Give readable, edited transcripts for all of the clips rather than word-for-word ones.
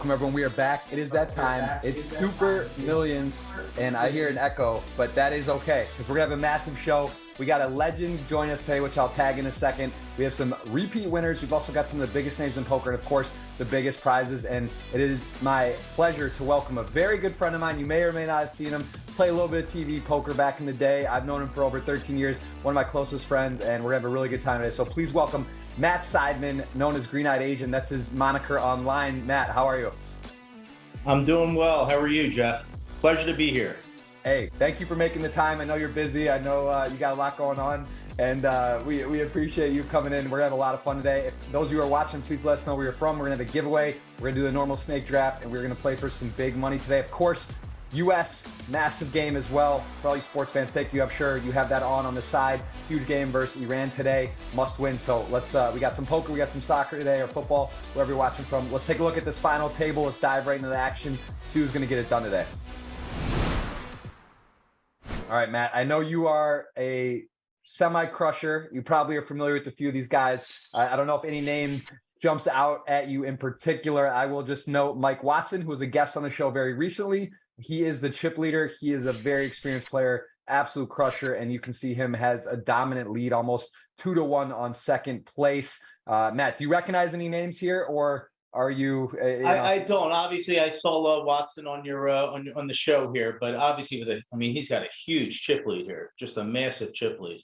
Welcome everyone, we are back. It is that time. It's Super Millions, and I hear an echo, but that is okay, because we're gonna have a massive show. We got a legend join us today, which I'll tag in a second. We have some repeat winners. We've also got some of the biggest names in poker, and of course, the biggest prizes. And it is my pleasure to welcome a very good friend of mine. You may or may not have seen him play a little bit of TV poker back in the day. I've known him for over 13 years, one of my closest friends, and we're gonna have a really good time today. So please welcome Matt Seidman, known as Green-Eyed Asian. That's his moniker online. Matt, how are you? I'm doing well. How are you, Jeff? Pleasure to be here. Hey, thank you for making the time. I know you're busy. I know you got a lot going on, and we appreciate you coming in. We're gonna have a lot of fun today. If those of you who are watching, please let us know where you're from. We're gonna have a giveaway. We're gonna do the normal snake draft, and we're gonna play for some big money today. Of course, U.S. massive game as well. For all you sports fans, thank you. I'm sure you have that on the side. Huge game versus Iran today. Must win. So let's, we got some poker, we got some soccer today, or football, wherever you're watching from. Let's take a look at this final table. Let's dive right into the action. See who's gonna get it done today. All right, Matt, I know you are a semi-crusher. You probably are familiar with a few of these guys. I don't know if any name jumps out at you in particular. I will just note Mike Watson, who was a guest on the show very recently. He is the chip leader. He is a very experienced player, absolute crusher, and you can see him has a dominant lead, almost 2-1 on second place. Matt, do you recognize any names here, or are you? I don't. Obviously, I saw Watson on your on the show here, but obviously, he's got a huge chip lead here, just a massive chip lead.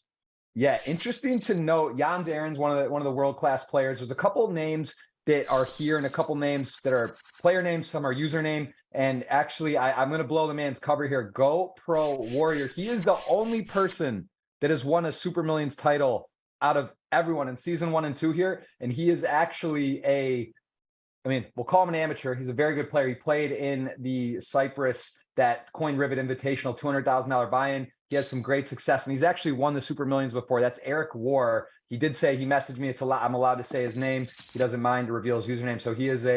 Yeah, interesting to note. Jans Aaron's one of the world-class players. There's a couple names that are here and a couple names that are player names. Some are username. And actually, I'm going to blow the man's cover here. Go Pro Warrior. He is the only person that has won a Super Millions title out of everyone in season 1 and 2 here. And he is actually we'll call him an amateur. He's a very good player. He played in the Cyprus, that Coin Rivet Invitational, $200,000 buy-in. He has some great success, and he's actually won the Super Millions before. That's Eric War. He did say, he messaged me, I'm allowed to say his name. He doesn't mind to reveal his username. So he is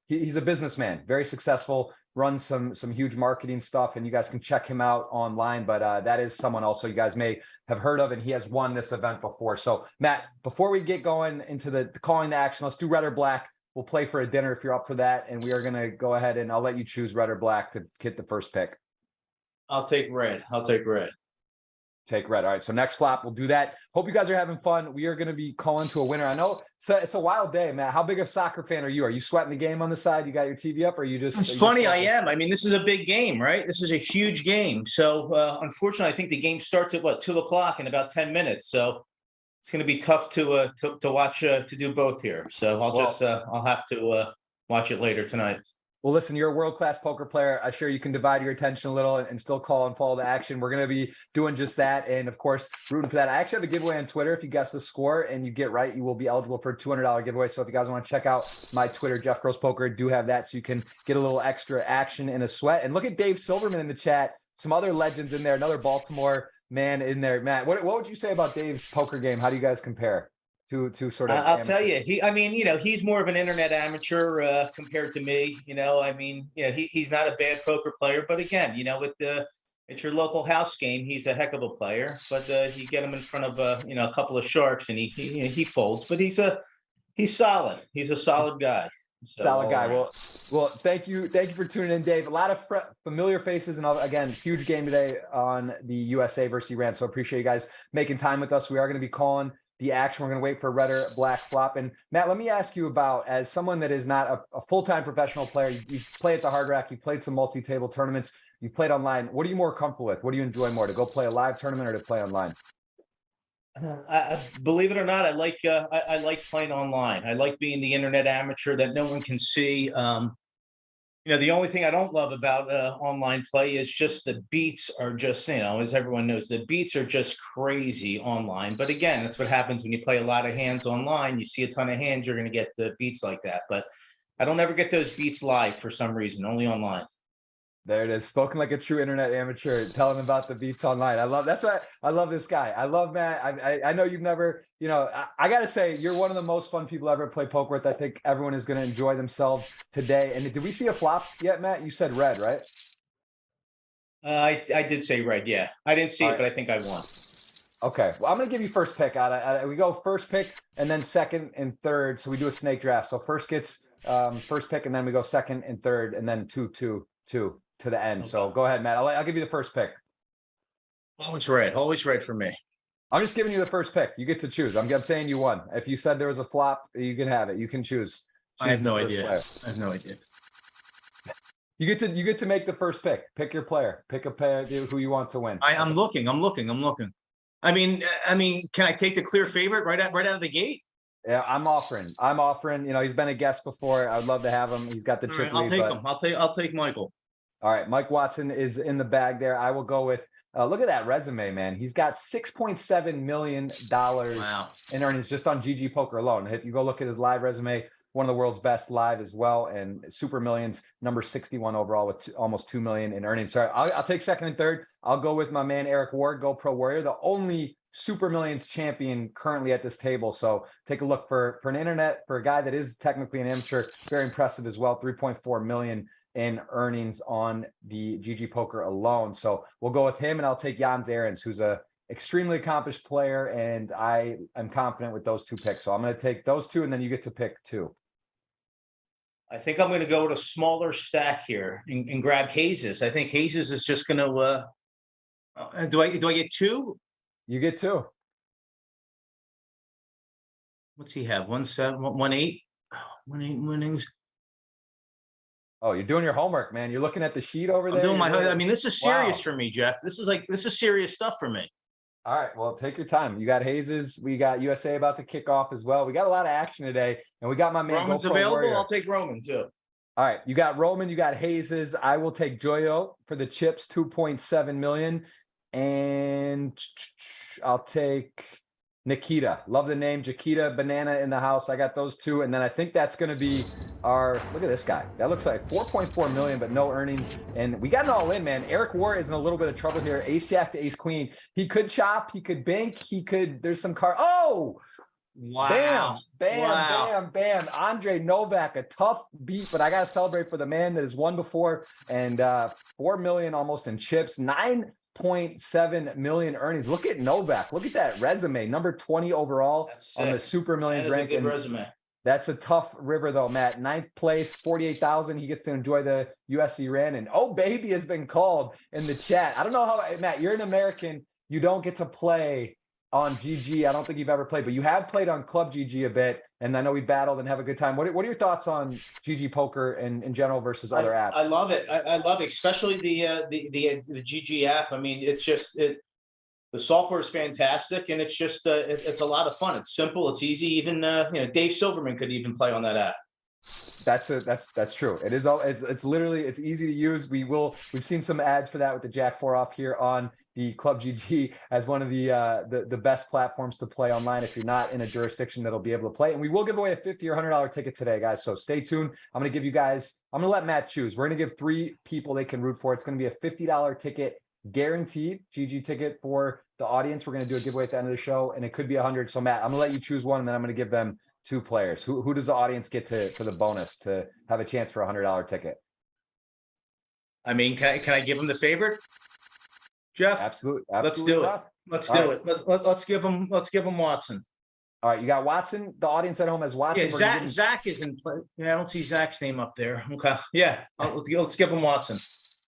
he's a businessman, very successful, runs some huge marketing stuff, and you guys can check him out online. But that is someone also you guys may have heard of, and he has won this event before. So Matt, before we get going into the calling to action, let's do red or black. We'll play for a dinner if you're up for that, and we are going to go ahead and I'll let you choose red or black to get the first pick. I'll take red. Take red. All right, so next flop, we'll do that. Hope you guys are having fun. We are going to be calling to a winner. I know it's a wild day, Matt. How big of a soccer fan are you? Are you sweating the game on the side? You got your TV up, or are you just... It's funny, I am. This is a big game, right? This is a huge game. So, unfortunately, I think the game starts at, 2 o'clock in about 10 minutes. So it's going to be tough to watch, to do both here. So I'll have to watch it later tonight. Well, listen, you're a world-class poker player. I'm sure you can divide your attention a little and still call and follow the action. We're going to be doing just that. And of course, rooting for that. I actually have a giveaway on Twitter. If you guess the score and you get right, you will be eligible for a $200 giveaway. So if you guys want to check out my Twitter, Jeff Gross Poker, do have that. So you can get a little extra action in a sweat. And look at Dave Silverman in the chat. Some other legends in there, another Baltimore man in there. Matt, what would you say about Dave's poker game? How do you guys compare to sort of? I'll tell you, he's more of an internet amateur compared to me. He's not a bad poker player, but again, it's your local house game. He's a heck of a player, but you get him in front of a couple of sharks and he folds. But he's solid. He's a solid guy. So, solid guy. Well, thank you for tuning in, Dave. A lot of familiar faces, and again, huge game today on the USA versus Iran. So appreciate you guys making time with us. We are going to be calling the action. We're going to wait for red or black flop. And Matt, let me ask you about, as someone that is not a full-time professional player, you play at the Hard Rock, you played some multi-table tournaments, you played online. What are you more comfortable with? What do you enjoy more, to go play a live tournament or to play online? I believe it or not, I like playing online. I like being the internet amateur that no one can see. The only thing I don't love about online play is just the beats are just, as everyone knows, the beats are just crazy online. But again, that's what happens when you play a lot of hands online. You see a ton of hands, you're going to get the beats like that. But I don't ever get those beats live for some reason, only online. There it is. Spoken like a true internet amateur, telling about the beats online. That's why I love this guy. I love Matt. I know you've never, I got to say, you're one of the most fun people I ever play poker with. I think everyone is going to enjoy themselves today. And did we see a flop yet, Matt? You said red, right? I did say red. Yeah, I didn't see it, but I think I won. Okay. Well, I'm going to give you first pick. We go first pick and then second and third. So we do a snake draft. So first gets first pick, and then we go second and third, and then two to the end. So Okay. go ahead, Matt. I'll give you the first pick. Always red for me. I'm just giving you the first pick. You get to choose. I'm saying you won. If you said there was a flop, you can have it. You can choose. I have Choose no the first idea. player. I have no idea. You get to make the first pick. Pick your player. Pick a player who you want to win. I'm looking. I mean, can I take the clear favorite right out of the gate? Yeah, I'm offering. You know, he's been a guest before. I'd love to have him. He's got the All chip right, I'll lead, take but- him. I'll take Michael. All right, Mike Watson is in the bag there. I will go with. Look at that resume, man. He's got $6.7 million Wow. in earnings just on GGPoker alone. If you go look at his live resume, one of the world's best live as well, and Super Millions, number 61 overall with almost 2 million in earnings. So I'll take second and third. I'll go with my man Eric Ward, GoPro Warrior, the only Super Millions champion currently at this table. So take a look for a guy that is technically an amateur. Very impressive as well. 3.4 million in earnings on the GGPoker alone. So we'll go with him, and I'll take Jans Ahrens, who's a extremely accomplished player, and I am confident with those two picks. So I'm going to take those two, and then you get to pick two. I think I'm going to go with a smaller stack here and grab Hayes'. I think Hayes' is just going to. Do I get two? You get two. What's he have? 1-7, 1-8, 1-8 winnings. Oh, you're doing your homework, man. You're looking at the sheet over there. I'm doing my. You're really- I mean, this is serious Wow. for me, Jeff. This is serious stuff for me. All right, well, take your time. You got Hayes'. We got USA about to kick off as well. We got a lot of action today, and we got my man Roman's GoPro available. Warrior. I'll take Roman too. All right, you got Roman, you got Hayes'. I will take Joyo for the chips, 2.7 million, and I'll take Nikita. Love the name, Jaquita Banana in the house. I got those two, and then I think that's going to be our. Look at this guy. That looks like 4.4 million, but no earnings, and we got it all in, man. Eric Ward is in a little bit of trouble here. Ace Jack to Ace Queen. He could chop. He could bank. He could. There's some card. Oh. Wow. Bam. Andre Novak, a tough beat, but I got to celebrate for the man that has won before, and 4 million almost in chips, 9.7 million earnings. Look at Novak. Look at that resume. Number 20 overall on the Super Millions rank. Good resume. That's a tough river though, Matt. 9th place, 48,000. He gets to enjoy the US Iran, and oh baby has been called in the chat. I don't know how, Matt, you're an American. You don't get to play on GG. I don't think you've ever played, but you have played on Club GG a bit, and I know we battled and have a good time. What are your thoughts on GGPoker and in general versus other apps? I love it. I love it, especially the GG app. I mean, it's just the software is fantastic, and it's just it's a lot of fun. It's simple. It's easy. Even Dave Silverman could even play on that app. That's true. It is all. It's literally it's easy to use. We've seen some ads for that with the Jack 4 off here on the Club GG as one of the best platforms to play online if you're not in a jurisdiction that'll be able to play. And we will give away a $50 or $100 ticket today, guys. So stay tuned. I'm going to let Matt choose. We're going to give 3 people they can root for. It's going to be a $50 ticket guaranteed GG ticket for the audience. We're going to do a giveaway at the end of the show, and it could be 100. So Matt, I'm going to let you choose one, and then I'm going to give them 2 players. Who does the audience get for the bonus to have a chance for a $100 ticket? I mean, can I give him the favorite, Jeff? Absolutely. Let's do it. Let's do it. Let's give him Watson. All right, you got Watson. The audience at home has Watson. Yeah, Zach is in play. Yeah, I don't see Zach's name up there. Okay. Yeah, let's give him Watson.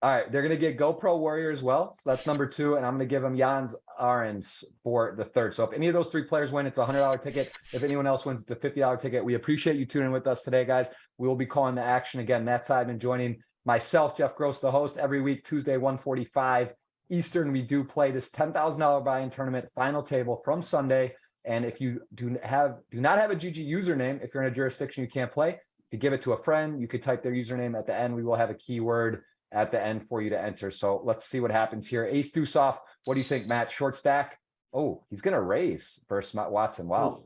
All right, they're going to get GoPro Warrior as well. So that's number 2, and I'm going to give them Jans Ahrens for the third. So if any of those 3 players win, it's a $100 ticket. If anyone else wins, it's a $50 ticket. We appreciate you tuning in with us today, guys. We will be calling the action again. Matt Seidman joining myself, Jeff Gross, the host, every week, Tuesday, 1:45 Eastern. We do play this $10,000 buy-in tournament final table from Sunday. And if you do not have a GG username, if you're in a jurisdiction you can't play, you give it to a friend. You could type their username at the end. We will have a keyword at the end for you to enter. So let's see what happens here. Ace deuce off. What do you think, Matt? Short stack. Oh, he's going to raise versus Matt Watson. Wow.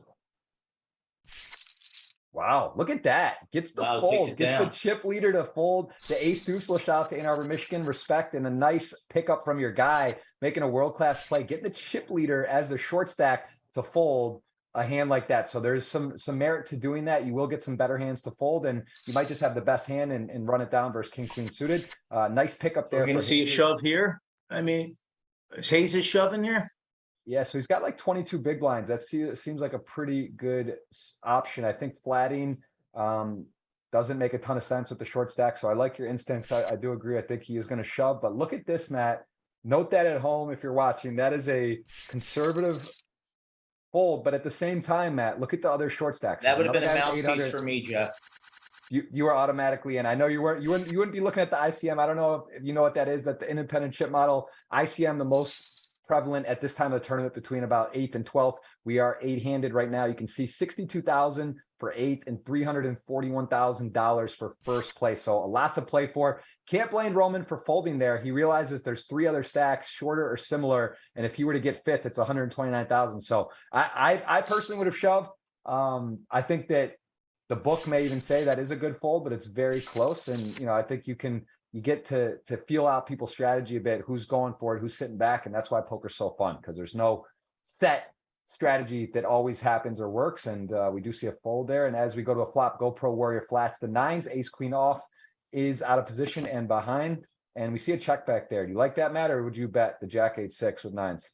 Wow. Look at that. Gets the fold. Gets the chip leader to fold. The ace deuce. Shout out to Ann Arbor, Michigan. Respect, and a nice pickup from your guy making a world-class play. Getting the chip leader as the short stack to fold a hand like that. So there's some merit to doing that. You will get some better hands to fold, and you might just have the best hand and run it down versus king queen suited. Nice pickup there. We're going to see a shove here. I mean, is Hayes shoving here? Yeah, so he's got like 22 big blinds. That seems like a pretty good option. I think flatting doesn't make a ton of sense with the short stack. So I like your instincts. I do agree. I think he is going to shove, but look at this, Matt. Note that at home if you're watching. That is a conservative fold, but at the same time, Matt, look at the other short stacks. That would have been a Another guy's mouthpiece 800. for me, Jeff. You are automatically in. I know you wouldn't be looking at the ICM. I don't know if you know what that is. That the independent chip model, ICM, the most prevalent at this time of the tournament between about 8th and 12th. We are 8-handed right now. You can see 62,000 for 8th and $341,000 for first place. So a lot to play for. Can't blame Roman for folding there. He realizes there's 3 other stacks shorter or similar, and if he were to get 5th, it's 129,000. So I personally would have shoved. I think that the book may even say that is a good fold, but it's very close. And, I think you get to feel out people's strategy a bit, who's going for it, who's sitting back. And that's why poker's so fun, because there's no set strategy that always happens or works. And we do see a fold there. And as we go to a flop, GoPro Warrior flats the 9s, ace queen off is out of position and behind. And we see a check back there. Do you like that, Matt, or would you bet the jack 8-6 with 9s?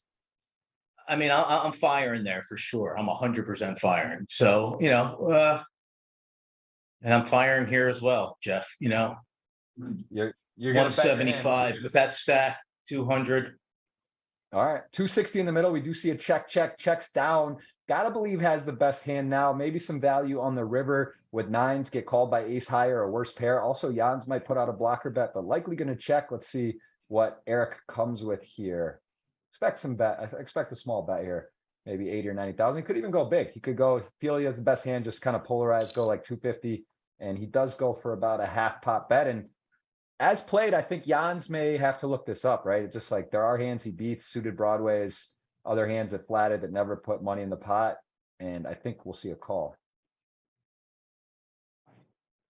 I mean, I'm firing there for sure. I'm 100% firing. So, and I'm firing here as well, Jeff. You're 175 with that stack, 200. All right, 260 in the middle. We do see a checks down. Gotta believe has the best hand now. Maybe some value on the river with 9s get called by ace high or a worse pair. Also, Jans might put out a blocker bet, but likely going to check. Let's see what Eric comes with here. Expect some bet. I expect a small bet here, maybe 80 or 90,000. He could even go big. He could go, feel he has the best hand, just kind of polarize, go like 250. And he does go for about a half pot bet. And as played, I think Jans may have to look this up, right? It's just like there are hands he beats, suited broadways, other hands that flatted that never put money in the pot. And I think we'll see a call.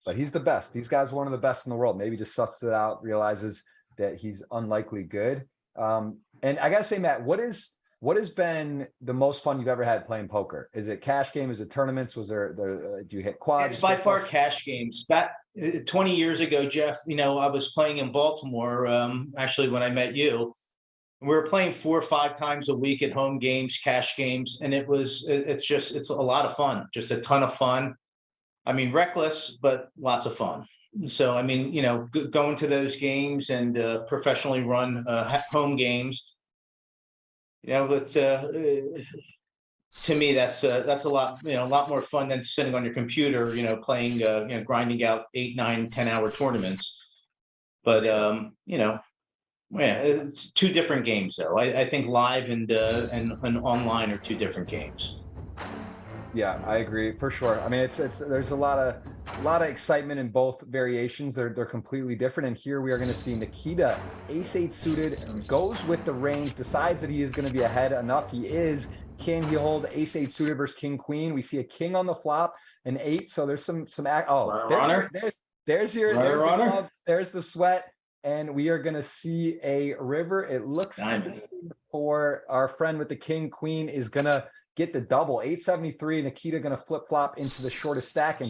But he's the best. These guys are one of the best in the world. Maybe just sussed it out, realizes that he's unlikely good. And I gotta say, Matt, what has been the most fun you've ever had playing poker? Is it cash game? Is it tournaments? Was there do you hit quads? It's by far cash games. Back 20 years ago, Jeff, I was playing in Baltimore, actually when I met you. We were playing 4 or 5 times a week at home games, cash games, and it's a lot of fun, just a ton of fun. I mean, reckless, but lots of fun. So, I mean, going to those games and professionally run home games, but to me, that's a lot, a lot more fun than sitting on your computer, playing, grinding out 8, 9, 10-hour tournaments. But, it's 2 different games, though. I think live and online are 2 different games. Yeah, I agree for sure. I mean, there's a lot of excitement in both variations. They're completely different. And here we are going to see Nikita ace-8 suited, goes with the range, decides that he is going to be ahead enough. He is. Can he hold ace-8 suited versus king queen? We see a king on the flop, an 8. So there's some there's the sweat, and we are going to see a river. It looks for our friend with the king queen is going to get the double 873. Nikita going to flip flop into the shortest stack, and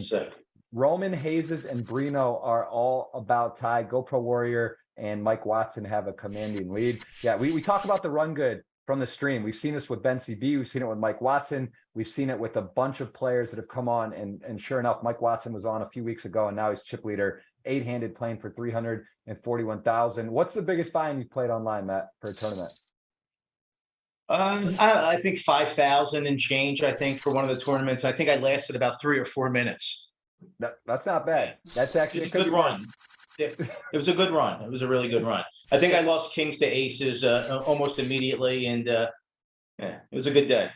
Roman, Hayes, and Brino are all about tied. GoPro Warrior and Mike Watson have a commanding lead. Yeah, we talk about the run good from the stream. We've seen this with Ben CB. We've seen it with Mike Watson. We've seen it with a bunch of players that have come on. And sure enough, Mike Watson was on a few weeks ago, and now he's chip leader, 8-handed, playing for 341,000. What's the biggest buy-in you've played online, Matt, for a tournament? I think 5,000 and change. I think for one of the tournaments, I think I lasted about 3 or 4 minutes. That's not bad. That's actually a good run. It was a good run. It was a really good run. I think I lost kings to aces almost immediately, and it was a good day.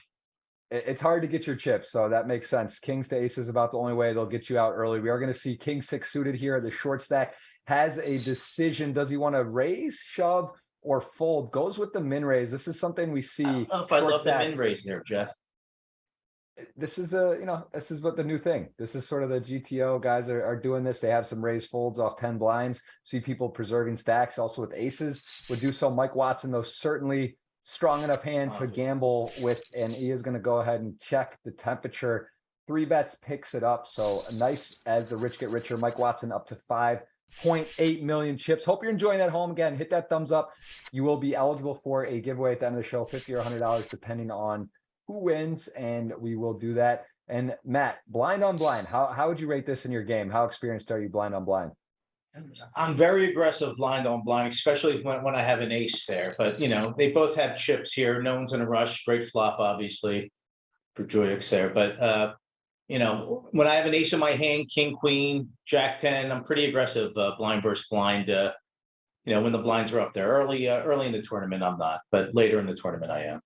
It's hard to get your chips, so that makes sense. Kings to aces is about the only way they'll get you out early. We are going to see king 6 suited here. The short stack has a decision. Does he want to raise, shove, or fold? Goes with the min raise. This is something we see. I don't know if I love the min raise there, Jeff. This is this is what the new thing. This is sort of the GTO guys are doing this. They have some raised folds off 10 blinds. See people preserving stacks also with aces would do so. Mike Watson, though, certainly strong enough hand to gamble with, and he is going to go ahead and check the temperature. 3 bets picks it up. So nice as the rich get richer. Mike Watson up to 5.8 million chips. Hope you're enjoying at home. Again, hit that thumbs up. You will be eligible for a giveaway at the end of the show, $50 or $100, depending on who wins, and we will do that And Matt, blind on blind, how would you rate this in your game? How experienced are you blind on blind? I'm very aggressive blind on blind, especially when I have an ace there. But they both have chips here. No one's in a rush. Great flop, obviously, for Joyix there. But when I have an ace in my hand, king, queen, jack 10, I'm pretty aggressive blind versus blind. When the blinds are up there early in the tournament, I'm not, but later in the tournament, I am.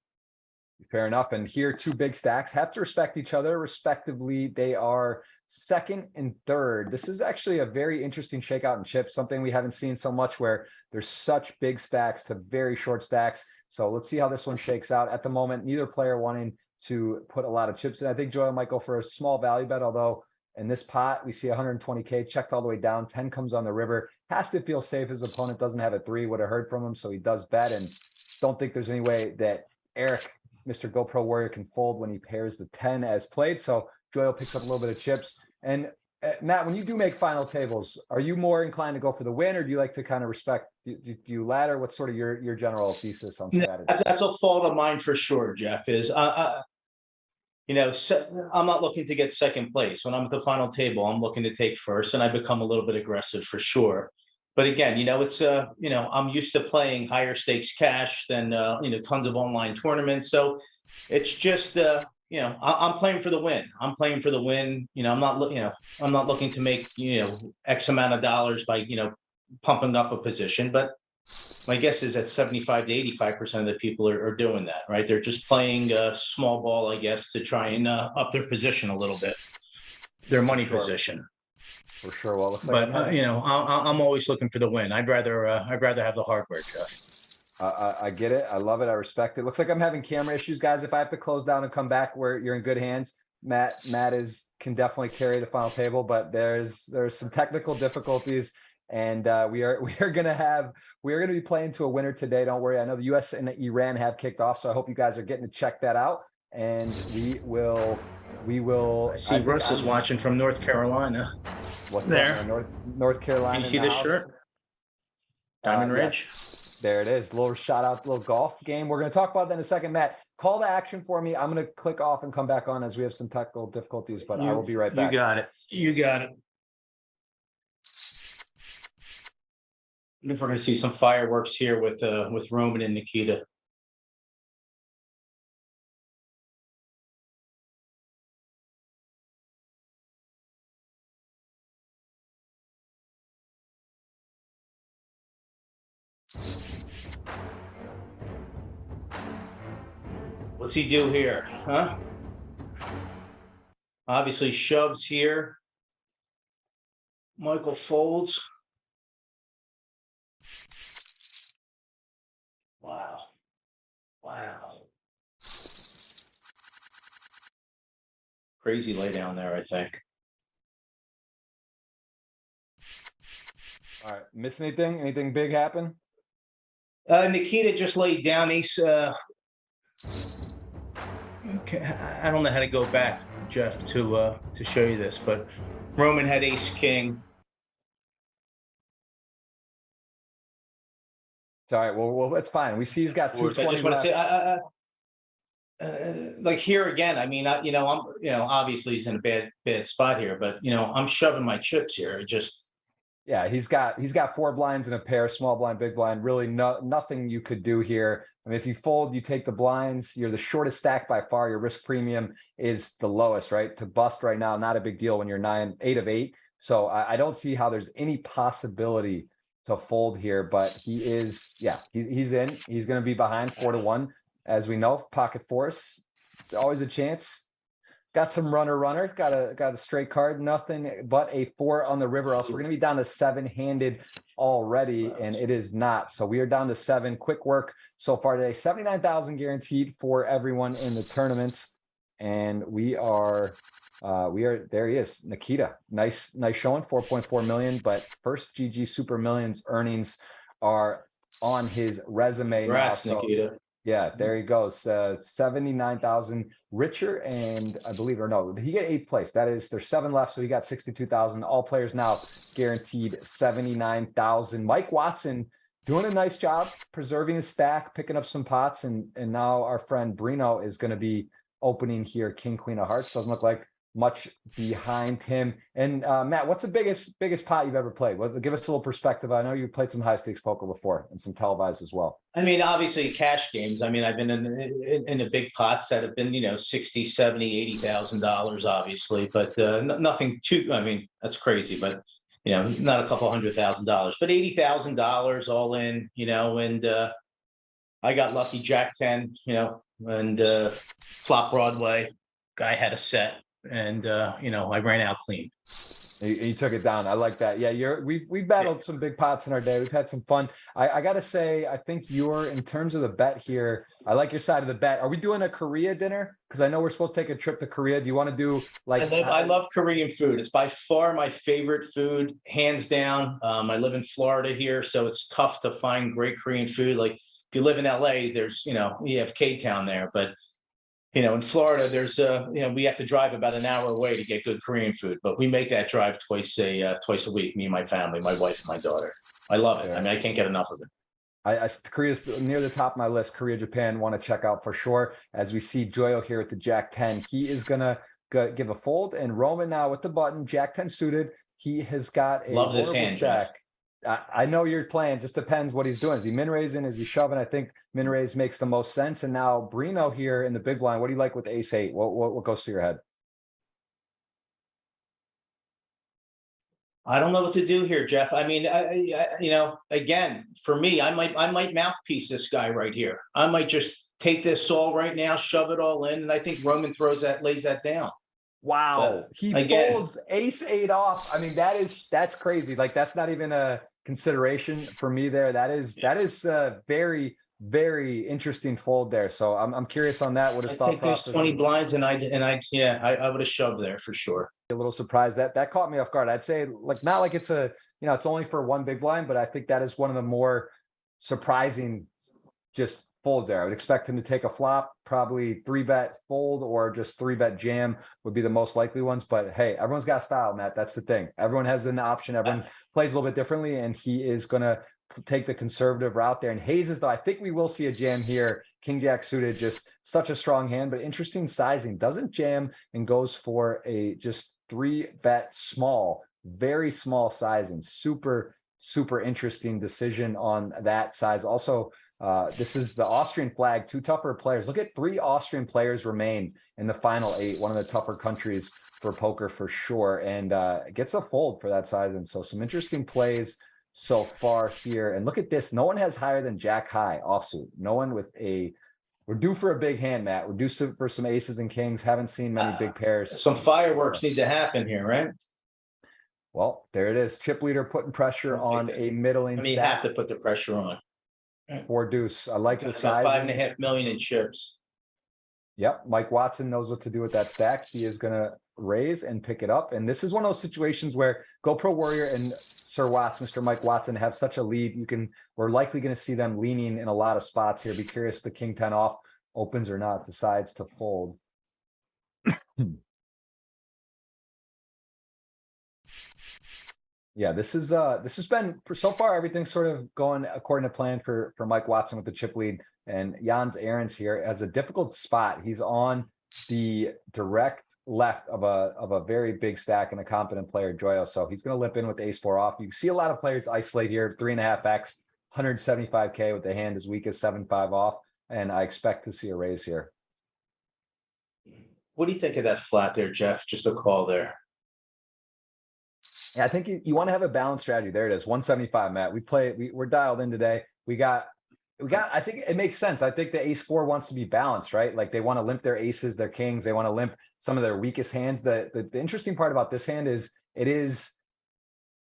Fair enough. And here, two big stacks have to respect each other, respectively. They are second and third. This is actually a very interesting shakeout in chips, something we haven't seen so much, where there's such big stacks to very short stacks. So let's see how this one shakes out. At the moment, neither player wanting to put a lot of chips in. I think Joel might go for a small value bet, although in this pot, we see 120K checked all the way down. 10 comes on the river. Has to feel safe. His opponent doesn't have a 3, would have heard from him, so he does bet. And don't think there's any way that Eric, Mr. GoPro Warrior, can fold when he pairs the 10 as played. So Joel picks up a little bit of chips. And Matt, when you do make final tables, are you more inclined to go for the win, or do you like to kind of respect? Do you ladder? What's sort of your general thesis on strategy? That's a fault of mine for sure, Jeff. Is I'm not looking to get second place. When I'm at the final table, I'm looking to take first, and I become a little bit aggressive for sure. But again, it's I'm used to playing higher stakes cash than tons of online tournaments. So it's just I'm playing for the win. I'm playing for the win. I'm not looking to make X amount of dollars by pumping up a position. But my guess is that 75 to 85% of the people are doing that, right? They're just playing a small ball, I guess, to try and up their position a little bit, their money position. For sure. Well, it looks like I'm always looking for the win. I'd rather have the hardware, Jeff. I get it. I love it. I respect it. Looks like I'm having camera issues, guys. If I have to close down and come back, where you're in good hands. Matt can definitely carry the final table, but there's some technical difficulties, and we are gonna be playing to a winner today. Don't worry. I know the U.S. and Iran have kicked off, so I hope you guys are getting to check that out. And we will. I see Russ is watching from North Carolina. What's there? North Carolina. Can you see this shirt? Diamond Ridge. Yes. There it is. Little shout out, little golf game. We're going to talk about that in a second. Matt, call the action for me. I'm going to click off and come back on as we have some technical difficulties, but I will be right back. You got it. If we're going to see some fireworks here with Roman and Nikita. What's he do here, huh? Obviously shoves here. Michael folds. Wow. Crazy lay down there, I think. All right. Miss anything? Anything big happen? Nikita just laid down ace. Okay, I don't know how to go back, Jeff, to show you this, but Roman had ace king. All right. Well, it's fine. We see he's got 220. I just want to say, like here again. I mean, I'm obviously he's in a bad spot here, but I'm shoving my chips here. Yeah, he's got 4 blinds in a pair, small blind, big blind. Really, nothing you could do here. I mean, if you fold, you take the blinds. You're the shortest stack by far. Your risk premium is the lowest, right? To bust right now, not a big deal when you're 8 of 8. So I don't see how there's any possibility to fold here. But he is, he's in. He's going to be behind 4-1, as we know. Pocket force, always a chance. Got some runner, got a straight card, nothing but a 4 on the river. Else we're going to be down to 7-handed already, and it is not. So we are down to 7. Quick work so far today. 79,000 guaranteed for everyone in the tournament, and we are there. He is, Nikita. Nice showing, 4.4 million. But first GG Super Millions earnings are on his resume. Congrats, now. So, Nikita. yeah, there he goes. 79,000 richer, and I believe, or no, did he get 8th place? That is, there's 7 left, so he got 62,000. All players now guaranteed 79,000. Mike Watson doing a nice job preserving his stack, picking up some pots, and now our friend Brino is going to be opening here. King, queen of hearts doesn't look like much behind him. And Matt, what's the biggest pot you've ever played? Give us a little perspective. I know you played some high stakes poker before and some televised as well. I mean, obviously cash games. I mean, I've been in the big pots that have been, 60, 70, $80,000, obviously, but nothing too, I mean, that's crazy, but not a couple $100,000, but $80,000 all in, and I got lucky Jack 10, and flop Broadway. Guy had a set, and I ran out clean. You took it down. I like that. Yeah, we've battled some big pots in our day. We've had some fun. I gotta say, I think you're, in terms of the bet here, I like your side of the bet. Are we doing a Korea dinner? Because I know we're supposed to take a trip to Korea. Do you want to do like? I love Korean food. It's by far my favorite food, hands down. I live in Florida here, so it's tough to find great Korean food. Like if you live in LA, there's you have K-Town there, but in Florida, there's we have to drive about an hour away to get good Korean food, but we make that drive twice a week. Me and my family, my wife and my daughter. I love it. I mean, I can't get enough of it. Korea's near the top of my list. Korea, Japan, want to check out for sure. As we see Joyo here at the Jack 10, he is gonna give a fold, and Roman now with the button, Jack 10 suited. He has got a love this hand, stack. Jeff. I know you're playing. Just depends what he's doing. Is he min raising? Is he shoving? I think min raise makes the most sense. And now Brino here in the big blind. What do you like with ace eight? What goes through your head? I don't know what to do here, Jeff. I mean, again, for me, I might mouthpiece this guy right here. I might just take this all right now, shove it all in, and I think Roman lays that down. Wow, he folds ace eight off. I mean, that's crazy. Like that's not even a consideration for me there. That is very, very interesting fold there. So I'm curious on that. What his thought process? Take those 20 blinds, and I would have shoved there for sure. A little surprised that caught me off guard. I'd say like not like it's it's only for one big blind, but I think that is one of the more surprising just folds there. I would expect him to take a flop, probably 3-bet fold or just 3-bet jam would be the most likely ones. But hey, everyone's got style, Matt. That's the thing. Everyone has an option. Everyone plays a little bit differently, and he is going to take the conservative route there. And Hayes, though, I think we will see a jam here. King Jack suited, just such a strong hand, but interesting sizing. Doesn't jam and goes for a just 3-bet small, very small sizing. Super, super interesting decision on that size. Also, this is the Austrian flag, 2 tougher players. Look at 3 Austrian players remain in the final 8, one of the tougher countries for poker for sure, and gets a fold for that size. And so some interesting plays so far here. And look at this. No one has higher than Jack high offsuit. No one with we're due for a big hand, Matt. We're due for some aces and kings. Haven't seen many big pairs. Some fireworks need to happen here, right? Well, there it is. Chip leader putting pressure on a middling. I mean, you have to put the pressure on. 4 deuce. I like the size. 5.5 million in chips. Yep. Mike Watson knows what to do with that stack. He is going to raise and pick it up. And this is one of those situations where GoPro Warrior and Sir Watts, Mr. Mike Watson, have such a lead. We're likely going to see them leaning in a lot of spots here. Be curious if the king 10 off opens or not, decides to fold. Yeah, this has been so far, everything's sort of going according to plan for Mike Watson with the chip lead, and Jans Ahrens here has a difficult spot. He's on the direct left of a very big stack and a competent player, Joyo. So he's going to limp in with ace 4 off. You see a lot of players isolate here, 3.5x, 175K with the hand as weak as 7-5 off, and I expect to see a raise here. What do you think of that flat there, Jeff? Just a call there. Yeah, I think you want to have a balanced strategy. There it is, 175, Matt. We're dialed in today. We got, I think it makes sense. I think the ace 4 wants to be balanced, right? Like they want to limp their aces, their kings. They want to limp some of their weakest hands. The interesting part about this hand is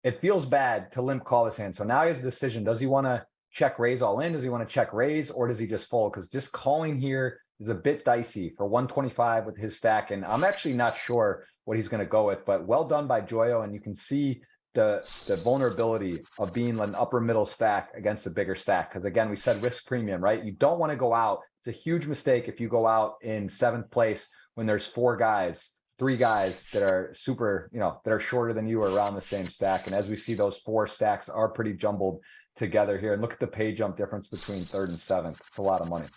it feels bad to limp call this hand. So now he has a decision. Does he want to check raise all in? Does he want to check raise, or does he just fold? Because just calling here is a bit dicey for 125 with his stack. And I'm actually not sure what he's going to go with, but well done by Joyo. And you can see the vulnerability of being an upper middle stack against a bigger stack. Because again, we said risk premium, right? You don't want to go out. It's a huge mistake if you go out in 7th place when there's 3 guys that are super, that are shorter than you or around the same stack. And as we see, those 4 stacks are pretty jumbled together here. And look at the pay jump difference between 3rd and 7th. It's a lot of money.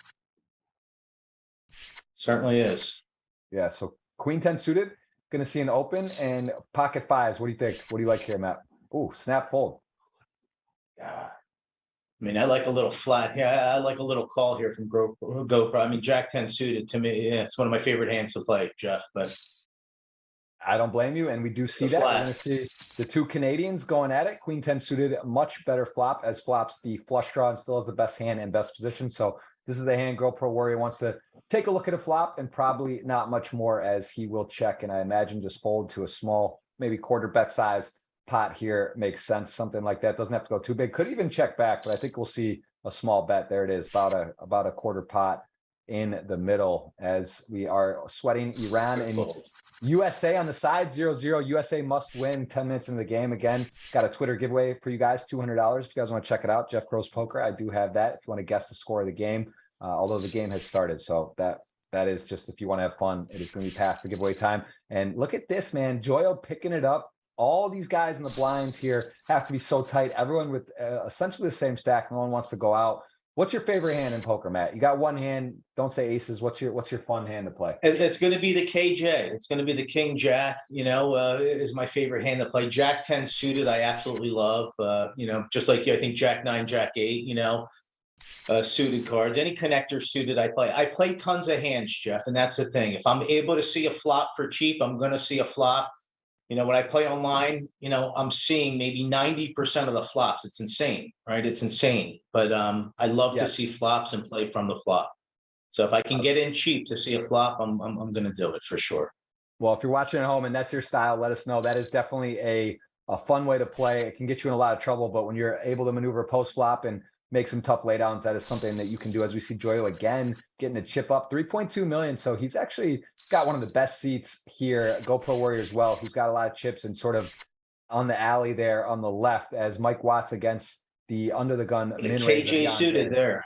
Certainly is. Yeah, so queen 10 suited, going to see an open, and pocket fives. What do you think? What do you like here, Matt? Ooh, snap fold. Yeah. I mean, I like a little flat. Yeah, I like a little call here from GoPro. I mean, Jack 10 suited to me. Yeah, it's one of my favorite hands to play, Jeff. But I don't blame you, and we do see the that. We're flat. going to see the two Canadians going at it. Queen 10 suited, much better flop, as flops the flush draw and still has the best hand and best position. So this is the hand GoPro Warrior wants to take a look at a flop, and probably not much more, as he will check, and I imagine just fold to a small, maybe quarter bet size pot here makes sense. Something like that doesn't have to go too big. Could even check back, but I think we'll see a small bet. There it is, about a quarter pot in the middle, as we are sweating Iran and USA on the side, 0-0. USA must win 10 minutes into the game. Again, got a Twitter giveaway for you guys, $200. If you guys want to check it out, Jeff Gross Poker. I do have that if you want to guess the score of the game, although the game has started. So that is just, if you want to have fun, it is going to be past the giveaway time. And look at this, man. Joyo picking it up. All these guys in the blinds here have to be so tight. Everyone with essentially the same stack. No one wants to go out. What's your favorite hand in poker, Matt? You got one hand. Don't say aces. What's your fun hand to play? It's going to be the KJ. It's going to be the King Jack. Is my favorite hand to play. Jack 10 suited, I absolutely love. Just like you, I think Jack 9, Jack 8. Suited cards. Any connector suited, I play. I play tons of hands, Jeff, and that's the thing. If I'm able to see a flop for cheap, I'm going to see a flop. When I play online, I'm seeing maybe 90% of the flops. It's insane, right? It's insane. But I love to see flops and play from the flop. So if I can get in cheap to see a flop, I'm going to do it for sure. Well, if you're watching at home and that's your style, let us know. That is definitely a fun way to play. It can get you in a lot of trouble, but when you're able to maneuver post flop and make some tough laydowns, that is something that you can do. As we see Joyo again getting a chip up, 3.2 million. So he's actually got one of the best seats here. GoPro Warrior as well, who's got a lot of chips and sort of on the alley there on the left, as Mike Watts against the under the gun min range. KJ suited there.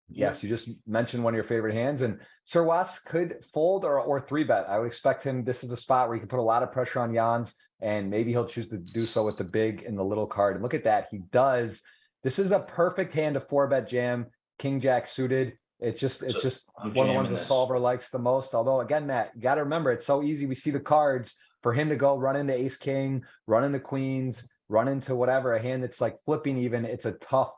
Yes, you just mentioned one of your favorite hands, and Sir Watts could fold or three bet. I would expect him. This is a spot where you can put a lot of pressure on Jans, and maybe he'll choose to do so with the big and the little card. And look at that, he does. This is a perfect hand to four bet jam. King Jack suited. It's just one of the ones the solver likes the most. Although again, Matt, you got to remember, it's so easy. We see the cards for him to go run into ace king, run into queens, run into whatever, a hand that's like flipping even. It's a tough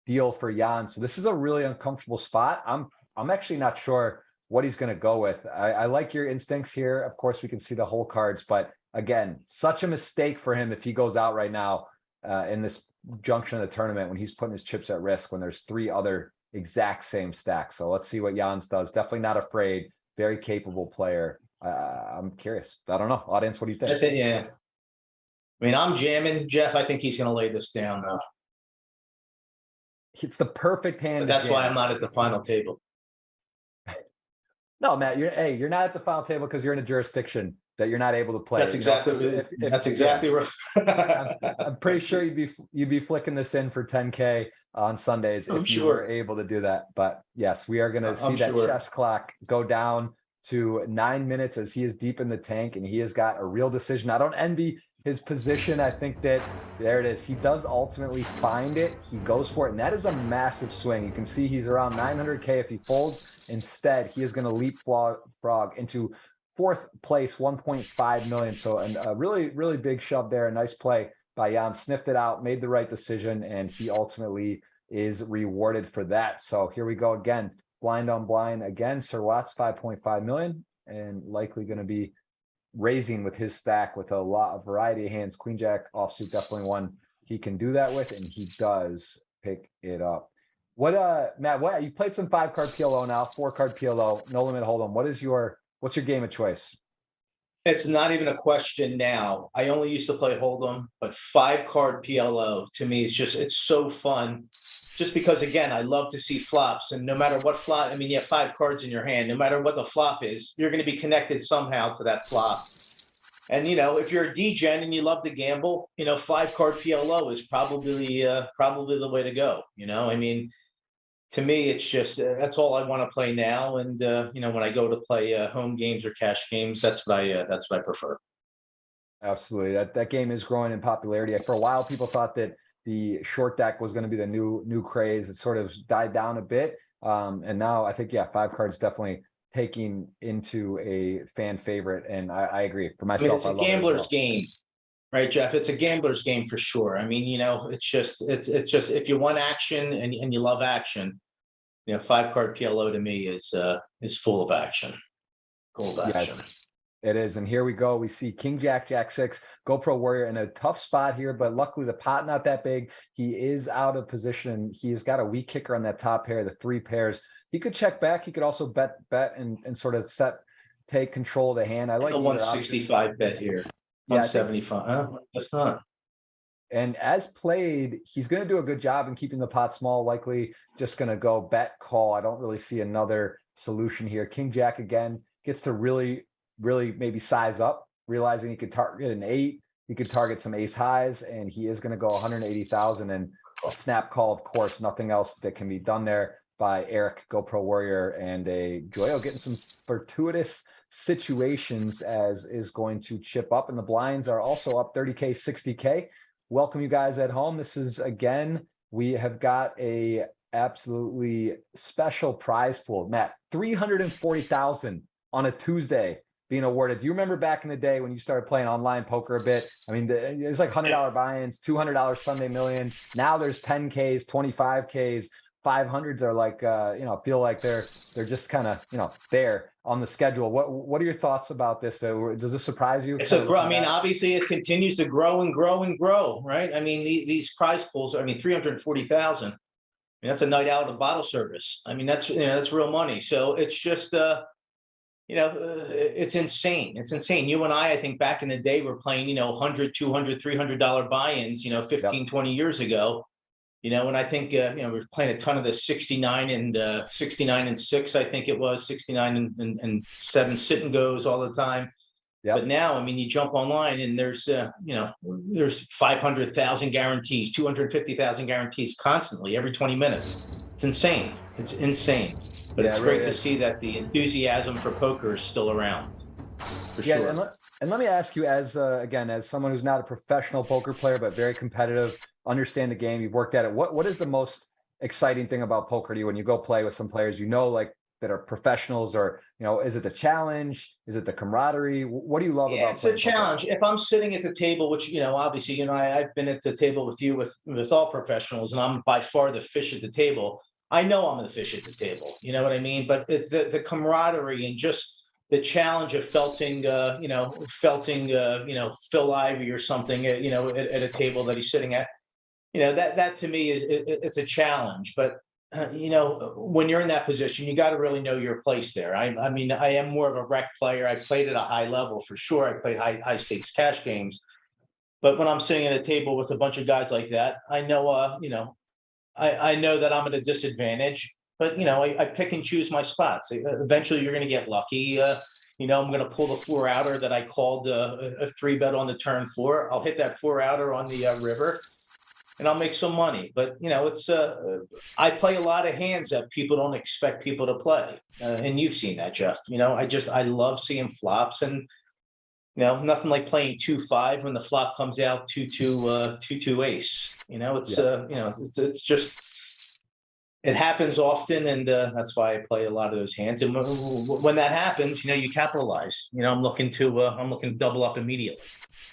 deal for Jan. So this is a really uncomfortable spot. I'm actually not sure what he's going to go with. I like your instincts here. Of course, we can see the whole cards, but again, such a mistake for him if he goes out right now in this junction of the tournament, when he's putting his chips at risk, when there's three other exact same stacks. So let's see what Jans does. Definitely not afraid. Very capable player. I'm curious. I don't know. Audience, what do you think? Yeah. I mean, I'm jamming, Jeff. I think he's going to lay this down, though. It's the perfect hand. But that's why I'm not at the final table. No, Matt, you're not at the final table because you're in a jurisdiction that you're not able to play. That's exactly that's exactly right. I'm pretty sure you'd be flicking this in for 10K on Sundays if you were able to do that. But yes, we are going to see that chess clock go down to 9 minutes, as he is deep in the tank and he has got a real decision. I don't envy his position. I think that there it is. He does ultimately find it. He goes for it. And that is a massive swing. You can see he's around 900K if he folds. Instead, he is going to leapfrog into fourth place, 1.5 million. So a really, really big shove there. A nice play by Jan. Sniffed it out, made the right decision, and he ultimately is rewarded for that. So here we go again. Blind on blind again. Sir Watts, 5.5 million, and likely going to be raising with his stack with a lot of variety of hands. Queen Jack offsuit, definitely one he can do that with, and he does pick it up. What Matt, you played some 5-card PLO now, 4-card PLO, no limit hold'em. What's your game of choice? It's not even a question now. I only used to play hold'em, but 5-card PLO to me it's so fun. Just because, again, I love to see flops, and no matter what flop, I mean, you have 5 cards in your hand. No matter what the flop is, you're going to be connected somehow to that flop. And if you're a degen and you love to gamble, 5-card PLO is probably the way to go. I mean, to me, it's just that's all I want to play now. And when I go to play home games or cash games, that's what I prefer. Absolutely, that game is growing in popularity. For a while, people thought that the short deck was going to be the new craze. It sort of died down a bit. And now I think, 5 cards definitely taking into a fan favorite. And I agree for I mean, myself. it's I a love it as gambler's well. game, right, Jeff? It's a gambler's game for sure. I mean, it's just if you want action and you love action, 5 card PLO to me is full of action. Full of Yeah, action. it is. And here we go. We see King Jack, Jack 6, GoPro Warrior in a tough spot here, but luckily the pot not that big. He is out of position. He's got a weak kicker on that top pair, the 3 pairs. He could check back. He could also bet and sort of take control of the hand. I like A either option. 165 bet here. Yeah, 175. That's not. And as played, he's going to do a good job in keeping the pot small, likely just going to go bet call. I don't really see another solution here. King Jack again gets to really maybe size up, realizing he could target an 8. He could target some ace highs, and he is going to go 180,000 and a snap call, of course, nothing else that can be done there by Eric, GoPro Warrior, and a Joyo getting some fortuitous situations as is going to chip up. And the blinds are also up 30K, 60K. Welcome you guys at home. This is, again, we have got a absolutely special prize pool. Matt, 340,000 on a Tuesday being awarded. Do you remember back in the day when you started playing online poker a bit? I mean, there's like $100 buy-ins, $200 Sunday Million. Now there's 10Ks, 25Ks. 500s are like, feel like they're just kind of, there on the schedule. What are your thoughts about this? Does this surprise you? I mean, obviously it continues to grow and grow and grow, right? I mean, these prize pools, 340,000. I mean, that's a night out of the bottle service. I mean, that's real money. So it's just, it's insane. It's insane. You and I think back in the day were playing, $100, $200, $300 buy-ins, 15, 20 years ago. And I think, we were playing a ton of the 69 and 6, I think it was 69 and 7 sit and goes all the time. Yep. But now, I mean, you jump online and there's 500,000 guarantees, 250,000 guarantees constantly every 20 minutes. It's insane. It's insane. But it's great to see that the enthusiasm for poker is still around. For sure. And let me ask you, as someone who's not a professional poker player, but very competitive, understand the game, you've worked at it. What is the most exciting thing about poker to you when you go play with some players, like that are professionals, or, is it the challenge? Is it the camaraderie? What do you love about it's a challenge. Poker? If I'm sitting at the table, which, obviously, I've been at the table with you with all professionals, and I'm by far the fish at the table. I know I'm the fish at the table. You know what I mean? But the camaraderie and just the challenge of felting Phil Ivey or something, at a table that he's sitting at, that to me it's a challenge. But, when you're in that position, you got to really know your place there. I mean, I am more of a rec player. I played at a high level for sure. I played high stakes cash games. But when I'm sitting at a table with a bunch of guys like that, I know, I know that I'm at a disadvantage. But, I pick and choose my spots. Eventually, you're going to get lucky. I'm going to pull the 4-outer that I called a 3-bet on the turn 4. I'll hit that 4-outer on the river, and I'll make some money. But, it's I play a lot of hands that people don't expect people to play. And you've seen that, Jeff. I love seeing flops. And, nothing like playing 2-5 when the flop comes out 2-2 ace. It's just... It happens often, and that's why I play a lot of those hands. And when that happens, you capitalize. I'm looking to double up immediately.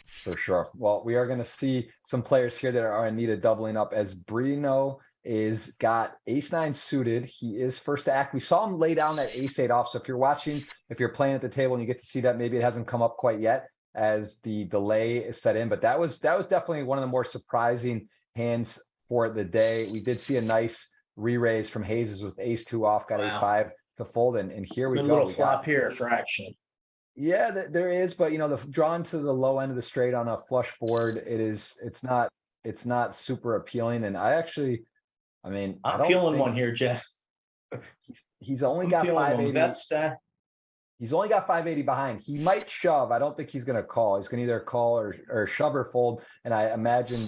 For sure. Well, we are going to see some players here that are in need of doubling up, as Brino is got ace-9 suited. He is first to act. We saw him lay down that ace-8 off. So if you're watching, if you're playing at the table and you get to see that, maybe it hasn't come up quite yet as the delay is set in. But that was definitely one of the more surprising hands for the day. We did see a nice re-raise from Hayes with ace-2 off, got ace-5 to fold, and here we go. A little flop here for action. Yeah, there is, but the drawn to the low end of the straight on a flush board, it's not super appealing. And I'm feeling one here, Jeff. He's only got 580. He's only got 580 behind. He might shove. I don't think he's going to call. He's going to either call or shove or fold. And I imagine,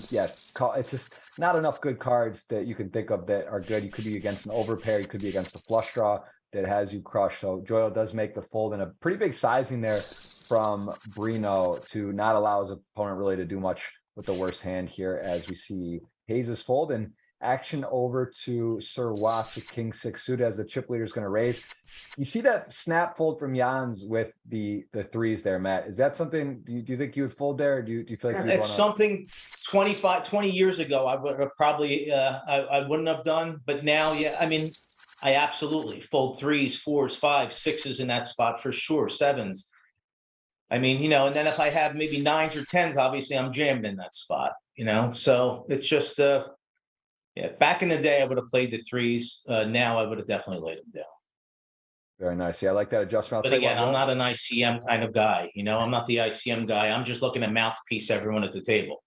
call. It's just not enough good cards that you can think of that are good. You could be against an overpair. You could be against a flush draw that has you crushed. So Joyo does make the fold, and a pretty big sizing there from Brino to not allow his opponent really to do much with the worst hand here, as we see Hayes' fold. And Action over to Sir Watts with king six suited as the chip leader is going to raise. You see that snap fold from Jans with the threes there, Matt. Is that something, do you think you would fold there? Or do you feel like you'd It's want to? something 20 years ago I would have probably I wouldn't have done, but now, yeah, I mean, I absolutely fold threes, fours, fives, sixes in that spot for sure, sevens. I mean, and then if I have maybe nines or tens, obviously I'm jamming in that spot, So it's just yeah, back in the day I would have played the threes. Now I would have definitely laid them down. Very nice. Yeah, I like that adjustment. I'll But tell you again, what, I'm not an ICM kind of guy, I'm not the ICM guy. I'm just looking to mouthpiece everyone at the table.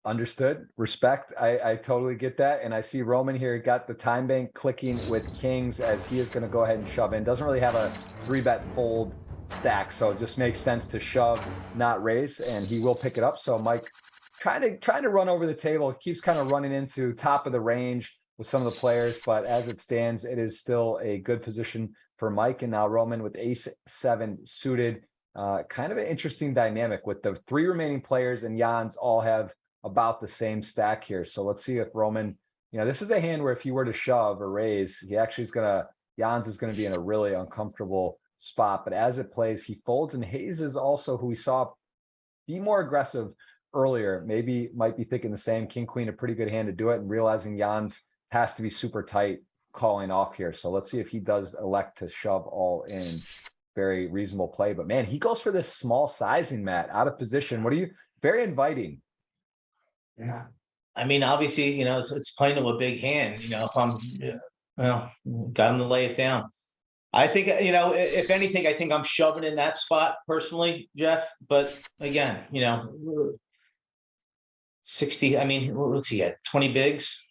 understood. Respect. I totally get that. And I see Roman here got the time bank clicking with kings as he is going to go ahead and shove in. Doesn't really have a 3-bet fold stack, so it just makes sense to shove, not raise, and he will pick it up. So Mike trying to run over the table, keeps kind of running into top of the range with some of the players, but as it stands, it is still a good position for Mike. And now Roman with ace 7 suited. Kind of an interesting dynamic with the 3 remaining players, and Jans all have about the same stack here. So let's see if Roman, this is a hand where if you were to shove or raise, Jans is gonna be in a really uncomfortable spot. But as it plays, he folds, and Hayes is also who we saw be more aggressive earlier. Maybe might be thinking the same. King queen, a pretty good hand to do it, and realizing Jans has to be super tight calling off here. So let's see if he does elect to shove all in. Very reasonable play, but man, he goes for this small sizing, Matt, out of position. What are you, very inviting. Yeah. I mean, obviously, it's playing to a big hand, if I'm, got him to lay it down. I think, if anything, I think I'm shoving in that spot personally, Jeff. But again, 60, I mean, what's he at? 20 bigs,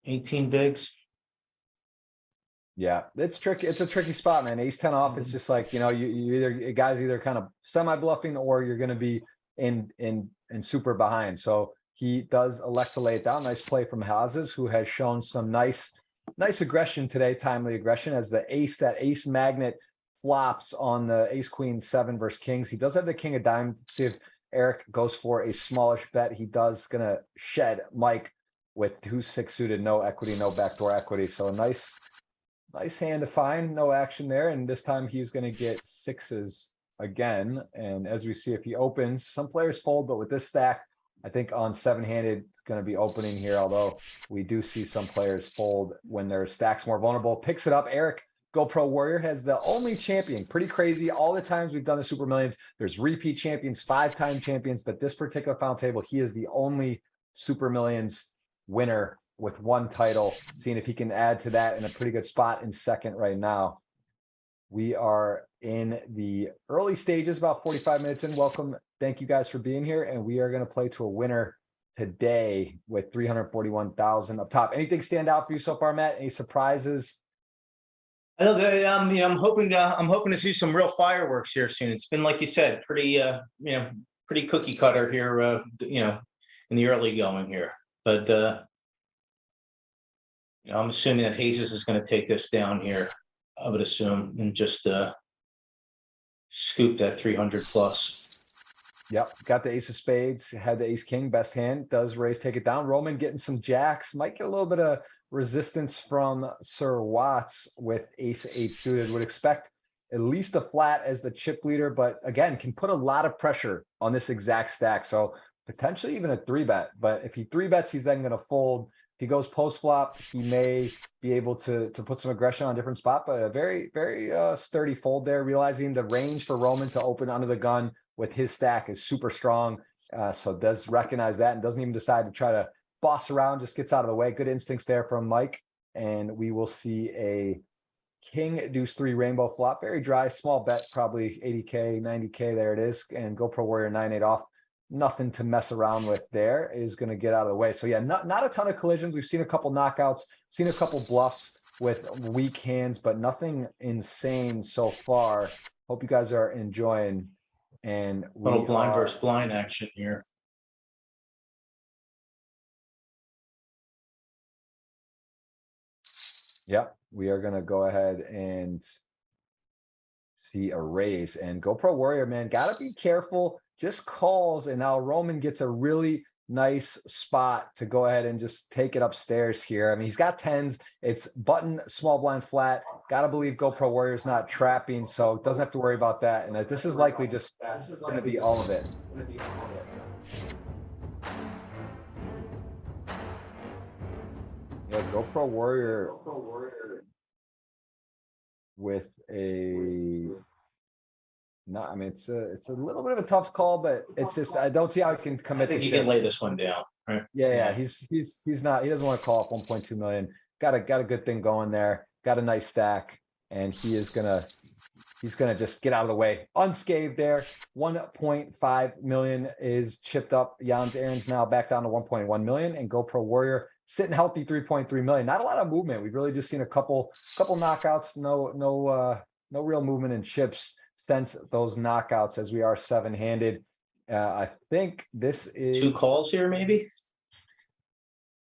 18 bigs. Yeah, it's tricky. It's a tricky spot, man. Ace 10 off. It's just like, you either guys either kind of semi bluffing or you're going to be in super behind. So he does elect to lay it down. Nice play from Hazes, who has shown some nice aggression today, timely aggression, as that ace magnet flops on the ace queen 7 versus kings. He does have the king of diamonds. See if Eric goes for a smallish bet. He does gonna shed Mike with 2-6 suited, no equity, no backdoor equity. So a nice hand to find, no action there. And this time he's gonna get sixes again. And as we see, if he opens, some players fold, but with this stack, I think on 7-handed going to be opening here, although we do see some players fold when their stack's more vulnerable. Picks it up. Eric, GoPro Warrior, has the only champion. Pretty crazy. All the times we've done the Super Millions, there's repeat champions, 5-time champions, but this particular final table, he is the only Super Millions winner with 1 title. Seeing if he can add to that in a pretty good spot in second right now. We are in the early stages, about 45 minutes in. Welcome. Thank you guys for being here. And we are going to play to a winner today with 341,000 up top. Anything stand out for you so far, Matt? Any surprises? I'm hoping to see some real fireworks here soon. It's been, like you said, pretty cookie cutter here, in the early going here. But I'm assuming that Hayes is going to take this down here, I would assume, and just scoop that 300 plus. Yep, got the ace of spades, had the ace king, best hand, does raise, take it down. Roman getting some jacks, might get a little bit of resistance from Sir Watts with ace 8 suited. Would expect at least a flat as the chip leader, but again, can put a lot of pressure on this exact stack. So potentially even a 3-bet, but if he 3-bets, he's then going to fold. If he goes post flop, he may be able to put some aggression on a different spot, but a very, very sturdy fold there, realizing the range for Roman to open under the gun with his stack is super strong. So does recognize that and doesn't even decide to try to boss around, just gets out of the way. Good instincts there from Mike. And we will see a king deuce 3 rainbow flop. Very dry, small bet, probably 80K, 90K. There it is. And GoPro Warrior 9-8 off. Nothing to mess around with there, is going to get out of the way. So yeah, not a ton of collisions. We've seen a couple knockouts, seen a couple bluffs with weak hands, but nothing insane so far. Hope you guys are enjoying. And little blind versus blind action here. Yep, we are going to go ahead and see a raise. And GoPro Warrior, man, got to be careful. Just calls, and now Roman gets a really nice spot to go ahead and just take it upstairs here. I mean, he's got tens. It's button, small blind flat. Gotta believe GoPro Warrior's not trapping, so doesn't have to worry about that. And that this is likely just going to be all of it. Yeah, GoPro Warrior with a. No, I mean it's a little bit of a tough call, but it's just I don't see how he can I commit think to you can chips. lay this one down, right? Yeah, he's not, he doesn't want to call up 1.2 million. Got a good thing going there. Got a nice stack, and he's gonna just get out of the way unscathed there. 1.5 million is chipped up. Jans Aaron's now back down to 1.1 million, and GoPro Warrior sitting healthy 3.3 million. Not a lot of movement. We've really just seen a couple knockouts. No real movement in chips since those knockouts, as we are seven-handed. I think this is 2 calls here, maybe.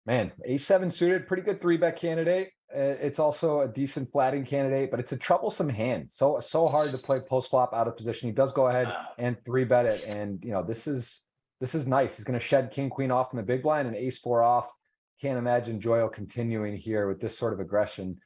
Man, A7 suited, pretty good 3-bet candidate. It's also a decent flatting candidate, but it's a troublesome hand. So hard to play post flop out of position. He does go ahead and 3-bet it, and this is nice. He's going to shed king queen off in the big blind and ace 4 off. Can't imagine Joyo continuing here with this sort of aggression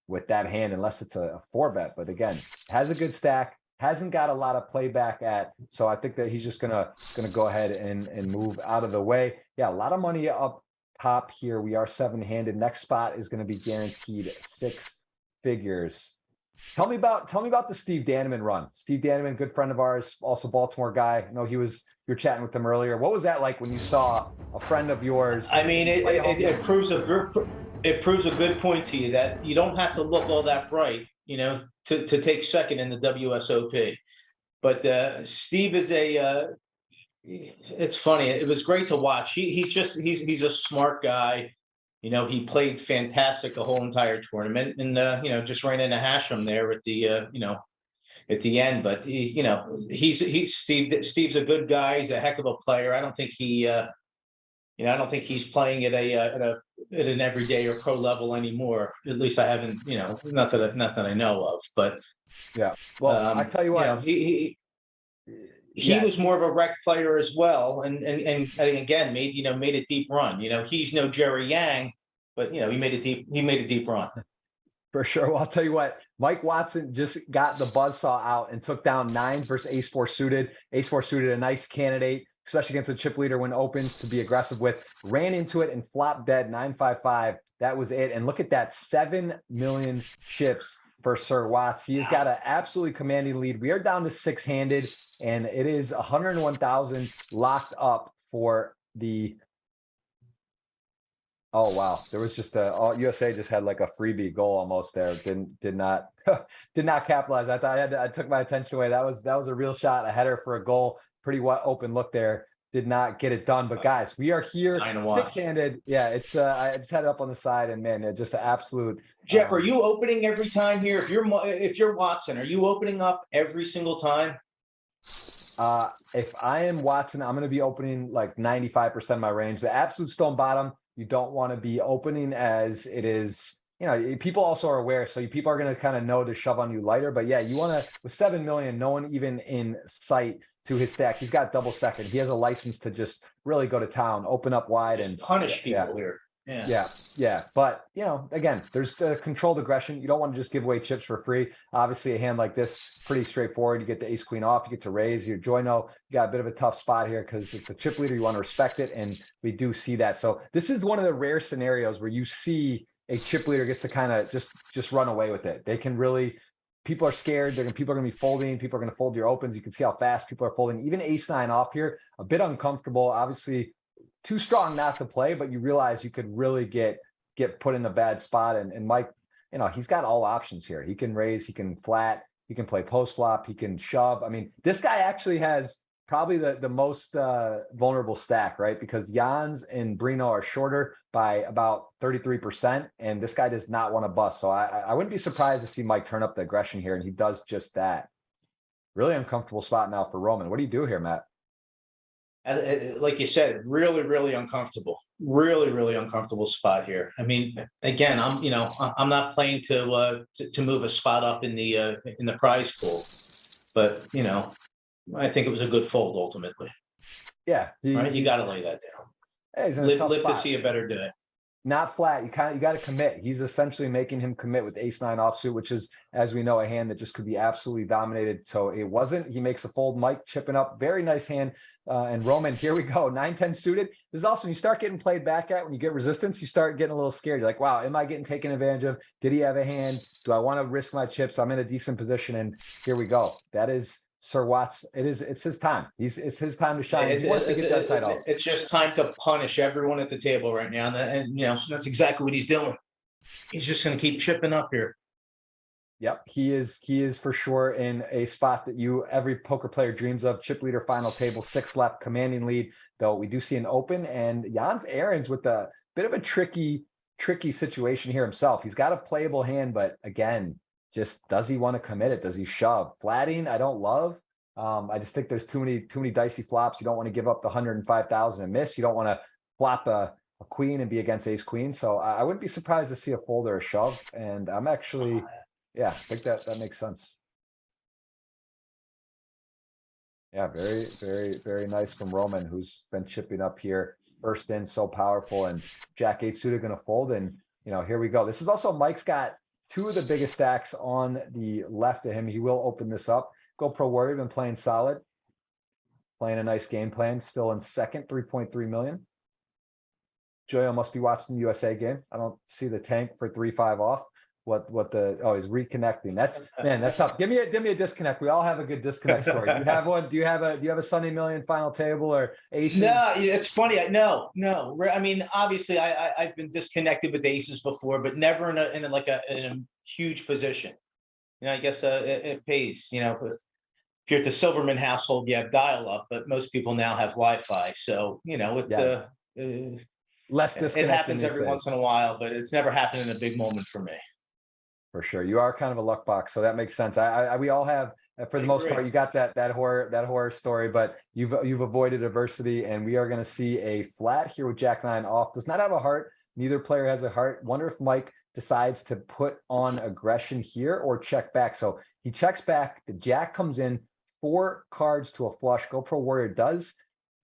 with that hand, unless it's a 4-bet. But again, has a good stack, hasn't got a lot of playback at, so I think that he's just gonna go ahead and move out of the way. Yeah, a lot of money up top here. We are seven-handed. Next spot is going to be guaranteed 6 figures. Tell me about the Steve Danneman run. Steve Danneman, good friend of ours, also Baltimore guy. I know you're chatting with him earlier. What was that like when you saw a friend of yours? I mean, it proves a good point to you that you don't have to look all that bright, to take second in the WSOP. But Steve is it's funny. It was great to watch. He's a smart guy. He played fantastic the whole entire tournament, and just ran into Hashem there at the at the end. But Steve's a good guy. He's a heck of a player. I don't think I don't think he's playing at an everyday or pro level anymore. At least I haven't, not that I know of. But yeah, well, I tell you what, he was more of a rec player as well, and again made a deep run. He's no Jerry Yang, but he made a deep run. For sure. Well, I'll tell you what, Mike Watson just got the buzzsaw out and took down 9s versus ace 4 suited. Ace 4 suited, a nice candidate, especially against a chip leader when opens, to be aggressive with. Ran into it and flopped dead 955. That was it. And look at that, 7 million chips for Sir Watts. He has got an absolutely commanding lead. We are down to 6-handed, and it is 101,000 locked up for the. Oh wow, there was just USA just had like a freebie goal almost there. Did not capitalize. I thought I took my attention away. That was a real shot, a header for a goal. Pretty open look there. Did not get it done. But guys, we are here 6-handed. Yeah, it's I just had it up on the side, and man, just an absolute. Jeff, are you opening every time here? If you're Watson, are you opening up every single time? If I am Watson, I'm going to be opening like 95% of my range. The absolute stone bottom, you don't want to be opening, as it is, people also are aware. So people are going to kind of know to shove on you lighter. But yeah, you want to, with 7 million, no one even in sight to his stack. He's got double second. He has a license to just really go to town, open up wide, and punish people here. Yeah. But, again, there's controlled aggression. You don't want to just give away chips for free. Obviously, a hand like this, pretty straightforward. You get the ace queen off, you get to raise your Joyno. You got a bit of a tough spot here because it's the chip leader. You want to respect it, and we do see that. So this is one of the rare scenarios where you see a chip leader gets to kind of just run away with it. They can really. People are scared. People are going to be folding. People are going to fold your opens. You can see how fast people are folding. Even ace 9 off here, a bit uncomfortable. Obviously, too strong not to play, but you realize you could really get put in a bad spot. And Mike, he's got all options here. He can raise, he can flat, he can play post flop, he can shove. I mean, this guy actually has probably the most vulnerable stack, right? Because Jans and Brino are shorter by about 33%, and this guy does not want to bust. So I wouldn't be surprised to see Mike turn up the aggression here, and he does just that. Really uncomfortable spot now for Roman. What do you do here, Matt? Like you said, really, really uncomfortable. Really uncomfortable spot here. I mean, again, I'm not playing to move a spot up in the prize pool, but I think it was a good fold ultimately. Yeah, right? You got to lay that down. Hey, he's in a tough Live to spot. see a better day. Not flat. You got to commit. He's essentially making him commit with ace nine offsuit, which is, as we know, a hand that just could be absolutely dominated. So it wasn't. He makes a fold. Mike chipping up. Very nice hand. And Roman, here we go. 9-10 suited. This is also when you start getting played back at, when you get resistance, you start getting a little scared. You're like, wow, am I getting taken advantage of? Did he have a hand? Do I want to risk my chips? I'm in a decent position. And here we go. That is Sir Watts. It's his time. It's his time to shine. He wants to get that title. It's just time to punish everyone at the table right now. And that's exactly what he's doing. He's just going to keep chipping up here. Yep, he is for sure in a spot that every poker player dreams of. Chip leader, final table, 6 left, commanding lead. Though we do see an open, and Jans Ahrens with a bit of a tricky situation here himself. He's got a playable hand, but again, just does he want to commit it? Does he shove? Flatting, I don't love. I just think there's too many dicey flops. You don't want to give up the 105,000 and miss. You don't want to flop a queen and be against ace queen. So I wouldn't be surprised to see a fold or a shove. And I'm actually, yeah, I think that makes sense. Yeah, very, very, very nice from Roman, who's been chipping up here. First in, so powerful, and Jack 8 suited going to fold. And here we go. This is also Mike's got 2 of the biggest stacks on the left of him. He will open this up. GoPro Warrior been playing solid, playing a nice game plan. Still in second, 3.3 million. Joyo must be watching the USA game. I don't see the tank for 3-5 off. He's reconnecting. That's tough. Give me a disconnect. We all have a good disconnect story. You have one? Do you have a Sunday Million final table or aces? No, it's funny. No. I mean, obviously I've been disconnected with aces before, but never in a huge position. I guess it pays, if you're at the Silverman household, you have dial up, but most people now have Wi-Fi. So, less disconnect. It happens every once in a while, but it's never happened in a big moment for me. For sure. You are kind of a luck box, so that makes sense. We all have, for the most part, you got that horror story, but you've avoided adversity, and we are going to see a flat here with Jack 9 off. Does not have a heart. Neither player has a heart. Wonder if Mike decides to put on aggression here or check back. So he checks back. The Jack comes in, 4 cards to a flush. GoPro Warrior does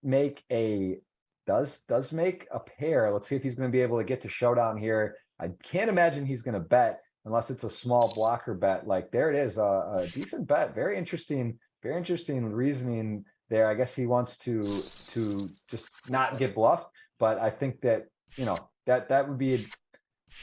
make a pair. Let's see if he's going to be able to get to showdown here. I can't imagine he's going to bet unless it's a small blocker bet. Like, there it is, a decent bet. Very interesting reasoning there. I guess he wants to just not get bluffed, but I think that that would be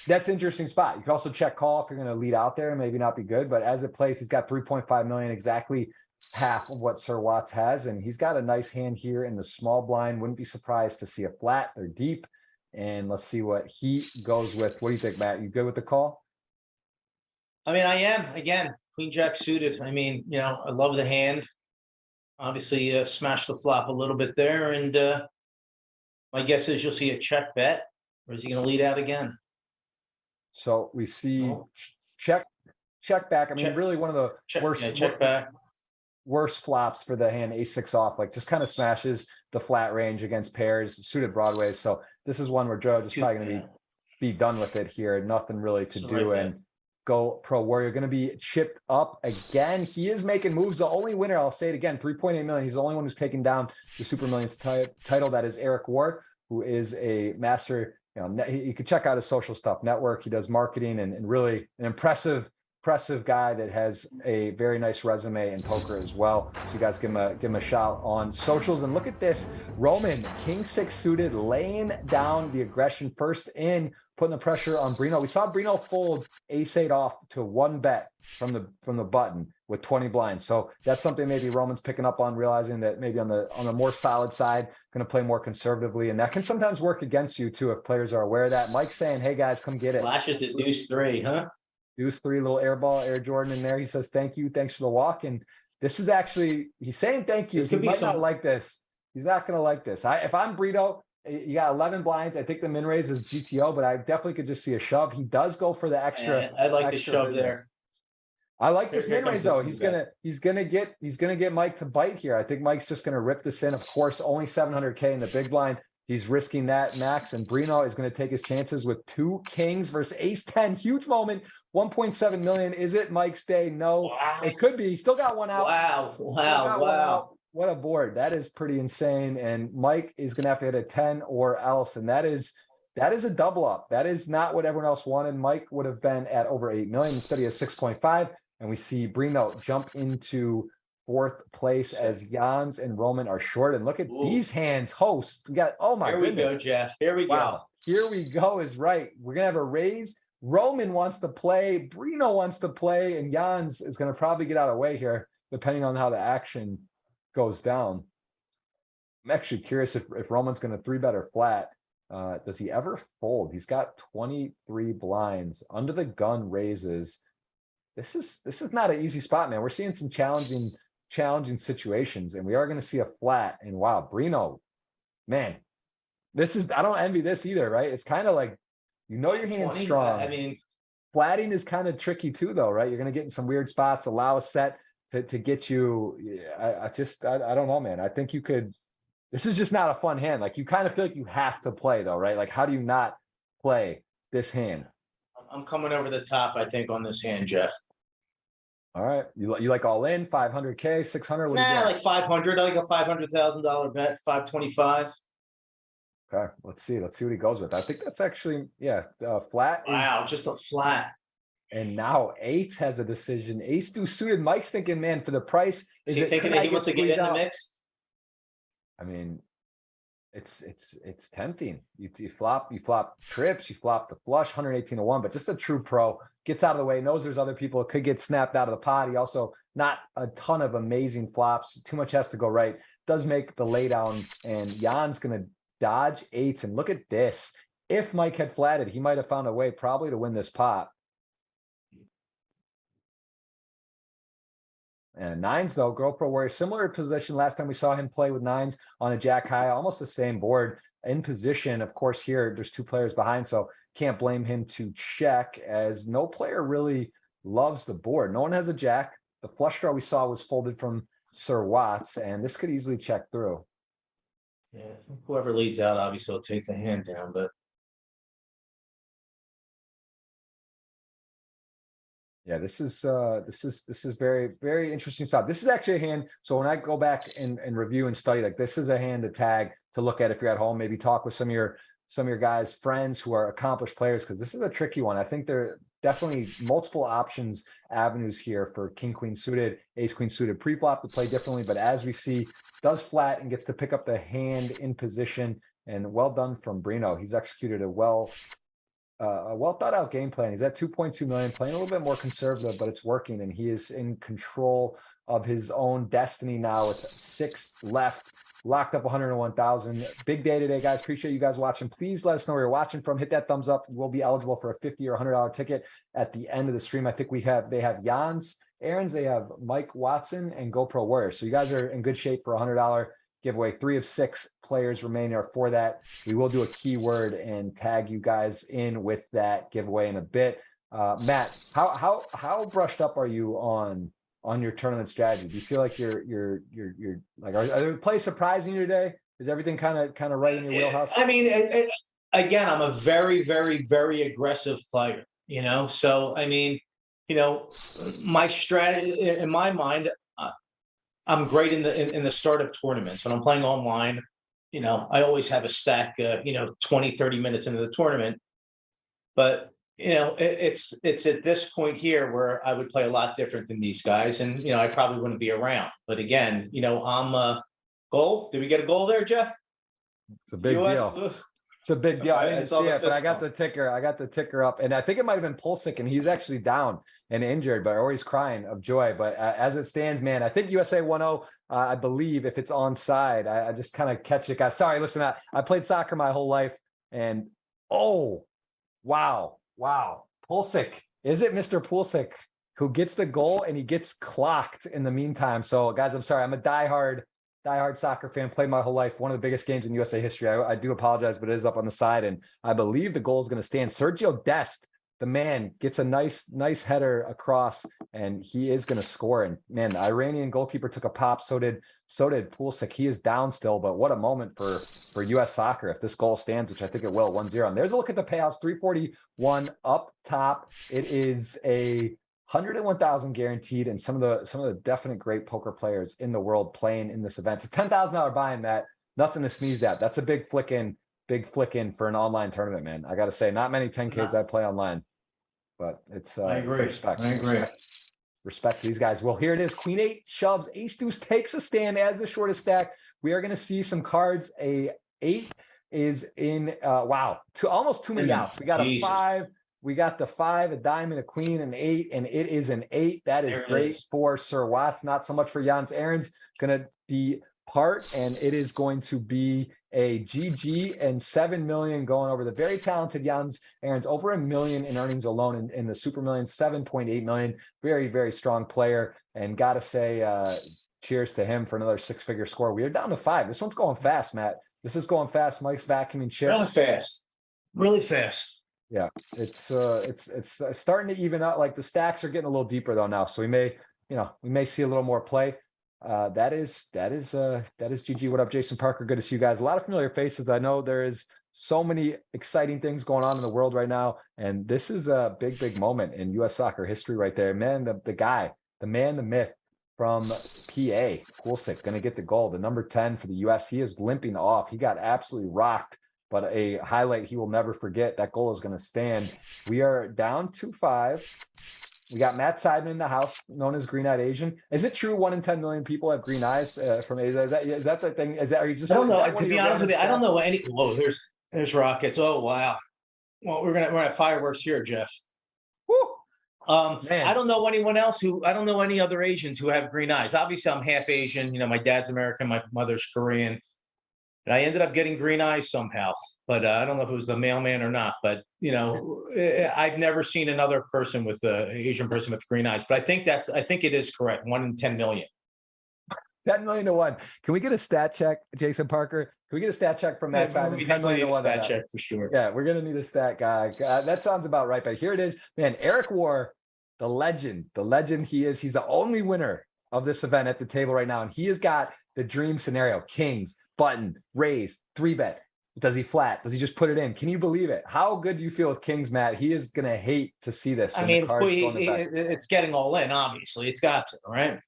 that's an interesting spot. You can also check call if you're going to lead out there, maybe not be good, but as it plays, he's got 3.5 million, exactly half of what Sir Watts has, and he's got a nice hand here in the small blind. Wouldn't be surprised to see a flat. They're deep, and let's see what he goes with. What do you think, Matt? You good with the call? I mean, I am. Again, Queen Jack suited. I mean, I love the hand. Obviously, smash the flop a little bit there, and my guess is you'll see a check bet, or is he going to lead out again? So we see check back. I mean, really one of the worst flops for the hand, ace-6 off, like just kind of smashes the flat range against pairs, suited broadways. So this is one where Joe just probably going to be done with it here. Nothing really to do. And GoPro Warrior going to be chipped up again. He is making moves. The only winner, I'll say it again, 3.8 million. He's the only one who's taken down the Super Millions title. That is Eric Ward, who is a master. You could check out his social stuff network. He does marketing and really an impressive guy that has a very nice resume in poker as well. So you guys give him a shout on socials. And look at this, Roman, King 6 suited, laying down the aggression first in, putting the pressure on Brino. We saw Brino fold ace 8 off to 1 bet from the button with 20 blinds. So that's something maybe Roman's picking up on, realizing that maybe on the more solid side, going to play more conservatively. And that can sometimes work against you too, if players are aware of that. Mike's saying, hey guys, come get it. Flashes to deuce 3, huh? Deuce 3, little Air Jordan in there. He says, thank you. Thanks for the walk. And this is actually, he's saying thank you. He might not like this. He's not going to like this. If I'm Brito, you got 11 blinds. I think the min raise is GTO, but I definitely could just see a shove. He does go for the extra. I like the shove there. I like this min raise though. He's gonna get Mike to bite here. I think Mike's just gonna rip this in. Of course, only 700K in the big blind. He's risking that max, and Brino is going to take his chances with 2 kings versus ace 10. Huge moment. 1.7 million. Is it Mike's day? No, It could be. He still got one out. Wow. What a board. That is pretty insane. And Mike is going to have to hit a 10 or else. And that is a double up. That is not what everyone else wanted. Mike would have been at over 8 million. Instead, he has 6.5. And we see Brino jump into fourth place as Jans and Roman are short. And look at these hands, host. We got, oh my goodness. Here we go, Jeff. Here we go. Here we go is right. We're going to have a raise. Roman wants to play. Brino wants to play. And Jans is going to probably get out of the way here, depending on how the action goes down. I'm actually curious if Roman's going to 3-bet or flat. Does he ever fold? He's got 23 blinds under the gun raises. This is not an easy spot, man. We're seeing some challenging situations, and we are going to see a flat. And wow, Brino, man, I don't envy this either, right? It's kind of like, your hand's strong. I mean, flatting is kind of tricky too, though, right? You're going to get in some weird spots, allow a set to get you. I don't know, man. I think you could. This is just not a fun hand. Like, you kind of feel like you have to play, though, right? Like, how do you not play this hand? I'm coming over the top, I think, on this hand, Jeff. All right, you like all in 500K, 600? Nah, like 500. I like a $500,000 bet, 525. Okay, let's see what he goes with. I think that's actually flat. Wow, just a flat. And now Ace has a decision. Ace deuce suited. Mike's thinking, man, for the price. Is he thinking that he wants to get in the mix? I mean, it's tempting. You flop trips, you flop the flush, 118-1, but just a true pro gets out of the way, knows there's other people, could get snapped out of the pot. He also not a ton of amazing flops. Too much has to go right. Does make the laydown, and Jan's gonna dodge eights. And look at this. If Mike had flatted, he might have found a way probably to win this pot. And nines, though, Girl Pro Warrior, similar position. Last time we saw him play with nines on a jack high, almost the same board in position. Of course, here there's 2 players behind, so can't blame him to check, as no player really loves the board. No one has a jack. The flush draw we saw was folded from Sir Watts, and this could easily check through. Yeah, whoever leads out obviously will take the hand down, but yeah, this is very, very interesting stuff. This is actually a hand. So when I go back and review and study, like, this is a hand to tag, to look at if you're at home, maybe talk with some of your guys, friends who are accomplished players, because this is a tricky one. I think there are definitely multiple avenues here for king, queen suited, ace, queen suited pre-flop to play differently. But as we see, does flat and gets to pick up the hand in position, and well done from Brino. He's executed a well thought out game plan. He's at 2.2 million, playing a little bit more conservative, but it's working, and he is in control of his own destiny now. With 6 left, locked up 101,000. Big day today, guys. Appreciate you guys watching. Please let us know where you're watching from. Hit that thumbs up. We'll be eligible for a $50 or $100 ticket at the end of the stream. I think they have Jans Aaron's, they have Mike Watson, and GoPro Warrior. So you guys are in good shape for a $100 giveaway. 3 of 6 players remain are for that. We will do a keyword and tag you guys in with that giveaway in a bit. Matt, how brushed up are you on your tournament strategy? Do you feel like you're like, are there plays surprising you today? Is everything kind of right in your wheelhouse? I mean, again, I'm a very, very, very aggressive player, so I mean, my strategy in my mind, I'm great in the start of tournaments. When I'm playing online, I always have a stack, 20, 30 minutes into the tournament. But, it's at this point here where I would play a lot different than these guys. And, I probably wouldn't be around. But again, I'm a goal. Did we get a goal there, Jeff? It's a big deal. It's a big deal. I didn't see it, but I got the ticker up, and I think it might have been Pulisic, and he's actually down and injured, but always crying of joy. But as it stands, man, I think USA 1-0. I believe if it's onside, I just kind of catch it, guys. Sorry, listen, I played soccer my whole life, and oh, wow, Pulisic. Is it Mr. Pulisic who gets the goal, and he gets clocked in the meantime? So, guys, I'm sorry. I'm a diehard soccer fan, played my whole life. One of the biggest games in USA history. I do apologize, but it is up on the side, and I believe the goal is going to stand. Sergio Dest, the man, gets a nice header across, and he is going to score. And man, the Iranian goalkeeper took a pop. So did Pulisic. He is down still, but what a moment for US soccer if this goal stands, which I think it will. 1-0. And there's a look at the payouts. 341 up top. It is a 101,000 guaranteed, and some of the definite great poker players in the world playing in this event. It's a $10,000 buy-in, Matt. Nothing to sneeze at. That's a big flick in for an online tournament, man. I got to say, not many 10Ks I play online, but it's I agree. respect. I agree. Respect to these guys. Well, here it is. Queen 8 shoves. Ace deuce takes a stand as the shortest stack. We are going to see some cards. A 8 is in. Wow, almost too many outs. We got a 5. We got the 5, a diamond, a queen, an 8, and it is an 8. That is great for Sir Watts. Not so much for Jans Aaron's. Going to be part, and it is going to be a GG and 7 million going over the very talented Jans Aaron's, over $1 million in earnings alone in the Super Million, 7.8 million. Very, very strong player, and gotta say, cheers to him for another 6-figure score. We are down to 5. This one's going fast, Matt. This is going fast. Mike's vacuuming chips. Really fast. Yeah, it's starting to even out. Like the stacks are getting a little deeper though now, so we may see a little more play. That is GG. What up, Jason Parker? Good to see you guys. A lot of familiar faces. I know there is so many exciting things going on in the world right now, and this is a big moment in U.S. soccer history right there. Man, the guy, the man, the myth from PA, Pulisic, going to get the goal. The number 10 for the U.S. He is limping off. He got absolutely rocked, but a highlight he will never forget. That goal is going to stand. We are down 2-5. We got Matt Seidman in the house, known as Green Eyed Asian. Is it true 1 in 10 million people have green eyes from Asia? Is that the thing? Are you just? I don't know. To be honest with you, I don't know any. Whoa, there's rockets. Oh wow. Well, we're gonna have fireworks here, Jeff. Woo. I don't know anyone else I don't know any other Asians who have green eyes. Obviously, I'm half Asian. My dad's American, my mother's Korean. And I ended up getting green eyes somehow, but I don't know if it was the mailman or not. But I've never seen another person with Asian person with green eyes. But I think it is correct. 1 in 10 million. 10 million to 1. Can we get a stat check, Jason Parker? Can we get a stat check from that side? We definitely need a stat check for sure. Yeah, we're gonna need a stat guy. That sounds about right. But here it is, man. Eric War, the legend he is. He's the only winner of this event at the table right now, and he has got the dream scenario: kings, button, raise, 3-bet. Does he flat? Does he just put it in? Can you believe it? How good do you feel with kings, Matt? He is going to hate to see this. I mean, it's getting all in, obviously. It's got to, right?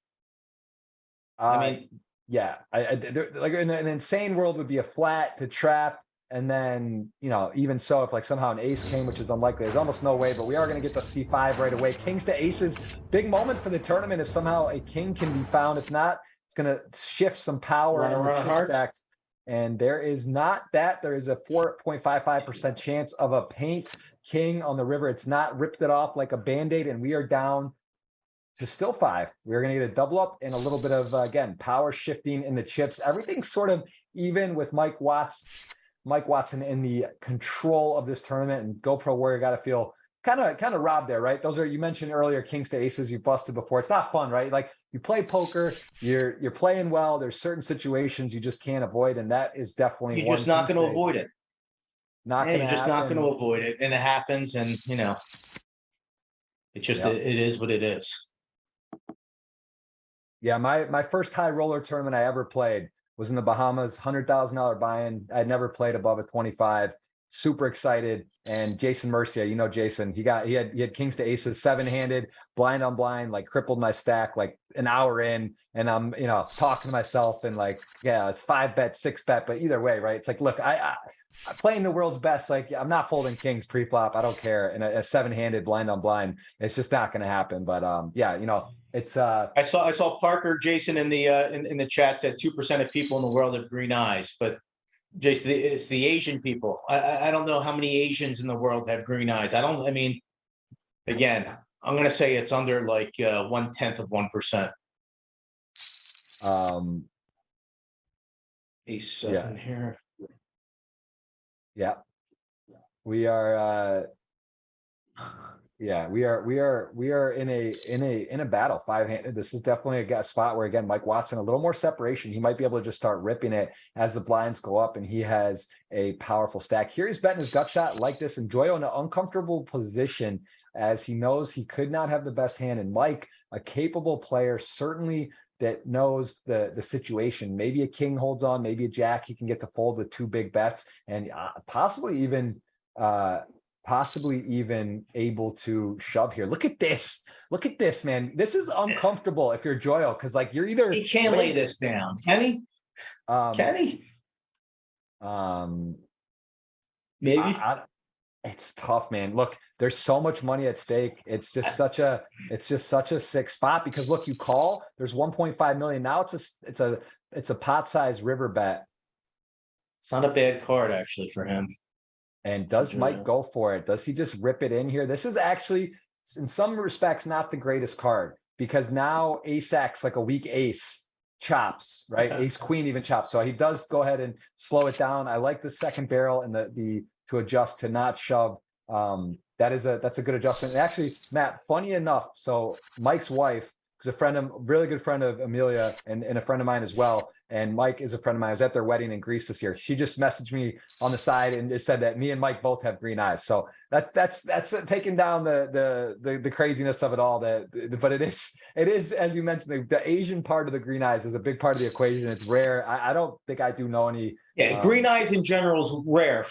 Yeah. Like an insane world would be a flat to trap. And then, even so, if like somehow an ace came, which is unlikely, there's almost no way, but we are going to get the C5 right away. Kings to aces, big moment for the tournament. If somehow a king can be found, if not, it's going to shift some power in the chip stacks. And there is not that. There is a 4.55% chance of a paint king on the river. It's not ripped it off like a Band-Aid, and we are down to still 5. We're going to get a double up and a little bit of, again, power shifting in the chips. Everything's sort of even with Mike Watson in the control of this tournament, and GoPro Warrior got to feel kind of robbed there, right? Those are, you mentioned earlier, kings to aces you busted before. It's not fun, right? Like you play poker, you're playing well. There's certain situations you just can't avoid, and that is definitely you're just not going to avoid it. You're just not going to avoid it, and it happens, and it just it is what it is. Yeah, my first high roller tournament I ever played was in the Bahamas, $100,000 buy-in. I'd never played above a 25. Super excited. And Jason Murcia, Jason, he had kings to aces, 7-handed, blind on blind, like crippled my stack like an hour in. And I'm, talking to myself and like, yeah, it's 5-bet, 6-bet, but either way, right? It's like, look, I playing the world's best. Like I'm not folding kings pre-flop. I don't care. And a 7-handed blind on blind, it's just not going to happen. But yeah, it's I saw Parker Jason in the chat said 2% of people in the world have green eyes, but Jason, it's the Asian people. I don't know how many Asians in the world have green eyes. Again, I'm going to say it's under like 1/10 of 1%. A7 here. Yeah, we are. Yeah, we are in a battle 5-handed. This is definitely a spot where, again, Mike Watson, a little more separation. He might be able to just start ripping it as the blinds go up, and he has a powerful stack. Here he's betting his gut shot like this, and Joyo in an uncomfortable position as he knows he could not have the best hand. And Mike, a capable player, certainly that knows the situation. Maybe a king holds on, maybe a jack he can get to fold with 2 big bets, and possibly even possibly even able to shove here. Look at this. Look at this, man. This is uncomfortable if you're Joyo, because like you're either He can't lay this down, can he? Can he? Um, Maybe. it's tough, man. Look, there's so much money at stake. It's just such a sick spot because look, you call, there's 1.5 million. Now it's a pot size river bet. It's not a bad card actually for him. And does Mike go for it? Does he just rip it in here? This is actually, in some respects, not the greatest card because now ace-X, like a weak ace, chops, right? Ace queen even chops. So he does go ahead and slow it down. I like the second barrel and the to adjust to not shove. That's a good adjustment. And actually, Matt, funny enough, so Mike's wife is a really good friend of Amelia and a friend of mine as well. And Mike is a friend of mine. I was at their wedding in Greece this year. She just messaged me on the side and just said that me and Mike both have green eyes. So that's taking down the craziness of it all. But it is as you mentioned, the Asian part of the green eyes is a big part of the equation. It's rare. I don't think I do know any. Yeah, green eyes in general is rare,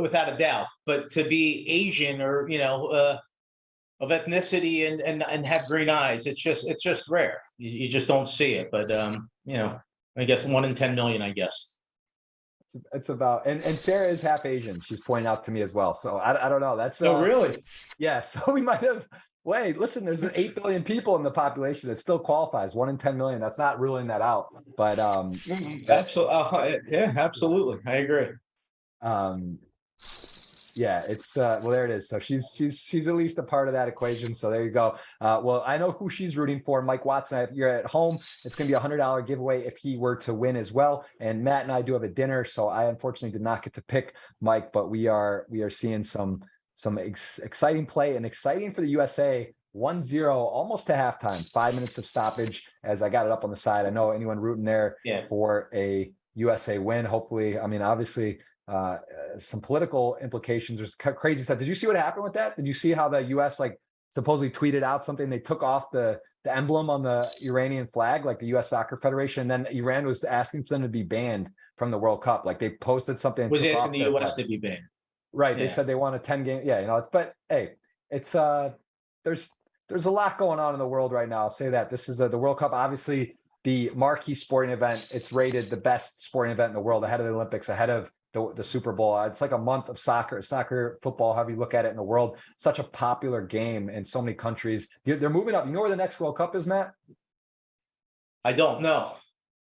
without a doubt. But to be Asian or of ethnicity and have green eyes, it's just rare. You just don't see it. But I guess 1 in 10 million, I guess. It's about, and Sarah is half Asian. She's pointing out to me as well. So I don't know. That's oh, really? Yeah. So we might have, wait, listen, there's 8 billion people in the population that still qualifies. 1 in 10 million. That's not ruling that out. But absolutely. Yeah, absolutely. I agree. Yeah, it's well, there it is. So she's at least a part of that equation. So there you go. Well, I know who she's rooting for. Mike Watson, if you're at home, it's going to be $100 giveaway if he were to win as well. And Matt and I do have a dinner, so I unfortunately did not get to pick Mike, but we are seeing some exciting play and exciting for the USA. 1-0 almost to halftime, 5 minutes of stoppage as I got it up on the side. I know anyone rooting there for a USA win. Hopefully, I mean, obviously, some political implications. There's crazy stuff. Did you see what happened with that? Did you see how the US supposedly tweeted out something? They took off the emblem on the Iranian flag, like the US Soccer Federation. And then Iran was asking for them to be banned from the World Cup. Like they posted something. Was asking the US to be banned. Right. Yeah. They said they want a 10-game. Yeah, but hey, it's there's a lot going on in the world right now. I'll say that. This is the World Cup, obviously the marquee sporting event. It's rated the best sporting event in the world, ahead of the Olympics, ahead of the Super Bowl. It's like a month of soccer, football, however you look at it in the world. Such a popular game in so many countries. They're moving up. You know where the next World Cup is, Matt? I don't know.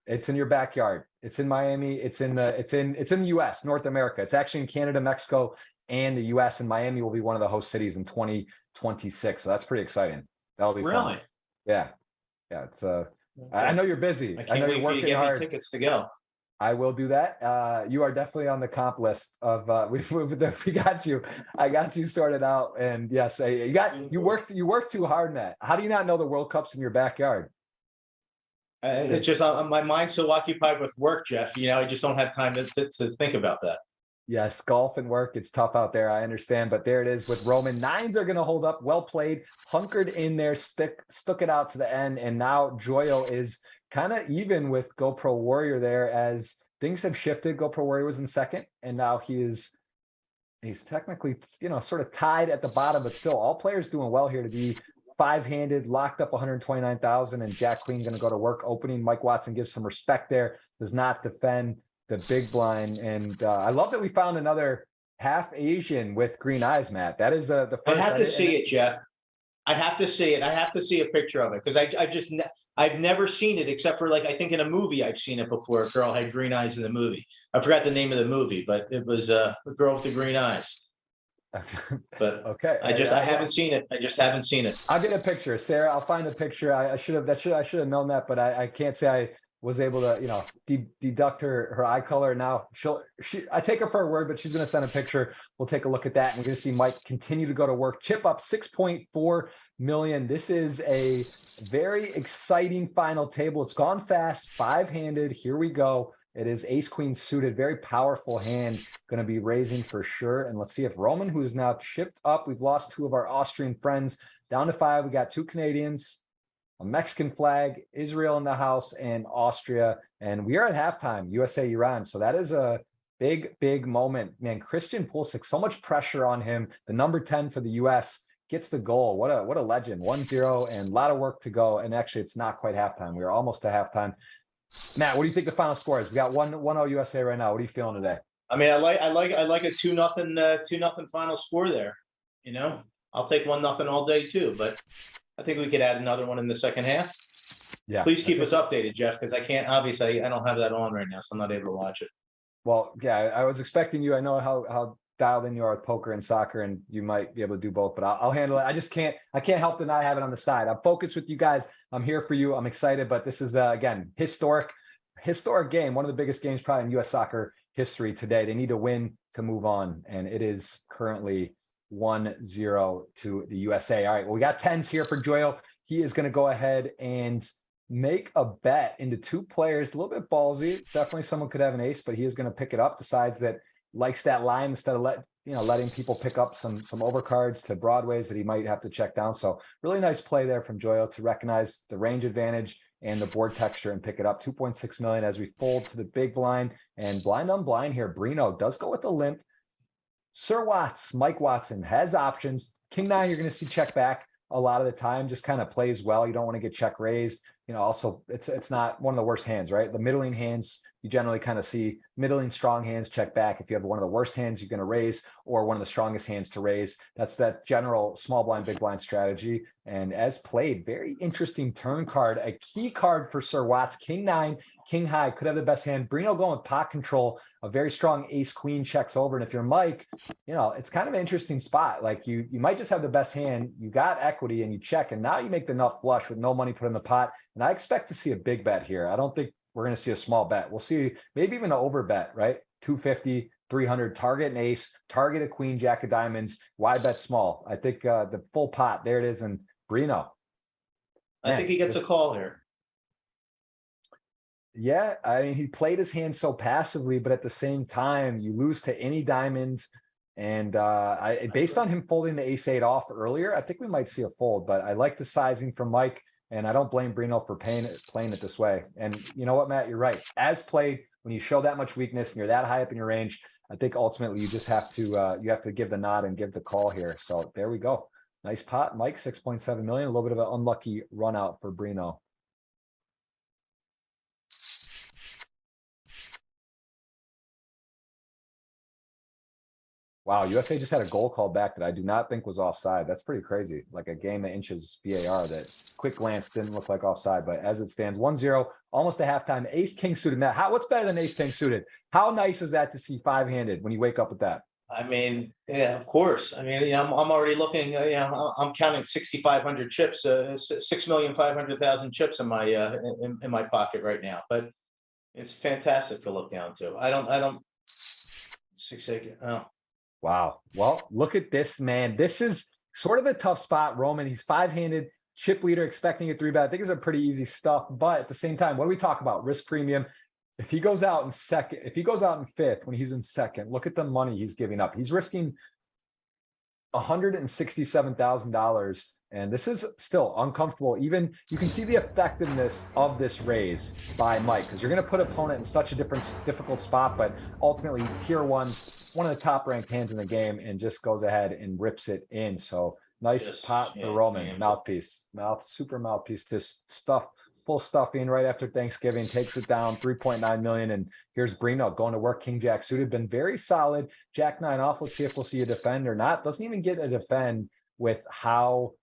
It's in your backyard. It's in Miami. It's in the US, North America. It's actually in Canada, Mexico, and the US, and Miami will be one of the host cities in 2026. So that's pretty exciting. That'll be really fun. Yeah. It's I know you're busy. I know you're working hard. Me tickets to go. I will do that. You are definitely on the comp list of we got you. I got you sorted out. And yes, you worked too hard, Matt. How do you not know the World Cup's in your backyard? It's just my mind's so occupied with work, Jeff. I just don't have time to think about that. Yes, golf and work, it's tough out there. I understand, but there it is with Roman. 9s are going to hold up. Well played, hunkered in there, stuck it out to the end, and now Joyo is kind of even with GoPro Warrior there as things have shifted. GoPro Warrior was in second, and now he's technically sort of tied at the bottom, but still all players doing well here to be 5-handed, locked up 129,000, and Jack Queen going to go to work opening. Mike Watson gives some respect there, does not defend the big blind, and I love that we found another half Asian with green eyes, Matt. That is the first. I'd have to see it, Jeff. I'd have to see it. I have to see a picture of it because I've never seen it except for I think in a movie I've seen it before. A girl had green eyes in the movie. I forgot the name of the movie, but it was a girl with the green eyes. But okay, I haven't seen it. I just haven't seen it. I'll get a picture, Sarah. I'll find a picture. I should have known that, but I can't say I was able to deduct her eye color. Now I take her for her word, but she's going to send a picture. We'll take a look at that, and we're going to see Mike continue to go to work. Chip up 6.4 million. This is a very exciting final table. It's gone fast, 5-handed. Here we go. It is ace queen suited, very powerful hand, going to be raising for sure. And let's see if Roman, who is now chipped up, we've lost 2 of our Austrian friends down to 5. We got 2 Canadians, a Mexican flag, Israel in the house, and Austria. And we are at halftime, USA Iran. So that is a Big moment, man. Christian Pulisic, so much pressure on him. The number 10 for the US gets the goal. What a legend. 1-0 and a lot of work to go. And actually, it's not quite halftime. We are almost to halftime. Matt, what do you think the final score is? We got 1-0 USA right now. What are you feeling today? I mean, I like a 2-0 final score there. You know, I'll take 1-0 all day too, but I think we could add another one in the second half. Yeah. Please keep us updated, Jeff, because I can't, obviously I don't have that on right now, so I'm not able to watch it. Well, yeah, I was expecting you. I know how dialed in you are with poker and soccer, and you might be able to do both, but I'll handle it. I can't help to not have it on the side. I'm focused with you guys. I'm here for you. I'm excited, but this is again, historic game. One of the biggest games probably in US soccer history today. They need to win to move on. And it is currently 1-0 to the USA. All right, well, we got 10s here for Joyo. He is going to go ahead and make a bet into 2 players. A little bit ballsy. Definitely someone could have an ace, but he is going to pick it up. Decides that likes that line instead of letting people pick up some overcards to broadways that he might have to check down. So really nice play there from Joyo to recognize the range advantage and the board texture and pick it up. 2.6 million as we fold to the big blind, and blind on blind here. Brino does go with the limp. Sir Mike Watson has options. King 9, you're going to see check back a lot of the time, just kind of plays well. You don't want to get check raised. Also it's not one of the worst hands, right? The middling hands, you generally kind of see middling strong hands check back. If you have one of the worst hands, you're going to raise, or one of the strongest hands to raise. That's that general small blind, big blind strategy. And as played, very interesting turn card, a key card for Sir Watts. King 9, King high, could have the best hand. Brino going with pot control, a very strong ace queen checks over. And if you're Mike, it's kind of an interesting spot. Like you might just have the best hand, you got equity and you check, and now you make the nut flush with no money put in the pot. And I expect to see a big bet here. I don't think we're going to see a small bet. We'll see maybe even an over bet, right? 250, 300, target an ace, target a queen, jack of diamonds. Why bet small? I think the full pot, there it is. And Brino. I think he gets a call here. Yeah, I mean, he played his hand so passively, but at the same time, you lose to any diamonds. And based on him folding the ace-8 off earlier, I think we might see a fold. But I like the sizing from Mike, and I don't blame Brino for playing it this way. And you know what, Matt, you're right. As played, when you show that much weakness and you're that high up in your range, I think ultimately you just have to give the nod and give the call here. So there we go. Nice pot, Mike. 6.7 million. A little bit of an unlucky run out for Brino. Wow, USA just had a goal called back that I do not think was offside. That's pretty crazy. Like a game that inches VAR that quick glance didn't look like offside, but as it stands, 1-0, almost a halftime. Ace king suited. Matt, what's better than ace king suited? How nice is that to see 5-handed when you wake up with that? I mean, yeah, of course. I mean, I'm already looking. I'm counting 6,500 chips, 6,500,000 chips in my in my pocket right now. But it's fantastic to look down to. I don't. 6-8. Oh. Wow. Well, look at this, man. This is sort of a tough spot. Roman, he's 5-handed, chip leader, expecting a 3-bet. I think it's a pretty easy stuff. But at the same time, what do we talk about? Risk premium. If he goes out in second, if he goes out in fifth when he's in second, look at the money he's giving up. He's risking $167,000. And this is still uncomfortable. Even you can see the effectiveness of this raise by Mike, because you're going to put opponent in such a difficult spot. But ultimately, tier one of the top ranked hands in the game, and just goes ahead and rips it in. So nice pot for Roman. Super mouthpiece. This stuff, full stuffing right after Thanksgiving, takes it down 3.9 million. And here's Brino going to work king jack suited, been very solid. Jack 9 off. Let's see if we'll see a defend or not. Doesn't even get a defend with how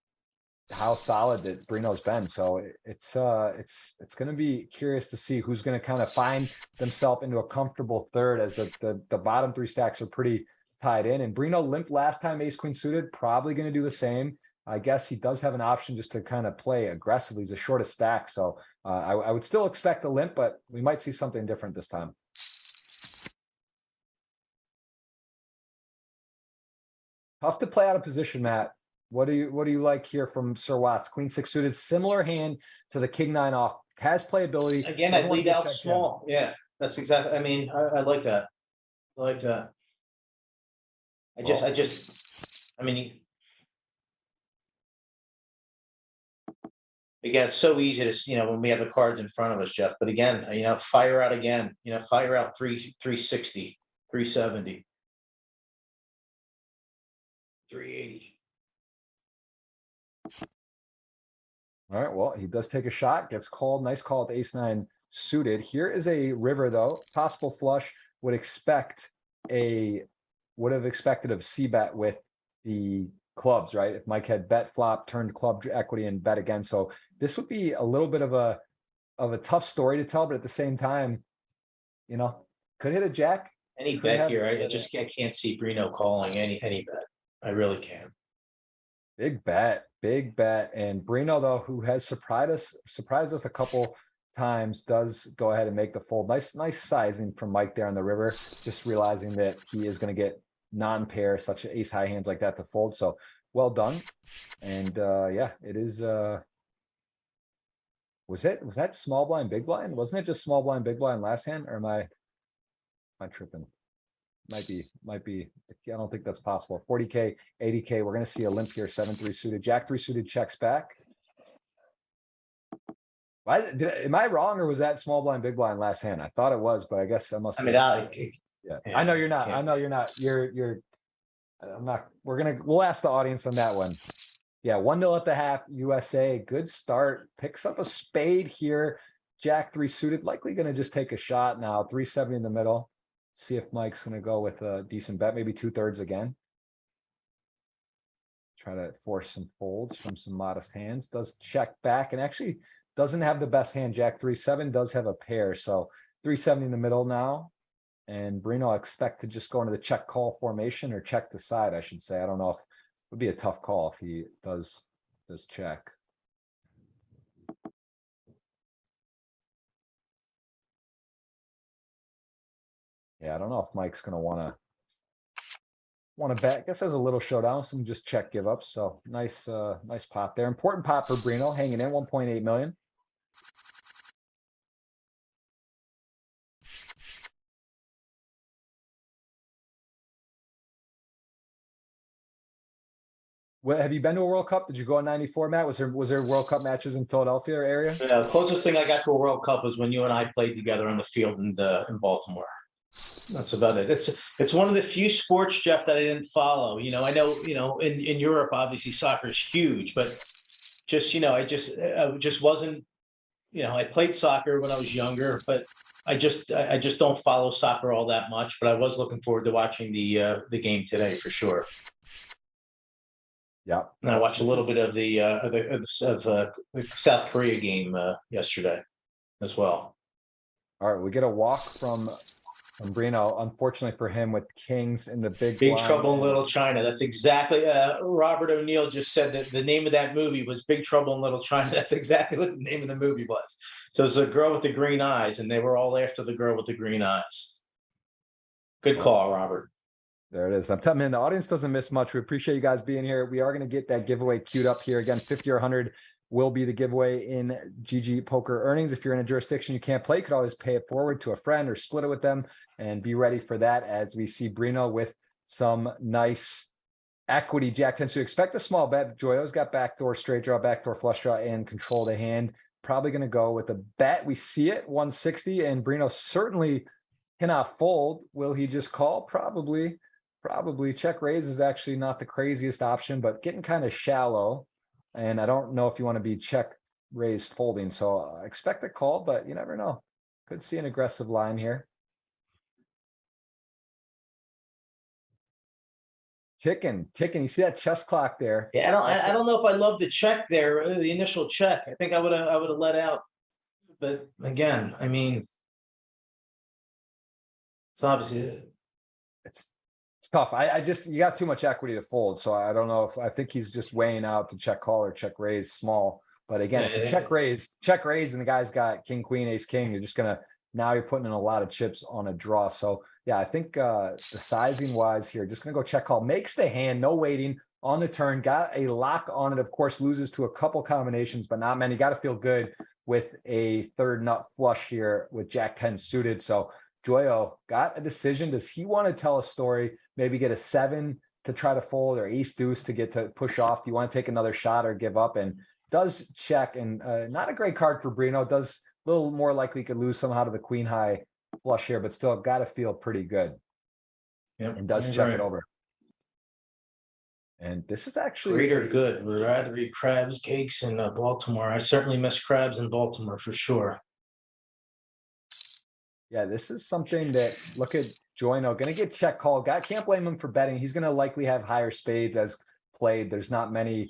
solid that Brino's been. So it's going to be curious to see who's going to kind of find themselves into a comfortable third, as the bottom 3 stacks are pretty tied in. And Brino limped last time ace queen suited, probably going to do the same. I guess he does have an option just to kind of play aggressively. He's the shortest stack. So I would still expect a limp, but we might see something different this time. Tough to play out of position, Matt. What do you like here from Sir Watts? Queen 6 suited, similar hand to the king 9 off, has playability. Again, I lead out small. Yeah, that's exactly. I mean, I like that. I like that. I mean, again, it's so easy to, when we have the cards in front of us, Jeff. But again, fire out again. Fire out 360. 370. 380. All right, well, he does take a shot, gets called. Nice call with ace nine suited. Here is a river, though. Possible flush. Would have expected of C bet with the clubs, right? If Mike had bet flop, turned club equity and bet again. So this would be a little bit of a tough story to tell, but at the same time, could hit a jack. Any Could bet have- here, I can't see Brino calling any bet. I really can't. Big bet. And Brino, though, who has surprised us a couple times, does go ahead and make the fold. Nice sizing from Mike there on the river, just realizing that he is going to get non-pair such ace high hands like that to fold. So well done. And yeah, it is was that small blind big blind? Wasn't it just small blind big blind last hand? Or am I tripping? Might be. I don't think that's possible. 40K, 80K. We're going to see a limp here. 7-3 suited. Jack 3 suited checks back. Am I wrong, or was that small blind big blind last hand? I thought it was, but I guess I must. I mean, yeah. I know you're not. I know you're not. You're. I'm not. We'll ask the audience on that one. Yeah, 1-0 at the half. USA, good start. Picks up a spade here. Jack 3 suited. Likely going to just take a shot now. 370 in the middle. See if Mike's going to go with a decent bet, maybe 2/3 again. Try to force some folds from some modest hands. Does check back and actually doesn't have the best hand. Jack 3-7 does have a pair. So 370 in the middle now. And Brino, I expect to just go into the check call formation, or check the side, I should say. I don't know if it would be a tough call if he does check. Yeah, I don't know if Mike's going to want to bet. I guess there's a little showdown, some just check give ups. So nice pot there. Important pot for Brino, hanging in 1.8 million. What, have you been to a World Cup? Did you go in '94, Matt? Was there World Cup matches in Philadelphia area? The closest thing I got to a World Cup was when you and I played together on the field in Baltimore. That's about it. It's one of the few sports, Jeff, that I didn't follow. I know, in Europe, obviously soccer is huge, but just, I just wasn't, I played soccer when I was younger, but I just don't follow soccer all that much. But I was looking forward to watching the game today for sure. Yeah, and I watched a little bit of the South Korea game yesterday as well. All right, we get a walk from Brino. Unfortunately for him, with kings in the big Trouble in Little China. That's exactly. Robert O'Neill just said that the name of that movie was Big Trouble in Little China. That's exactly what the name of the movie was. So it's a girl with the green eyes, and they were all after the girl with the green eyes. Good call, Robert. There it is. I'm telling you, the audience doesn't miss much. We appreciate you guys being here. We are going to get that giveaway queued up here. Again, 50 or 100 will be the giveaway in GGPoker earnings. If you're in a jurisdiction you can't play, you could always pay it forward to a friend or split it with them, and be ready for that as we see Brino with some nice equity. Jack 10 to expect a small bet. Joyo's got backdoor straight draw, backdoor flush draw, and control the hand. Probably going to go with a bet. We see it 160, and Brino certainly cannot fold. Will he just call? Probably. Check raise is actually not the craziest option, but getting kind of shallow. And I don't know if you want to be check raise folding. So I expect a call, but you never know. Could see an aggressive line here. Ticking. You see that chess clock there? Yeah, I don't know if I love the check there, the initial check. I think I would have let out. But again, I mean, it's obviously it's tough. You got too much equity to fold. So I don't know I think he's just weighing out to check call or check raise small. But again, if you check raise and the guy's got king, queen, ace, king, you're putting in a lot of chips on a draw. So yeah, I think the sizing wise here, just gonna go check call, makes the hand, no waiting on the turn, got a lock on it. Of course, loses to a couple combinations, but not many. Got to feel good with a third nut flush here with Jack 10 suited. So Joyo got a decision. Does he want to tell a story? Maybe get a 7 to try to fold, or ace deuce to get to push off? Do you want to take another shot or give up? And does check, and not a great card for Brino. Does a little more likely could lose somehow to the queen high flush here, but still got to feel pretty good. Yep, and does I check agree. it over. And this is actually Great or good. We'd rather eat crabs, cakes in Baltimore. I certainly miss crabs in Baltimore for sure. Yeah, this is something that, look at Joyno, gonna get check called. Guy can't blame him for betting. He's gonna likely have higher spades as played. There's not many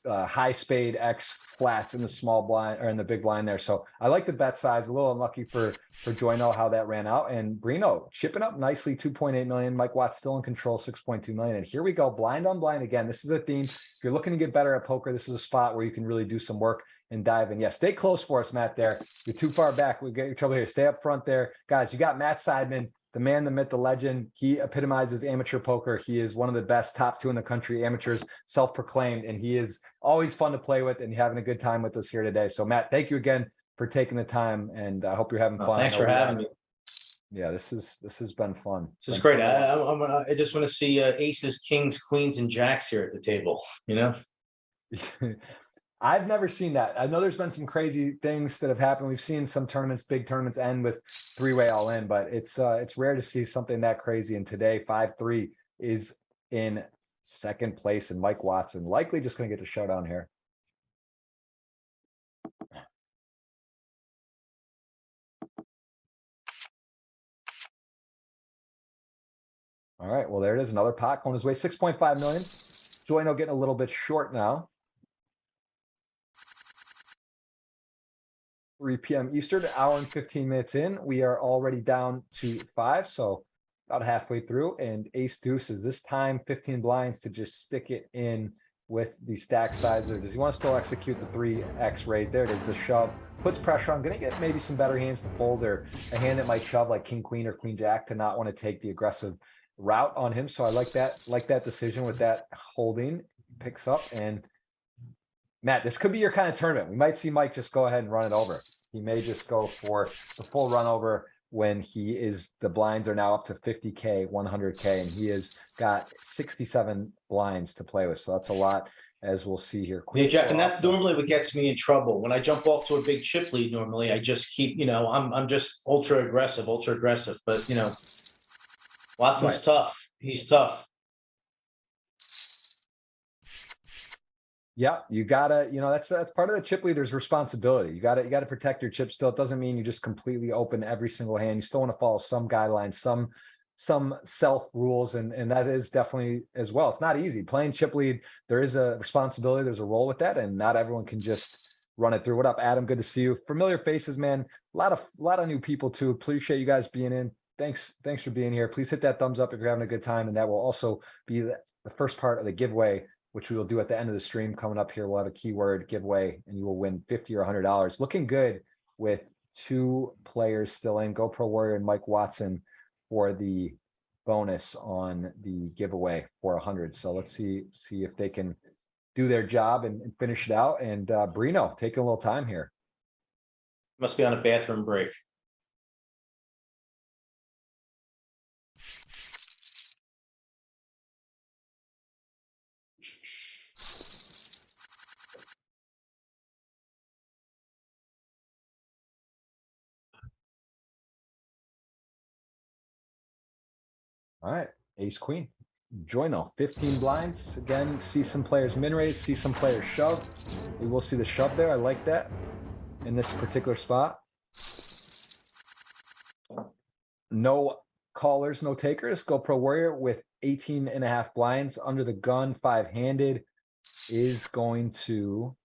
high spade X flats in the small blind or in the big blind there. So I like the bet size. A little unlucky for Joyno how that ran out. And Brino chipping up nicely, 2.8 million. Mike Watt still in control, 6.2 million. And here we go, blind on blind again. This is a theme. If you're looking to get better at poker, this is a spot where you can really do some work and dive in. Yeah, stay close for us, Matt, there. You're too far back. We get your trouble here. Stay up front there. Guys, you got Matt Seidman, the man, the myth, the legend. He epitomizes amateur poker. He is one of the best, top 2 in the country, amateurs, self-proclaimed, and he is always fun to play with and having a good time with us here today. So, Matt, thank you again for taking the time, and I hope you're having fun. Thanks for having me. Yeah, this has been fun. This is great. I just want to see aces, kings, queens, and jacks here at the table, you know? I've never seen that. I know there's been some crazy things that have happened. We've seen some tournaments, big tournaments end with 3-way all in, but it's rare to see something that crazy. And today, 5-3 is in second place, and Mike Watson likely just going to get the showdown here. All right, well, there it is. Another pot going his way, 6.5 million. Joyno getting a little bit short now. 3 p.m. Eastern, hour and 15 minutes in. We are already down to 5, so about halfway through. And ace deuces, this time 15 blinds to just stick it in with the stack size. Or does he want to still execute the 3x raise? There it is, the shove. Puts pressure on. Going to get maybe some better hands to fold, or a hand that might shove like king, queen, or queen, jack to not want to take the aggressive route on him. So I like that decision with that holding. Picks up, and Matt, this could be your kind of tournament. We might see Mike just go ahead and run it over. He may just go for the full run over when the blinds are now up to 50K, 100K, and he has got 67 blinds to play with. So that's a lot, as we'll see here. Yeah, Jeff, and that's normally what gets me in trouble. When I jump off to a big chip lead, normally I just keep, I'm just ultra aggressive. But, Watson's tough. He's tough. Yeah, you gotta, that's part of the chip leader's responsibility. You gotta protect your chip still. It doesn't mean you just completely open every single hand. You still want to follow some guidelines, some self rules, and that is definitely as well. It's not easy playing chip lead. There is a responsibility. There's a role with that, and not everyone can just run it through. What up, Adam? Good to see you. Familiar faces, man. A lot of new people too. Appreciate you guys being in. Thanks for being here. Please hit that thumbs up if you're having a good time, and that will also be the first part of the giveaway, which we will do at the end of the stream. Coming up here, we'll have a keyword giveaway, and you will win $50 or $100. Looking good with 2 players still in, GoPro Warrior and Mike Watson, for the bonus on the giveaway for 100. So let's see if they can do their job and finish it out. And Brino taking a little time here. Must be on a bathroom break. All right, ace queen. Joyno, 15 blinds. Again, see some players min raise, see some players shove. We will see the shove there. I like that in this particular spot. No callers, no takers. GoPro Warrior with 18.5 blinds under the gun, 5-handed, is going to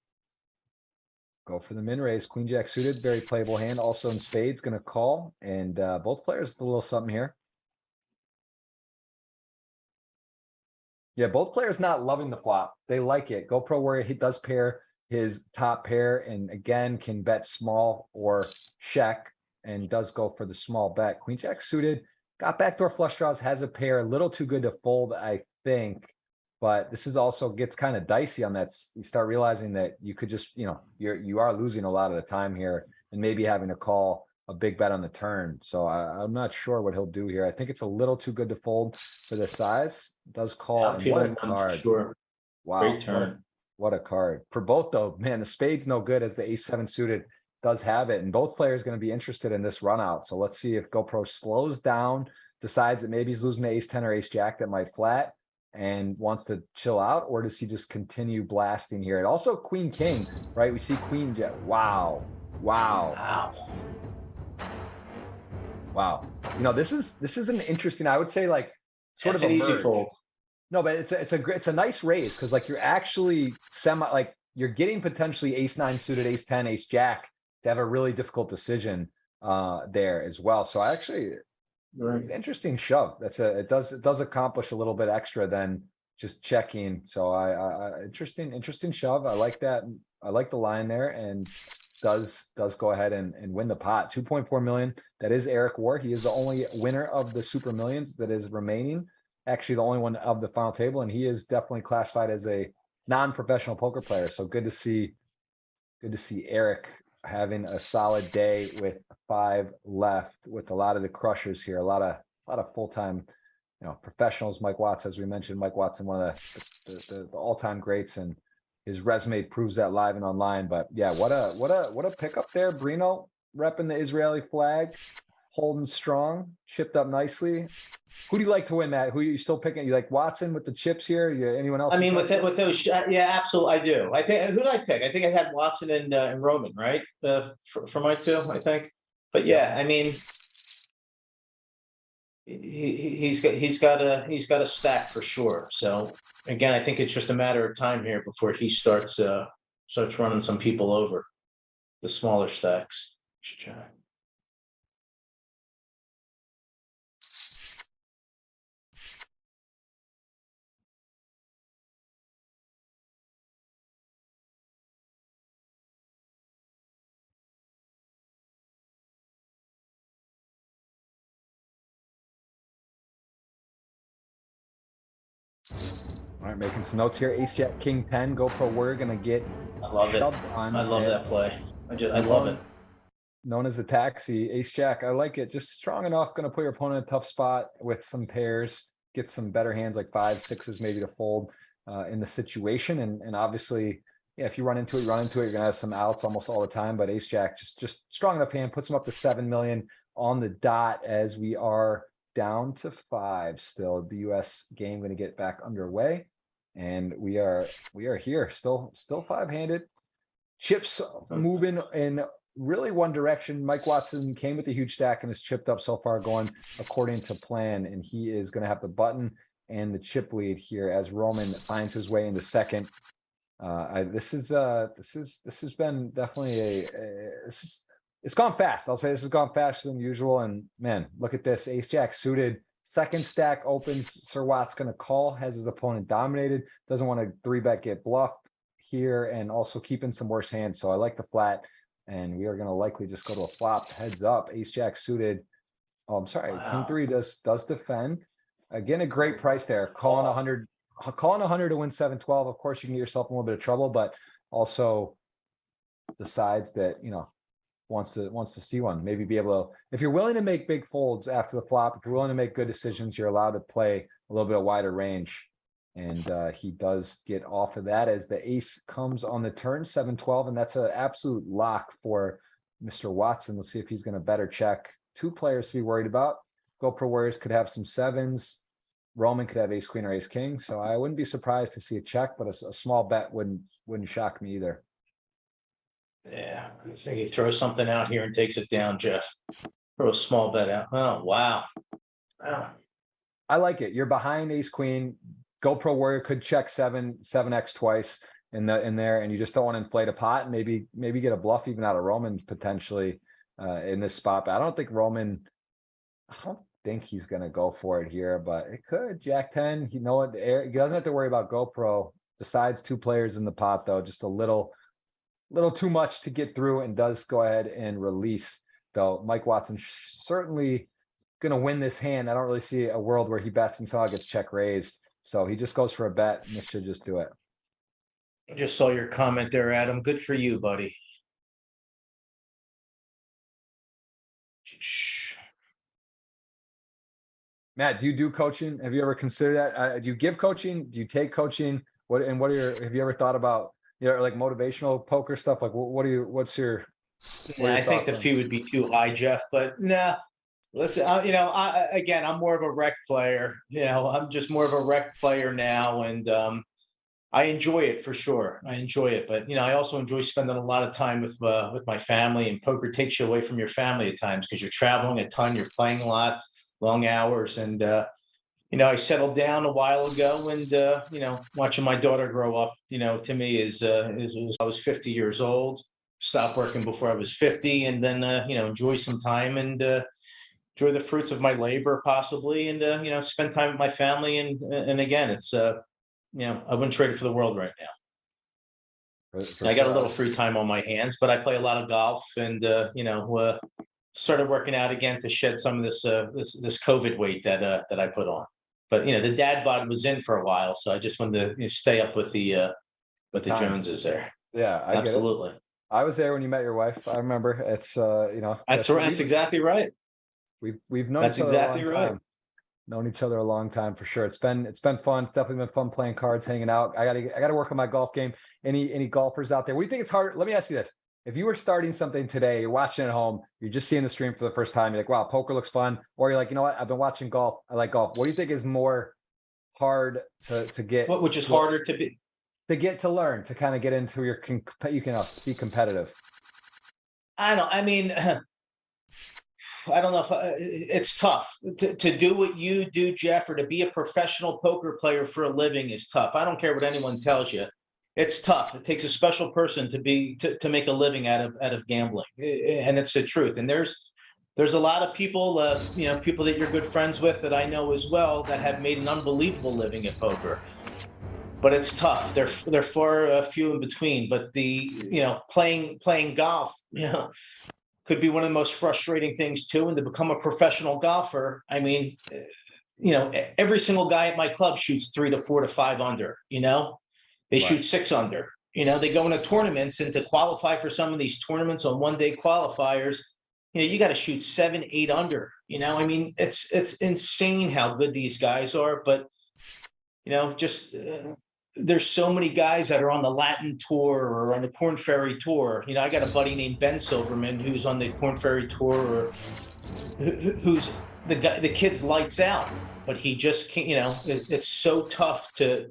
go for the min raise. Queen jack suited, very playable hand. Also in spades, going to call, and both players a little something here. Yeah, both players not loving the flop. They like it. GoPro Warrior, he does pair his top pair, and again can bet small or check, and does go for the small bet. Queen jack suited, got backdoor flush draws, has a pair, a little too good to fold, I think. But this is also gets kind of dicey on that. You start realizing that you could just, you are losing a lot of the time here, and maybe having to call a big bet on the turn. So I'm not sure what he'll do here. I think it's a little too good to fold for the size. Does call, and what a card. Sure. Wow. Great turn. What a card. For both though, man, the spade's no good, as the ace-7 suited does have it. And both players going to be interested in this run out. So let's see if GoPro slows down decides that maybe he's losing to ace 10 or ace jack that might flat and wants to chill out, or does he just continue blasting here? And also queen king, right? We see queen jet. Wow. You know, this is an interesting, I would say, like sort It's of an a easy merge. fold. No, but it's a nice raise because like you're actually like you're getting potentially ace 9 suited, ace 10, ace jack to have a really difficult decision there as well. So I actually, it's an interesting shove. It does accomplish a little bit extra than just checking. So I interesting shove. I like that. I like the line there, and does go ahead and win the pot. 2.4 million. That is Eric War. He is the only winner of the Super Millions that is remaining. Actually, the only one of the final table, and he is definitely classified as a non-professional poker player. So good to see Eric having a solid day with 5 left, with a lot of the crushers here, a lot of full-time, you know, professionals. Mike Watts, as we mentioned, Mike Watson, one of the all-time greats, and his resume proves that live and online. But yeah, what a pickup there. Brino repping the Israeli flag, holding strong, chipped up nicely. Who do you like to win, Matt? Who are you still picking? You like Watson with the chips here? Anyone else? I mean, with those, yeah, absolutely, I do. I think, who did I pick? I think I had Watson and Roman, right? For my two, I think. But yeah, I mean, he's got a stack for sure. So again, I think it's just a matter of time here before he starts running some people over, the smaller stacks. All right, making some notes here. Ace jack king 10. GoPro Warrior gonna get. I love it. I love that play. I love it. Known as the taxi. Ace jack, I like it. Just strong enough, gonna put your opponent in a tough spot with some pairs, get some better hands like 5, 6s maybe to fold in the situation. And obviously, yeah, if you run into it, you're gonna have some outs almost all the time. But ace jack, just strong enough hand, puts him up to 7 million on the dot as we are down to 5 still. The US game gonna get back underway, and we are here still 5-handed. Chips moving in really one direction. Mike Watson came with a huge stack and has chipped up so far, going according to plan, and he is going to have the button and the chip lead here as Roman finds his way into second. This has been definitely it's gone fast. I'll say this has gone faster than usual. And man, look at this. Ace jack suited, second stack opens. Sir Watt's going to call, has his opponent dominated, doesn't want to 3-bet get bluffed here, and also keeping some worse hands. So I like the flat, and we are going to likely just go to a flop. Heads up. Ace jack suited. Oh, I'm sorry. Wow. King 3 does defend. Again, a great price there. Calling 100 to win 712. Of course, you can get yourself in a little bit of trouble, but also decides that, you know, wants to see one, maybe be able to, if you're willing to make big folds after the flop, if you're willing to make good decisions, you're allowed to play a little bit wider range. And he does get off of that as the ace comes on the turn, 712, and that's an absolute lock for Mr. Watson. Let's see if he's going to better check. 2 players to be worried about. GoPro Warriors could have some 7s. Roman could have ace queen or ace king. So I wouldn't be surprised to see a check, but a small bet wouldn't shock me either. Yeah, I think he throws something out here and takes it down, Jeff. Throw a small bet out. Oh, wow. Wow. I like it. You're behind ace queen. GoPro Warrior could check 7x twice in there, and you just don't want to inflate a pot and maybe get a bluff even out of Roman potentially in this spot. But I don't think he's going to go for it here, but it could. Jack 10, you know what? He doesn't have to worry about GoPro. Decides 2 players in the pot, though, just a little too much to get through, and does go ahead and release. Though Mike Watson certainly going to win this hand. I don't really see a world where he bets and somehow gets check raised. So he just goes for a bet, and this should just do it. I just saw your comment there, Adam. Good for you, buddy. Matt, do you do coaching? Have you ever considered that? Do you give coaching? Do you take coaching? Have you ever thought about, like motivational poker stuff? Like what's your Yeah, I think the fee would be too high, Jeff, but nah, Listen, again, I'm more of a rec player. I'm just more of a rec player now, and I enjoy it for sure. I enjoy it, but I also enjoy spending a lot of time with my family. And poker takes you away from your family at times because you're traveling a ton, you're playing a lot, long hours, and I settled down a while ago, and watching my daughter grow up, to me is I was 50 years old, stopped working before I was 50, and then enjoy some time and enjoy the fruits of my labor possibly, and spend time with my family, and again, it's I wouldn't trade it for the world right now. I got a little free time on my hands, but I play a lot of golf, and started working out again to shed some of this COVID weight that I put on. But the dad bod was in for a while, so I just wanted to stay up with the Joneses there. Yeah, I absolutely. Get it. I was there when you met your wife. I remember. It's that's exactly right. We've known that's each other exactly a long right. time. Known each other a long time for sure. It's been fun. It's definitely been fun playing cards, hanging out. I gotta work on my golf game. Any golfers out there? What do you think it's hard? Let me ask you this. If you were starting something today, you're watching at home, you're just seeing the stream for the first time, you're like, wow, poker looks fun. Or you're like, you know what? I've been watching golf. I like golf. What do you think is more hard to get? Which is harder to get to learn, to kind of get into you can be competitive? I don't. I mean, I don't know if it's tough to do what you do, Jeff, or to be a professional poker player for a living is tough. I don't care what anyone tells you. It's tough. It takes a special person to make a living out of gambling, and it's the truth. And there's a lot of people, people that you're good friends with that I know as well that have made an unbelievable living at poker. But it's tough. They're far few in between. But playing golf, could be one of the most frustrating things too. And to become a professional golfer, I mean, every single guy at my club shoots 3 to 4 to 5 under. They shoot 6 under. They go into tournaments, and to qualify for some of these tournaments on one-day qualifiers, you got to shoot 7, 8 under. I mean, it's insane how good these guys are. But there's so many guys that are on the Latin tour or on the Corn Ferry tour. I got a buddy named Ben Silverman who's on the Corn Ferry tour, or who's the kid's lights out, but he just can't. It's so tough to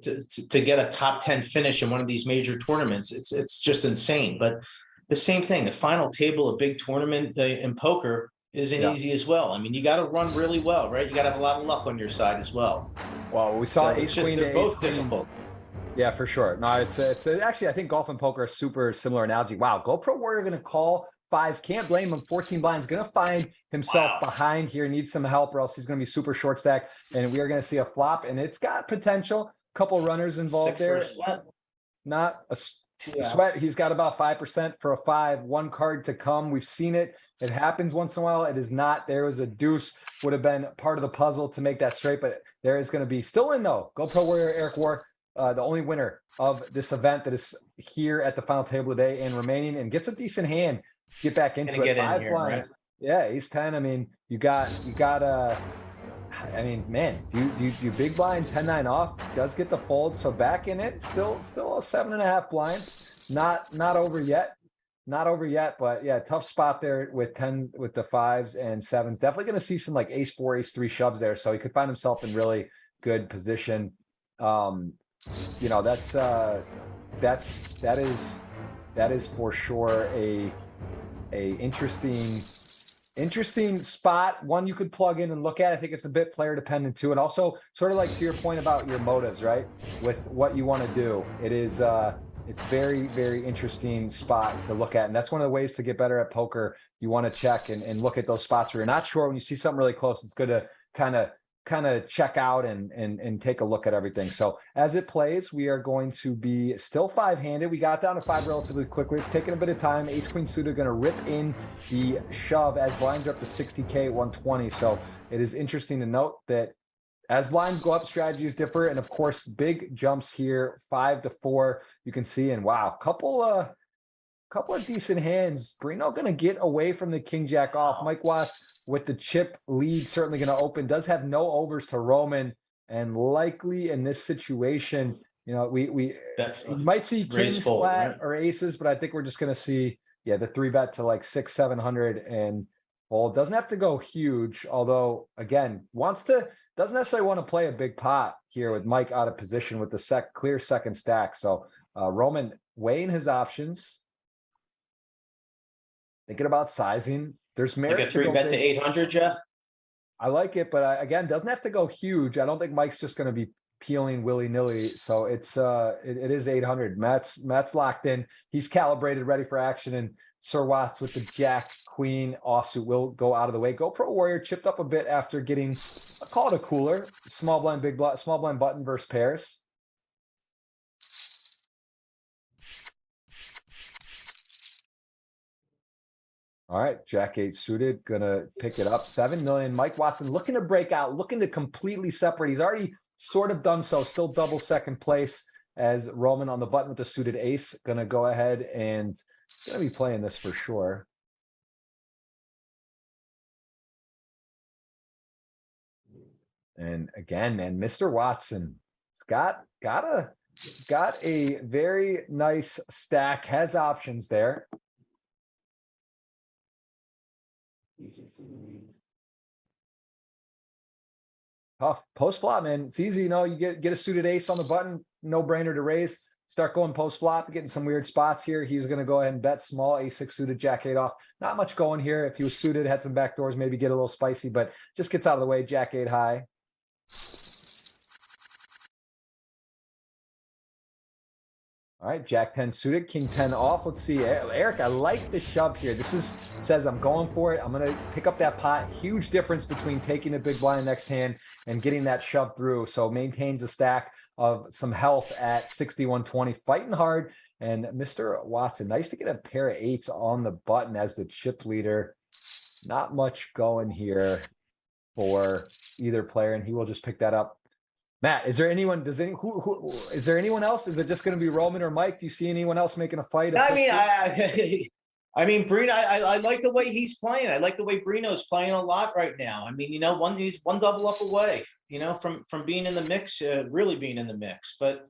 get a top 10 finish in one of these major tournaments. It's just insane. But the same thing, the final table of big tournament in poker isn't easy as well. I mean, you got to run really well, right? You got to have a lot of luck on your side as well. Well, we saw ace queen. They're both difficult. Yeah, for sure. No, it's actually, I think golf and poker are super similar analogy. Wow, GoPro Warrior going to call 5s. Can't blame him. 14 blinds. Going to find himself behind here. Needs some help, or else he's going to be super short stack. And we are going to see a flop, and it's got potential. Couple runners involved there. Not a sweat. He's got about 5% for a 5. 1 card to come. We've seen it. It happens once in a while. It is not. There was a deuce. Would have been part of the puzzle to make that straight, but there is going to be still in though. GoPro Warrior Eric War. The only winner of this event that is here at the final table today and remaining, and gets a decent hand. Get back into it. 5 blinds. Right? Yeah, ace 10. I mean, you got I mean, man, you big blind 10-9 off, does get the fold. So back in it, still a 7.5 blinds. Not over yet. Not over yet, but yeah, tough spot there with the 5s and 7s. Definitely going to see some like ace 4, ace 3 shoves there. So he could find himself in really good position. That is for sure a interesting spot, one you could plug in and look at. I think it's a bit player dependent too, and also sort of like to your point about your motives, right? With what you want to do, it's very, very interesting spot to look at, and that's one of the ways to get better at poker. You want to check and look at those spots where you're not sure. When you see something really close, it's good to kind of check out and take a look at everything. So as it plays, we are going to be still 5-handed. We got down to 5 relatively quickly. It's taken a bit of time. Ace queen suited going to rip in the shove as blinds are up to 60K at 120. So it is interesting to note that as blinds go up, strategies differ. And of course, big jumps here, 5 to 4, you can see. And wow, couple of decent hands. Brino going to get away from the king jack off. Mike Watts with the chip lead certainly going to open. Does have no overs to Roman, and likely in this situation, we might see kings flat or aces, but I think we're just going to see the 3-bet to like 600-700 and Fold. Doesn't have to go huge, although again, doesn't necessarily want to play a big pot here with Mike out of position with the clear second stack. So Roman weighing his options, thinking about sizing. There's Like merit a to go 3-bet to big. 800, Jeff? I like it, but again, doesn't have to go huge. I don't think Mike's just going to be peeling willy-nilly. So it is 800. Matt's locked in. He's calibrated, ready for action. And Sir Watts with the Jack Queen offsuit will go out of the way. GoPro Warrior chipped up a bit after getting a call to cooler. Small blind, big blind, small blind button versus pairs. All right, Jack 8 suited, gonna pick it up. 7 million. Mike Watson looking to break out, looking to completely separate. He's already sort of done so, still double second place as Roman on the button with the suited ace. Gonna go ahead and gonna be playing this for sure. And again, man, Mr. Watson got a very nice stack, has options there. Tough post flop, man. It's easy, you know. You get a suited ace on the button, no brainer to raise. Start going post flop, getting some weird spots here. He's going to go ahead and bet small, a6 suited, Jack 8 off. Not much going here. If he was suited, had some back doors, maybe get a little spicy, but just gets out of the way. Jack 8 high. All right, Jack 10 suited, King 10 off. Let's see, Eric, I like the shove here. This says I'm going for it. I'm going to pick up that pot. Huge difference between taking a big blind next hand and getting that shove through. So maintains a stack of some health at 6120, fighting hard. And Mr. Watson, nice to get a pair of eights on the button as the chip leader. Not much going here for either player, and he will just pick that up. Matt, is there anyone? Who is there anyone else? Is it just going to be Roman or Mike? Do you see anyone else making a fight? I mean, I mean, Brino. I like the way he's playing. I like the way Brino's playing a lot right now. I mean, you know, he's one double up away, you know, from being in the mix, really being in the mix. But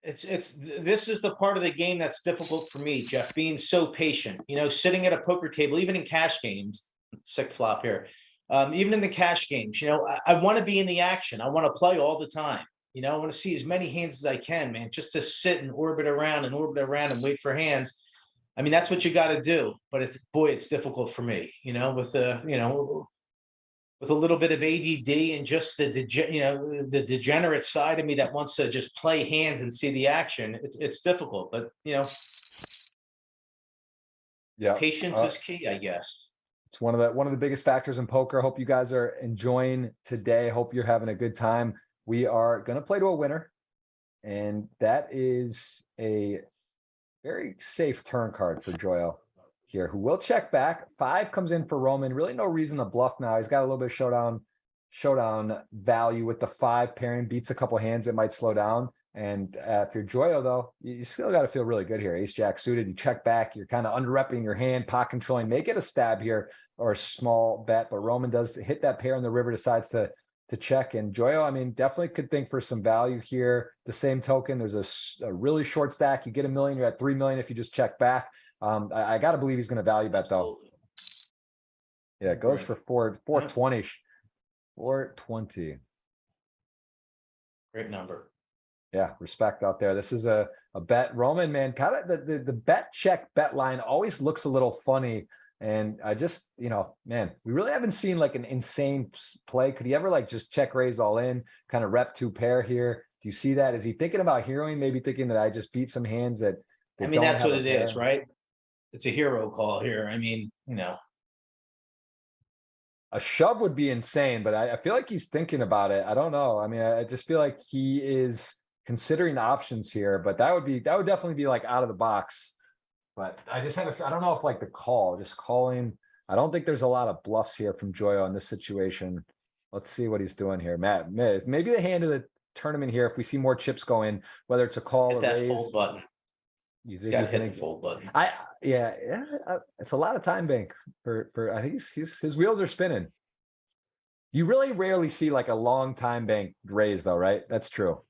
this is the part of the game that's difficult for me, Jeff. Being so patient, you know, sitting at a poker table, even in cash games. Sick flop here. Even in the cash games, you know, I want to be in the action. I want to play all the time. You know, I want to see as many hands as I can, man, just to sit and orbit around and wait for hands. I mean, that's what you got to do. But it's difficult for me, you know, with a little bit of ADD and just the degenerate side of me that wants to just play hands and see the action. It's difficult, but you know, yeah, patience is key, I guess. It's one of the biggest factors in poker. Hope you guys are enjoying today. Hope you're having a good time. We are going to play to a winner, and that is a very safe turn card for Joyo here, who will check back. 5 comes in for Roman. Really no reason to bluff now. He's got a little bit of showdown value with the 5 pairing. Beats a couple hands that might slow down. And if you're Joyo, though, you still got to feel really good here. Ace Jack suited, you check back. You're kind of under-repping your hand, pot controlling. May get a stab here or a small bet, but Roman does hit that pair on the river, decides to check. And Joyo, I mean, definitely could think for some value here. The same token, there's a really short stack. You get $1 million, you're at 3 million if you just check back. I got to believe he's going to value bet, though. Yeah, it goes for 420. 420. Great number. Yeah, respect out there. This is a bet. Roman, man, kind of the bet check bet line always looks a little funny. And I just, you know, man, we really haven't seen like an insane play. Could he ever like just check raise all in, kind of rep 2 pair here? Do you see that? Is he thinking about heroing, maybe thinking that I just beat some hands that I mean, that's what it is, right? It's a hero call here. I mean, you know. A shove would be insane, but I feel like he's thinking about it. I don't know. I mean, I just feel like he is considering options here, but that would definitely be like out of the box. But I just have I don't know if like the call, just calling. I don't think there's a lot of bluffs here from Joyo in this situation. Let's see what he's doing here. Matt, maybe the hand of the tournament here. If we see more chips go in, whether it's a call Hit or that raise. fold button. He's got to hit the fold button. Yeah, it's a lot of time bank for I think his wheels are spinning. You really rarely see like a long time bank raise though, right? That's true.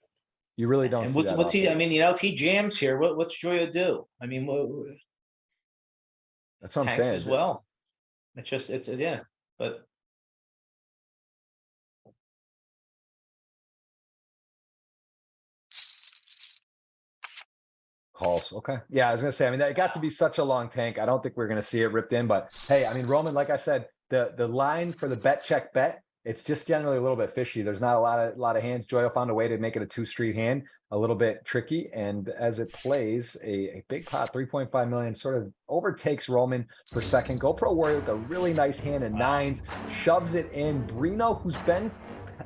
You really don't. And what's he? I mean, you know, if he jams here, what's Joyo do? I mean, That's what I'm tanks saying. as well. It's just, yeah, but Calls. Okay. Yeah, I was gonna say, I mean, it got to be such a long tank. I don't think we're gonna see it ripped in, but hey, I mean, Roman, like I said, the line for the bet check bet, it's just generally a little bit fishy. There's not a lot of hands. Joyo found a way to make it a 2-street hand, a little bit tricky. And as it plays, a big pot, 3.5 million, sort of overtakes Roman for second. GoPro Warrior with a really nice hand in nines, shoves it in. Brino, who's been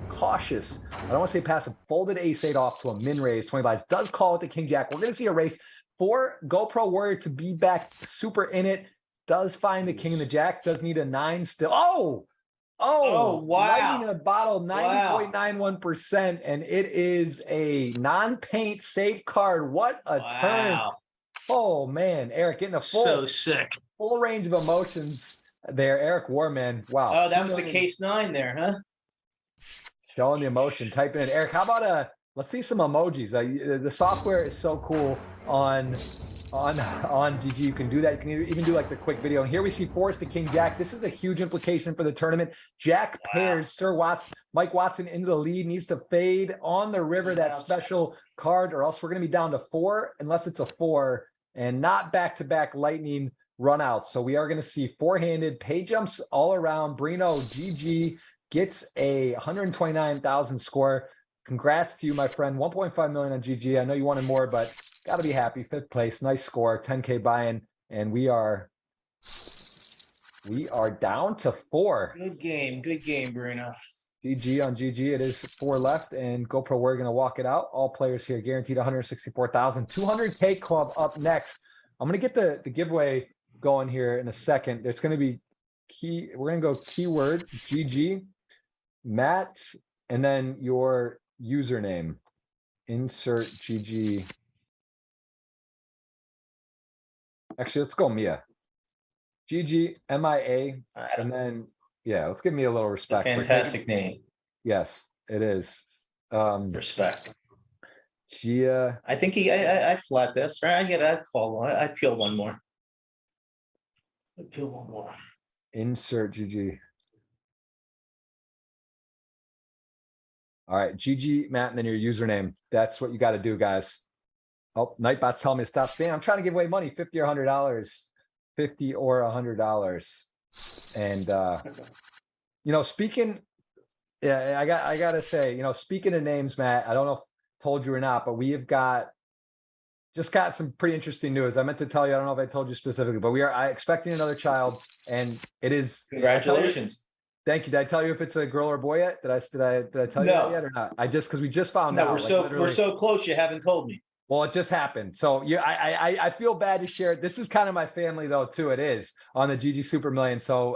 cautious, I don't want to say passive, folded ace-8 off to a min raise, 20 buys, does call it the king jack. We're going to see a race for GoPro Warrior to be back super in it. Does find the king and the jack, does need a 9 still. Oh, wow. lightning in a bottle, 90.91%, and it is a non-paint safe card. What a turn. Oh man, Eric getting a so sick, full range of emotions there. Eric Warman. Wow. Oh, that was the case 9 there, huh? Showing the emotion, typing in. Eric, how about let's see some emojis. The software is so cool on GG. You can do that. You can even do like the quick video. And here we see Forrest the king jack. This is a huge implication for the tournament. Jack pairs Sir Watts, Mike Watson into the lead, needs to fade on the river, that special card, or else we're going to be down to 4 unless it's a 4 and not back-to-back lightning runouts. So we are going to see four-handed pay jumps all around. Brino GG gets a 129,000 score. Congrats to you, my friend. 1.5 million on GG. I know you wanted more, but got to be happy. 5th place, nice score, 10K buy-in, and we are down to 4. Good game, Bruno. GG on GG. It is 4 left, and GoPro, we're going to walk it out. All players here guaranteed 164,000. 200K club up next. I'm going to get the giveaway going here in a second. There's going to be we're going to go keyword GG, Matt, and then your username. Insert GG. Actually, let's go Mia. GG, MIA, and then, yeah, let's give me a little respect. Fantastic name. Yes, it is. Respect. Gia. I think I flat this, right? I call one. I peel one more. Insert GG. All right, GG, Matt, and then your username. That's what you got to do, guys. Oh, Nightbot's telling me to stop spamming. I'm trying to give away money, $50 or $100. $50 or $100. And you know, speaking, yeah, I gotta say, you know, speaking of names, Matt, I don't know if I told you or not, but we have just got some pretty interesting news. I meant to tell you, I don't know if I told you specifically, but we are expecting another child, and it is. Congratulations. Thank you. Did I tell you if it's a girl or boy yet? Did I tell you that yet or not? Because we just found out. We're so close. You haven't told me. Well, it just happened. So I feel bad to share it. This is kind of my family though, too. It is on the GG Super Million. So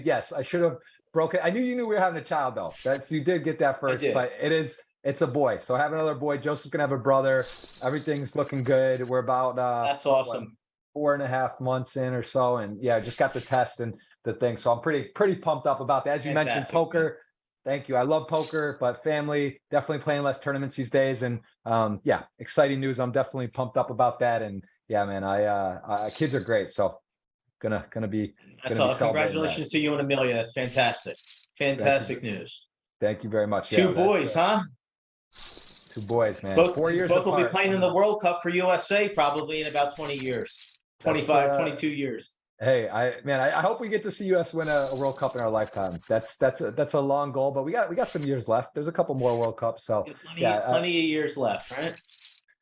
yes, I should have broken. I knew you knew we were having a child though. You did get that first, but it's a boy. So having another boy, Joseph's gonna have a brother. Everything's looking good. We're about that's awesome. 4.5 months in or so. And yeah, just got the test and the thing. So I'm pretty pumped up about that. As you mentioned, poker. Thank you. I love poker, but family, definitely playing less tournaments these days. And yeah, exciting news. I'm definitely pumped up about that. And yeah, man, kids are great. So gonna be. That's all. Congratulations to you and Amelia. That's fantastic. Fantastic news. Thank you very much. Two boys, huh? 2 boys, man. Both 4 years Both will apart. be playing in the World Cup for USA probably in about 20 years. 25, 22 years. Hey, I hope we get to see US win a World Cup in our lifetime. That's a long goal, but we got some years left. There's a couple more World Cups, so plenty of years left, right?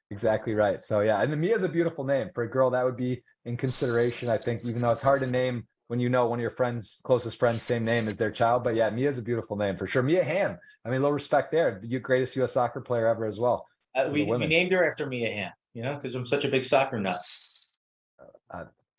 Exactly right. So yeah, and Mia's a beautiful name for a girl. That would be in consideration, I think, even though it's hard to name when you know one of your friends, closest friends, same name as their child. But yeah, Mia's a beautiful name for sure. Mia Hamm. I mean, little respect there. You greatest US soccer player ever as well. We named her after Mia Hamm, you know, because I'm such a big soccer nut.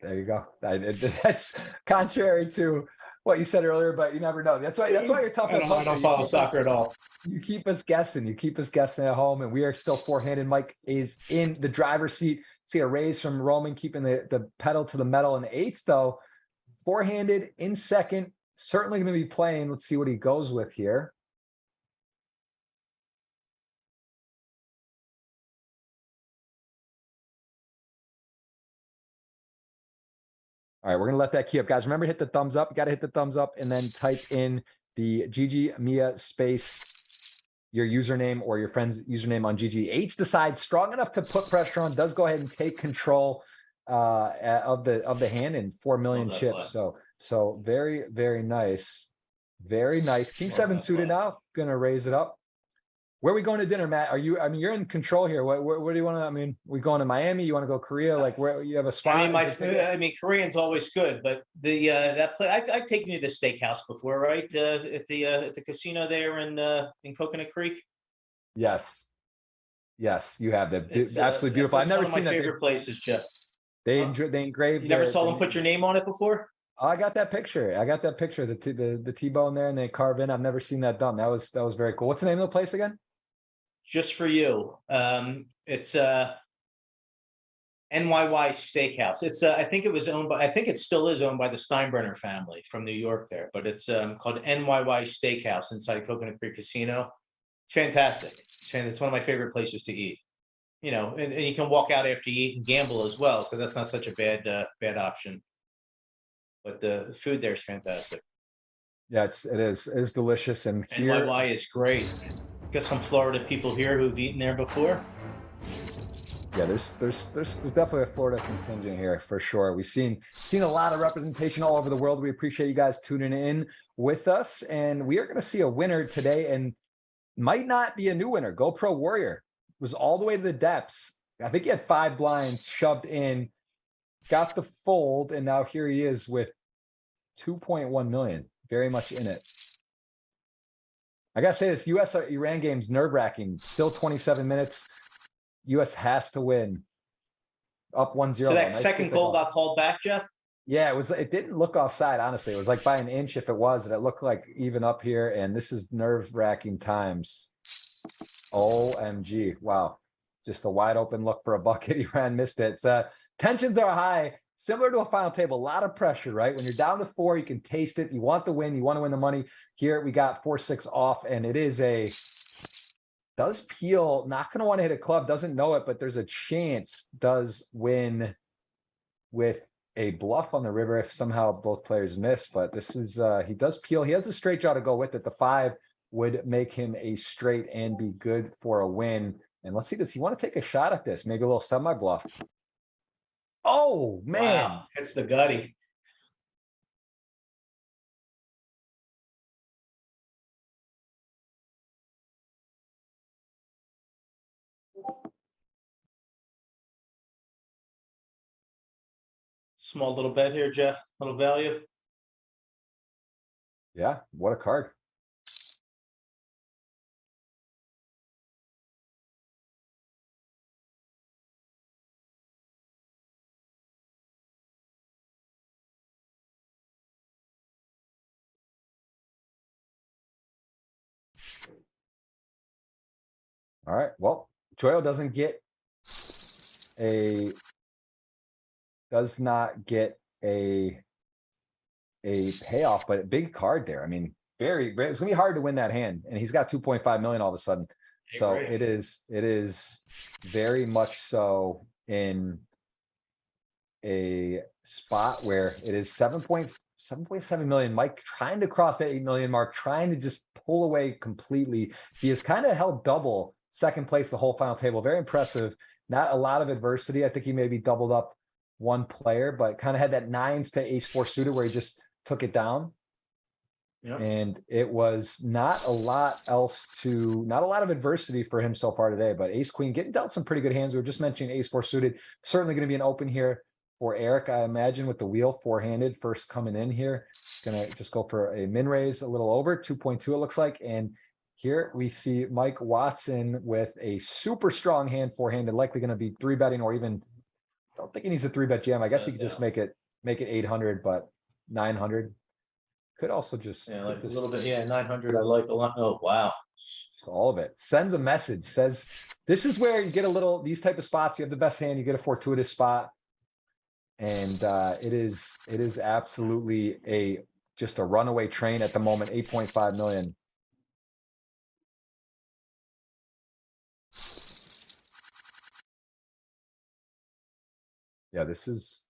There you go. That's contrary to what you said earlier, but you never know. That's why you're tough. I don't follow soccer at all. You keep us guessing. You keep us guessing at home, and we are still four-handed. Mike is in the driver's seat. See a raise from Roman, keeping the pedal to the metal in the 8s, though. Four-handed in second. Certainly going to be playing. Let's see what he goes with here. All right, we're gonna let that key up, guys. Remember, hit the thumbs up. You got to hit the thumbs up, and then type in the GG Mia space your username or your friend's username on GG. Eights decides strong enough to put pressure on. Does go ahead and take control of the hand in 4 million chips. So very, very nice, very nice. King seven suited now. Gonna raise it up. Where are we going to dinner, Matt? Are you? I mean, you're in control here. What do you want to? I mean, we going to Miami? You want to go Korea? Like, where you have a spot? I mean, Korean's always good, but the that play I've taken you to the steakhouse before, right? At the casino there in Coconut Creek. Yes, yes, you have that. It's Absolutely beautiful. I've never one of my seen that. favorite places, Jeff. They engraved. You never saw them put your name on it before? Oh, I got that picture. The T-bone there, and they carve in. I've never seen that done. That was very cool. What's the name of the place again? Just for you. It's NYY Steakhouse. It's I think it was owned by, I think it still is owned by the Steinbrenner family from New York there, but it's called NYY Steakhouse inside Coconut Creek Casino. It's fantastic. It's one of my favorite places to eat. You know, and you can walk out after you eat and gamble as well, so that's not such a bad option. But the food there is fantastic. Yeah, it is delicious, and here NYY is great. Got some Florida people here who've eaten there before. Yeah, there's definitely a Florida contingent here for sure. We've seen a lot of representation all over the world. We appreciate you guys tuning in with us, and we are going to see a winner today, and might not be a new winner. GoPro Warrior was all the way to the depths. I think he had 5 blinds shoved in, got the fold, and now here he is with 2.1 million. Very much in it. I gotta say, this US-Iran game's nerve-wracking. Still 27 minutes. US has to win. Up 1-0. So that second goal got called back, Jeff? Yeah, it didn't look offside, honestly. It was like by an inch if it was, and it looked like even up here, and this is nerve-wracking times. OMG. Wow. Just a wide open look for a bucket. Iran missed it. Tensions are high. Similar to a final table, a lot of pressure, right? When you're down to 4, you can taste it. You want the win. You want to win the money. Here we got 4-6 off, and it is does peel, not going to want to hit a club, doesn't know it, but there's a chance does win with a bluff on the river if somehow both players miss. But this is, he does peel. He has a straight draw to go with it. The 5 would make him a straight and be good for a win. And let's see, does he want to take a shot at this? Maybe a little semi-bluff. Oh, man. Wow, it's the gutty. Small little bet here, Jeff. Little value. Yeah, what a card. All right. Well, Joyo does not get a payoff, but a big card there. I mean, it's gonna be hard to win that hand, and he's got 2.5 million all of a sudden. So it is very much so in a spot where it is 7.7 million. Mike trying to cross that 8 million mark, trying to just pull away completely. He has kind of held double second place the whole final table. Very impressive. Not a lot of adversity. I think he maybe doubled up one player, but kind of had that 9s to ace-4 suited where he just took it down. Yep. And it was not a lot of adversity for him so far today, but ace-queen getting dealt some pretty good hands. We were just mentioning ace-4 suited. Certainly going to be an open here for Eric, I imagine, with the wheel 4-handed first coming in here. Going to just go for a min raise a little over 2.2, it looks like. And here we see Mike Watson with a super strong hand 4-handed, likely going to be 3-betting, or even, I don't think he needs a 3-bet jam. I guess he could just make it 800, but 900 could also just like a little bit. Yeah, 900 I like a lot. Oh, wow. All of it sends a message, says this is where you get a little, these type of spots, you have the best hand, you get a fortuitous spot. And it is absolutely just a runaway train at the moment. 8.5 million. Yeah, this is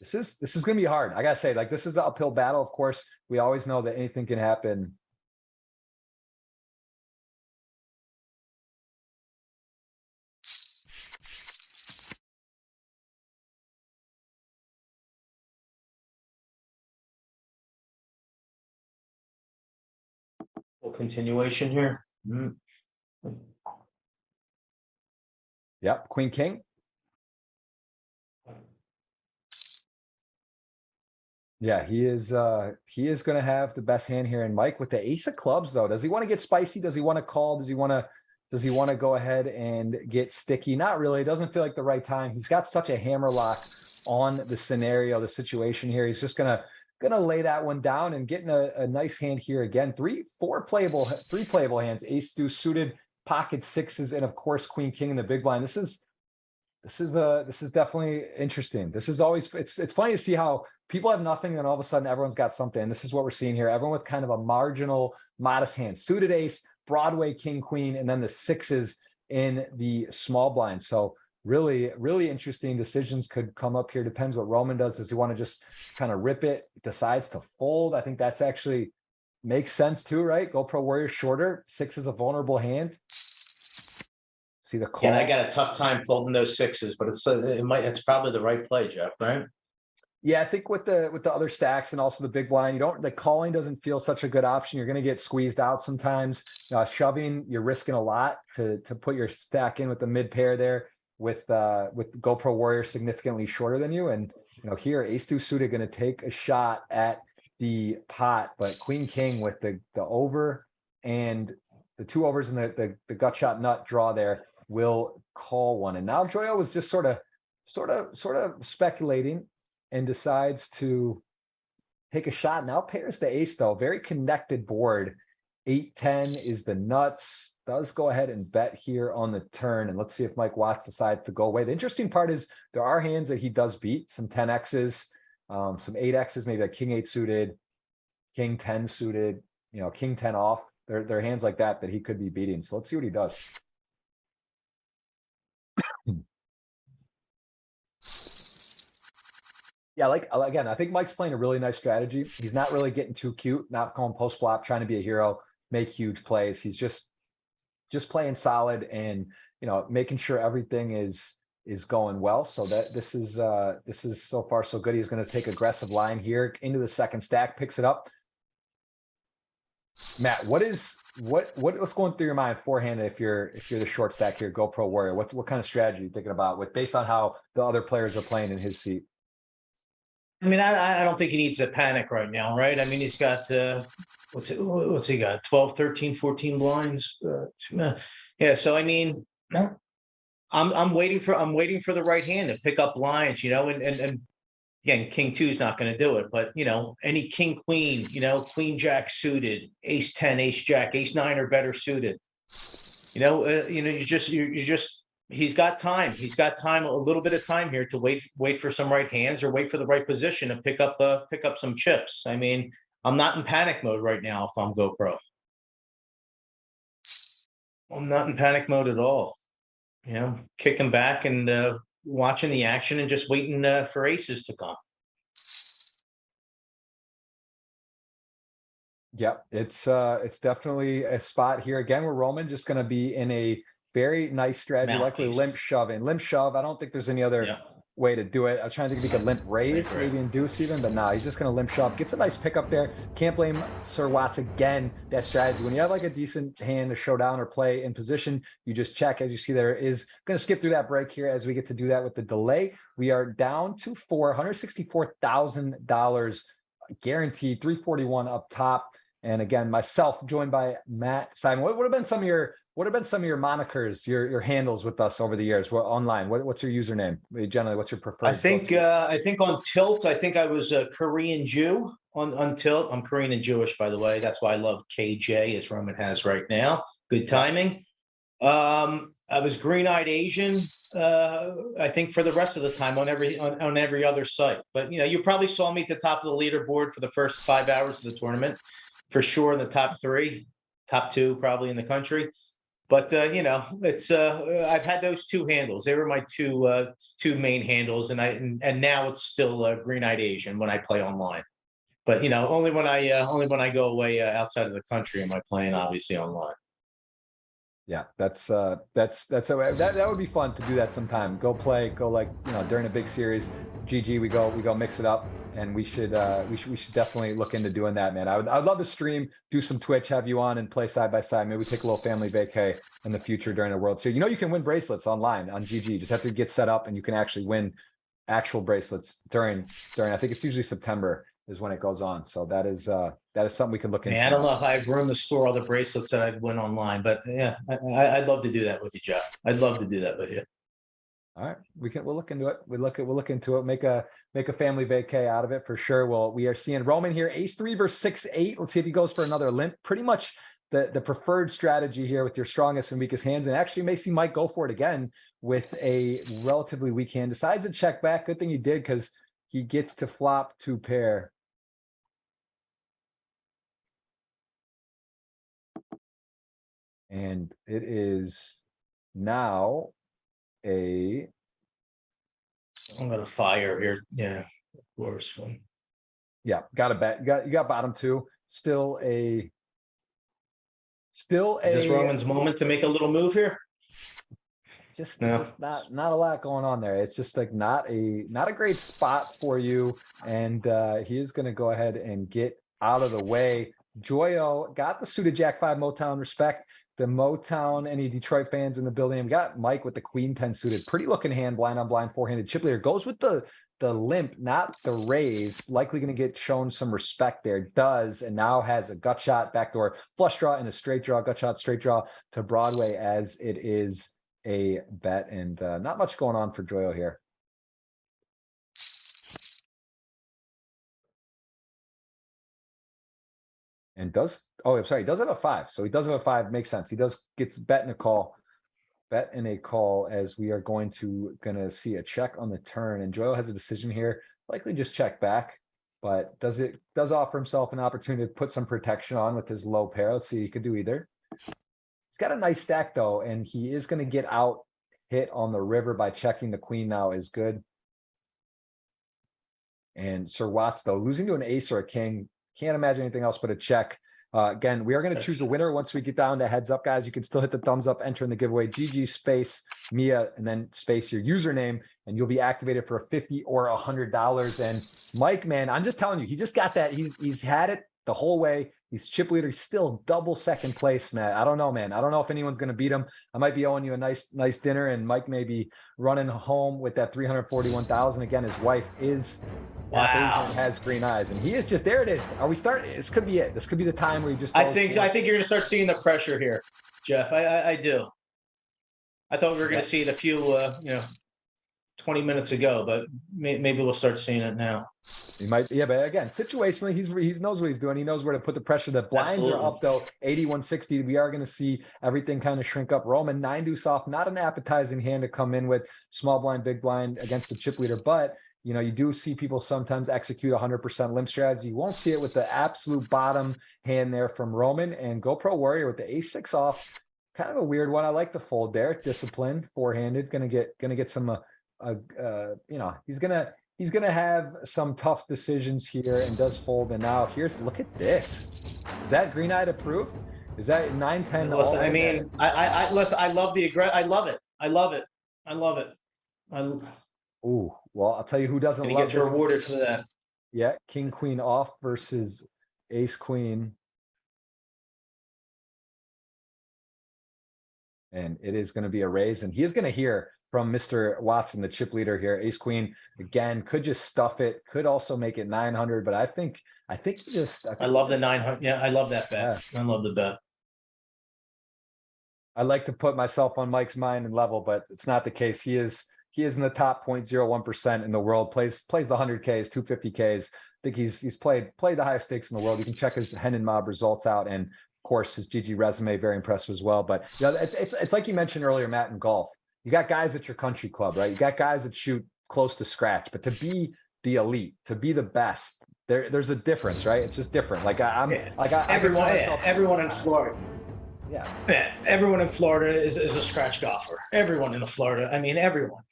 This is going to be hard. I gotta say, like, this is an uphill battle. Of course, we always know that anything can happen. Full continuation here. Mhm. Yep, Queen King. Yeah, he is going to have the best hand here. And Mike with the ace of clubs, though, does he want to get spicy? Does he want to call? Does he want to go ahead and get sticky? Not really. It doesn't feel like the right time. He's got such a hammer lock on the scenario, the situation here. He's just gonna lay that one down and getting a nice hand here again. Three playable hands, ace deuce suited, pocket sixes, and of course Queen King in the big blind. This is definitely interesting. This is always, it's funny to see how people have nothing and all of a sudden everyone's got something. This is what we're seeing here. Everyone with kind of a marginal, modest hand, suited ace, Broadway, king, queen, and then the sixes in the small blind. So really, really interesting decisions could come up here. Depends what Roman does. Does he want to just kind of rip it, decides to fold? I think that's actually makes sense too, right? GoPro Warrior shorter, six is a vulnerable hand. See the call. And I got a tough time folding those sixes, but it's probably the right play, Jeff, right? Yeah, I think with the other stacks and also the big blind, the calling doesn't feel such a good option. You're going to get squeezed out sometimes. Shoving, you're risking a lot to put your stack in with the mid pair there with GoPro Warrior significantly shorter than you. And here ace deuce suited going to take a shot at the pot, but Queen King with the over and the two overs and the gut shot nut draw there will call one. And now Joyo was just sort of speculating and decides to take a shot. Now pairs the ace, though. Very connected board. 8-10 is the nuts. Does go ahead and bet here on the turn. And let's see if Mike Watts decides to go away. The interesting part is there are hands that he does beat. Some 10Xs, some 8Xs, maybe like king 8 suited, king 10 suited, king 10 off. There are hands like that he could be beating. So let's see what he does. Yeah, again, I think Mike's playing a really nice strategy. He's not really getting too cute, not going post flop, trying to be a hero, make huge plays. He's just playing solid and making sure everything is going well. So that this is so far so good. He's going to take aggressive line here into the second stack, picks it up. Matt, what's going through your mind forehand if you're the short stack here, GoPro Warrior? What kind of strategy are you thinking about based on how the other players are playing in his seat? I mean, I don't think he needs to panic right now, right? I mean, he's got what's he got? 12, 13, 14 blinds. Yeah. So I mean, I'm waiting for the right hand to pick up lines, and again, king 2 is not going to do it, but any king queen, queen jack suited, ace 10, ace jack, ace 9 or better suited. He's got time. He's got time, a little bit of time here to wait for some right hands or wait for the right position to pick up some chips. I mean, I'm not in panic mode right now if I'm GoPro. I'm not in panic mode at all. Kicking back and watching the action and just waiting for aces to come. Yep, it's definitely a spot here again where Roman just going to be in a very nice strategy, likely limp shoving. Limp shove. I don't think there's any other way to do it. I was trying to think if he could limp raise, maybe induce even, but nah, he's just going to limp shove. Gets a nice pickup there. Can't blame Sir Watts again, that strategy. When you have like a decent hand to showdown or play in position, you just check. As you see, there is going to skip through that break here as we get to do that with the delay. We are down to $164,000 guaranteed, 341 up top. And again, myself joined by Matt Seidman. What would have been some of your monikers, your handles with us over the years? Online, what's your username? Generally, what's your preferred? I think on Tilt, I think I was a Korean Jew on Tilt. I'm Korean and Jewish, by the way. That's why I love KJ as Roman has right now. Good timing. I was green-eyed Asian. I think for the rest of the time on every other site. But you probably saw me at the top of the leaderboard for the first 5 hours of the tournament, for sure in the top 3, top 2 probably in the country. But you know, it's I've had those two handles. They were my two main handles, and now it's still Green-Eyed Asian when I play online. But you know, only when I go away outside of the country am I playing obviously online. Yeah, that would be fun to do that sometime. Go play, go like, you know, during a big series. GG, we go mix it up, and we should definitely look into doing that, man. I'd love to stream, do some Twitch, have you on and play side by side. Maybe we take a little family vacay in the future during the World Series. You know, you can win bracelets online on GG. Just have to get set up, and you can actually win actual bracelets during I think it's usually September is when it goes on. So that is something we can look into. Yeah, I don't know if I have room to store all the bracelets that I'd win online, but yeah, I'd love to do that with you, Jeff. I'd love to do that with you. All right, we'll look into it. We'll look into it. Make a family vacay out of it for sure. Well, we are seeing Roman here, ace-3 versus 6-8. Let's see if he goes for another limp. Pretty much the preferred strategy here with your strongest and weakest hands. And actually may see Mike go for it again with a relatively weak hand. Decides to check back. Good thing he did, because he gets to flop 2 pair. And it is now I'm gonna fire here. Yeah, of course. Yeah, got a bet. You got bottom 2. Still Is this Roman's moment to make a little move here? Just not a lot going on there. It's just like not a great spot for you. And he is going to go ahead and get out of the way. Joyo got the suited Jack 5 Motown. Respect the Motown. Any Detroit fans in the building? We got Mike with the Queen 10 suited. Pretty looking hand, blind on blind, 4-handed chip leader. Goes with the limp, not the raise. Likely going to get shown some respect there. Does, and now has a gut shot, backdoor flush draw, and a straight draw, gut shot, straight draw to Broadway, as it is a bet. And not much going on for Joyo here. And does, oh, I'm sorry, he does have a 5. So he does have a 5. Makes sense. He gets bet in a call. Bet in a call, as we are going to see a check on the turn. And Joyo has a decision here. Likely just check back. But does offer himself an opportunity to put some protection on with his low pair. Let's see, he could do either. He's got a nice stack though, and he is going to get out hit on the river by checking the queen now is good. And Sir Watts, though, losing to an ace or a king, can't imagine anything else but a check. Again, we are going to choose a winner once we get down to heads up, guys. You can still hit the thumbs up, enter in the giveaway, GG space Mia, and then space your username, and you'll be activated for a $50 or $100. And Mike, man, I'm just telling you, he just got that. He's had it the whole way. He's chip leader. He's still double second place, man. I don't know, man. I don't know if anyone's going to beat him. I might be owing you a nice dinner, and Mike may be running home with that 341,000. Again, his wife is has green eyes, and he is just there. It is. Are we starting? This could be it. This could be the time where he just. I think you're going to start seeing the pressure here, Jeff. I do. I thought we were going to see it a few, 20 minutes ago, but maybe we'll start seeing it now. He might, yeah, but again, situationally, he knows what he's doing. He knows where to put the pressure. The blinds Absolutely. Are up though, 8160. We are going to see everything kind of shrink up. Roman 9 deuce off, not an appetizing hand to come in with. Small blind, big blind against the chip leader, but you know, you do see people sometimes execute 100% limp strategy. You won't see it with the absolute bottom hand there from Roman. And GoPro Warrior with the ace-6 off, kind of a weird one. I like the fold there. Disciplined, 4-handed, gonna get some. He's gonna have some tough decisions here, and does fold. And now look at this. Is that green-eyed approved? Is that 9-10? Listen, I mean, listen. I love the I love it. Ooh, well, I'll tell you who doesn't love this. He gets rewarded for that. Yeah, king queen off versus ace queen. And it is going to be a raise, and he is going to hear from Mr. Watson, the chip leader here. Ace queen again, could just stuff it, could also make it 900, but I think I love the 900. Yeah, I love that bet. Yeah. I love the bet. I like to put myself on Mike's mind and level, but it's not the case. He is in the top 0.01% in the world, plays the 100Ks, 250Ks. I think he's played the highest stakes in the world. You can check his Hen Mob results out, and of course his GG resume, very impressive as well. But you know, it's like you mentioned earlier, Matt, in golf. You got guys at your country club, right? You got guys that shoot close to scratch, but to be the elite, to be the best, there's a difference, right? It's just different. Like everyone in Florida. Yeah, everyone in Florida is a scratch golfer. Everyone in Florida. I mean, everyone,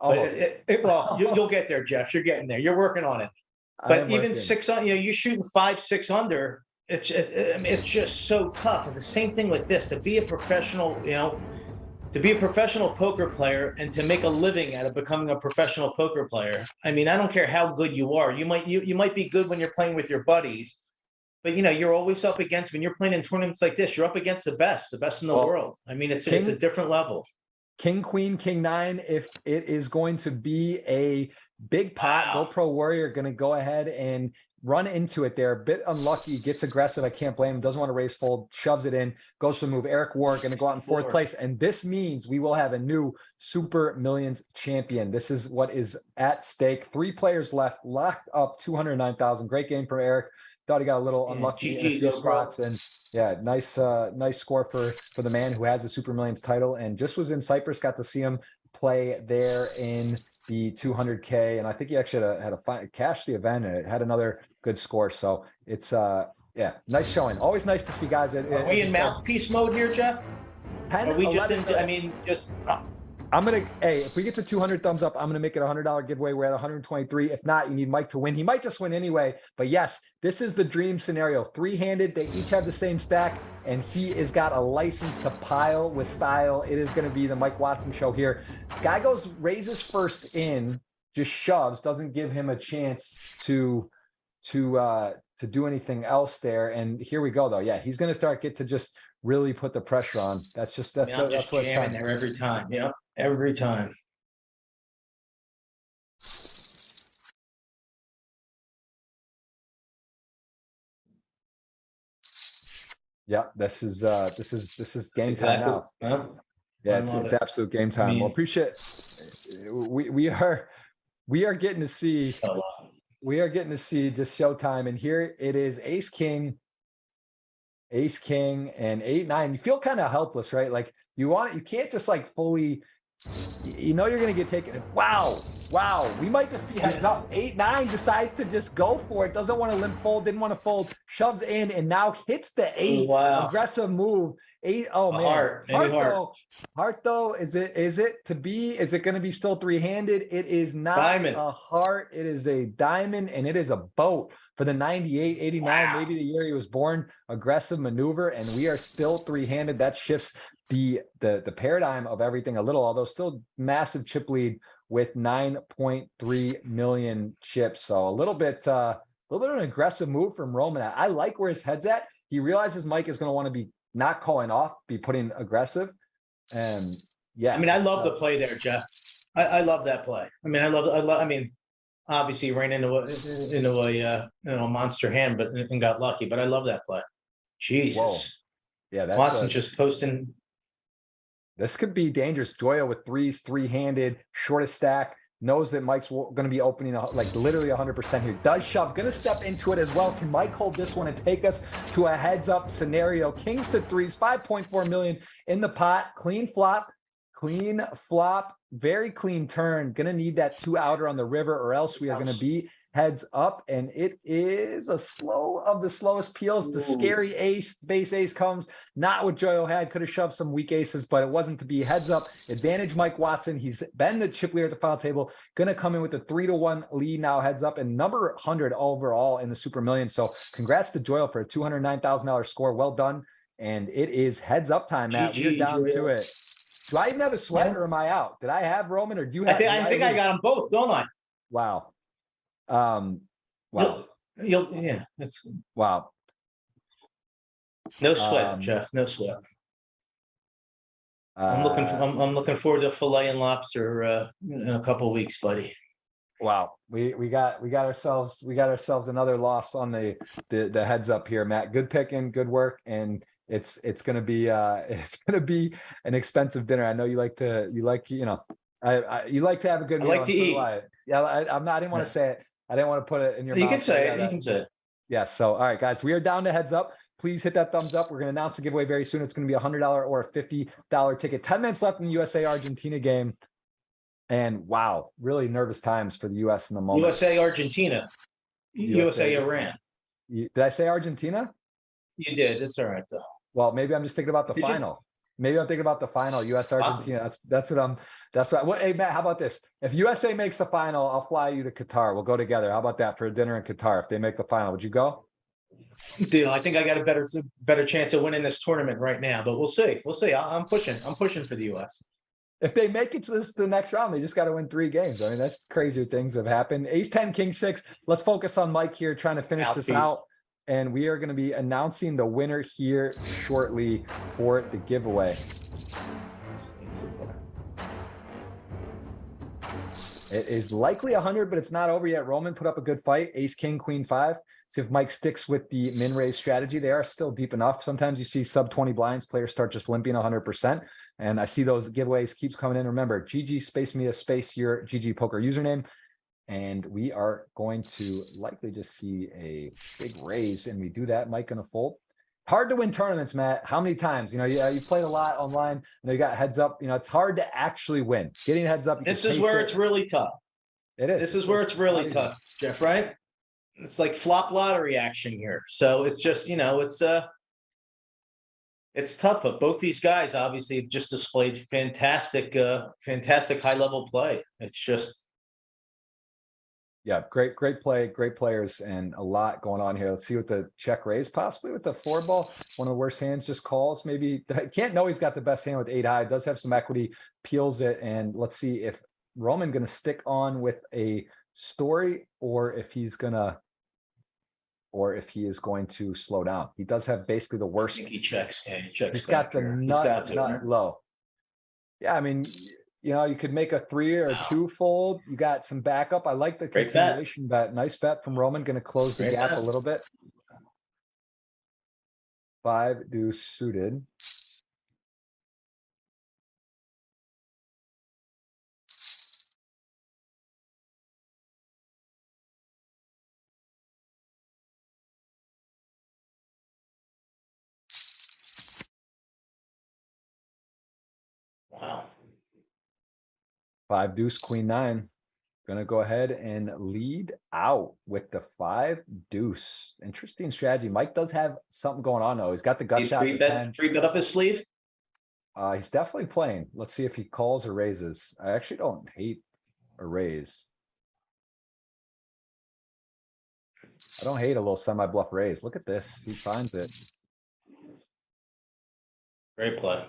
Almost. But well, you'll get there, Jeff. You're getting there. You're working on it. I But am even working. 6 on, you're shooting 5, 6 under. It's just so tough. And the same thing with this, to be a professional, to be a professional poker player and to make a living out of becoming a professional poker player. I mean, I don't care how good you are. You might be good when you're playing with your buddies, but you're always up against, when you're playing in tournaments like this, you're up against the best in the world. I mean, it's a different level. King, queen, king, nine. If it is going to be a big pot, Wow. GoPro Warrior going to go ahead and run into it there. A bit unlucky, gets aggressive. I can't blame him. Doesn't want to raise fold, shoves it in, goes for the move. Eric Ward going to go out in fourth place. And this means we will have a new Super Millions champion. This is what is at stake. 3 players left, locked up 209,000. Great game from Eric. Thought he got a little unlucky in a few spots, and nice score for the man who has the Super Millions title, and just was in Cyprus. Got to see him play there in the 200K, and I think he actually had a cash the event, and it had another good score. So it's nice showing. Always nice to see guys. Are we in mouthpiece mode here, Jeff? 10, Are we 11, just? I mean, just. I'm going to, if we get to 200 thumbs up, I'm going to make it a $100 giveaway. We're at 123. If not, you need Mike to win. He might just win anyway. But yes, this is the dream scenario. 3-handed. They each have the same stack, and he has got a license to pile with style. It is going to be the Mike Watson show here. Guy goes, raises first in, just shoves, doesn't give him a chance to do anything else there. And here we go, though. Yeah, he's going to get to just really put the pressure on. That's just I'm just jamming there every time. Yeah, every time. Yeah, this is game time now. Huh? Yeah, it's absolute game time. Well, appreciate we are getting to see just showtime, and here it is, ace king, and 8-9. You feel kind of helpless, right? Like you can't just like fully, you're going to get taken. Wow. We might just be heads up. 8-9 decides to just go for it. Doesn't want to limp fold, didn't want to fold, shoves in, and now hits the 8. Wow. Aggressive move. 8. Oh man. Heart though, is it going to be still 3-handed? It is not diamond. A heart. It is a diamond, and it is a boat for the 98, 89, maybe the year he was born. Aggressive maneuver, and we are still 3-handed. That shifts the paradigm of everything a little, although still massive chip lead with 9.3 million chips. So a little bit of an aggressive move from Roman. I like where his head's at. He realizes Mike is going to want to be not calling off, be putting aggressive. And yeah, I mean, I love the play there, Jeff. I love that play. I mean, I mean, obviously he ran into a monster hand, but and got lucky. But I love that play. Jesus. Whoa. Yeah, that's Watson's just posting. This could be dangerous. Joya with 3s, 3-handed, shortest stack, knows that Mike's going to be opening like literally 100% here. Does shove, going to step into it as well. Can Mike hold this one and take us to a heads up scenario? Kings to 3s, 5.4 million in the pot. Clean flop, very clean turn. Going to need that 2 outer on the river, or else we are going to be heads up, and it is a slow of the slowest peels. The scary ace, base ace comes, not what Joyo had. Could have shoved some weak aces, but it wasn't to be. Heads up, advantage Mike Watson. He's been the chip leader at the final table. Going to come in with a 3-1 lead now, heads up, and number 100 overall in the Super Millions. So congrats to Joyo for a $209,000 score. Well done. And it is heads up time, Matt. We're down to it. Do I even have a sweat, or am I out? Did I have Roman, or do you have? I think I got them both, don't I? Wow. Wow. That's wow. No sweat, Jeff. No sweat. I'm looking forward to filet and lobster in a couple of weeks, buddy. Wow, we got ourselves another loss on the heads up here, Matt. Good picking, good work, and it's gonna be an expensive dinner. I know you like to have a good meal. I like to eat. Yeah, I didn't want to say it. I didn't want to put it in your mouth. You can say it. You can say it. Yeah. So, all right, guys, we are down to heads up. Please hit that thumbs up. We're going to announce the giveaway very soon. It's going to be $100 or a $50 ticket. 10 minutes left in the USA-Argentina game. And wow, really nervous times for the U.S. in the moment. USA-Argentina. USA-Iran. Did I say Argentina? You did. It's all right, though. Well, maybe I'm just thinking about the Did you? final. Maybe I'm thinking about the final, US Argentina. That's what. Hey Matt, how about this? If USA makes the final, I'll fly you to Qatar. We'll go together. How about that for a dinner in Qatar? If they make the final, would you go? Deal. I think I got a better chance of winning this tournament right now, but we'll see. We'll see. I'm pushing. I'm pushing for the U.S. If they make it to the next round, they just got to win 3 games. I mean, that's crazier things have happened. Ace 10, King 6. Let's focus on Mike here, trying to finish this out. And we are going to be announcing the winner here shortly for the giveaway. It is likely 100, but it's not over yet. Roman put up a good fight. Ace, King, Queen 5. See if Mike sticks with the min raise strategy. They are still deep enough. Sometimes you see sub 20 blinds, players start just limping 100%. And I see those giveaways keeps coming in. Remember, GG space media space your GGPoker username. And we are going to likely just see a big raise. And we do that. Mike gonna fold. Hard to win tournaments, Matt. How many times? You know, you played a lot online. You know, you got heads up. You know, it's hard to actually win. Getting heads up. This is where it's really tough. It is. This is where it's really tough, Jeff, right? It's like flop lottery action here. So it's just, you know, it's tough. But both these guys obviously have just displayed fantastic high level play. It's just. Yeah, great play, great players, and a lot going on here. Let's see what the check raise, possibly with the 4-ball. One of the worst hands just calls. Maybe I can't know he's got the best hand with 8 high. Does have some equity, peels it, and let's see if Roman going to stick on with a story or if he's gonna, or if he is going to slow down. He does have basically the worst. I think he checks. Yeah, he checks. He's got the nut low. Yeah, I mean. You know, you could make a 3 or 2 fold. You got some backup. I like the continuation bet. Nice bet from Roman. Going to close the gap a little bit. 5 deuce suited. Wow. 5 deuce queen 9. Gonna go ahead and lead out with the 5 deuce. Interesting strategy. Mike does have something going on though. He's got the gut shot. 3-bet up his sleeve. He's definitely playing. Let's see if he calls or raises. I actually don't hate a raise. I don't hate a little semi bluff raise. Look at this. He finds it. Great play.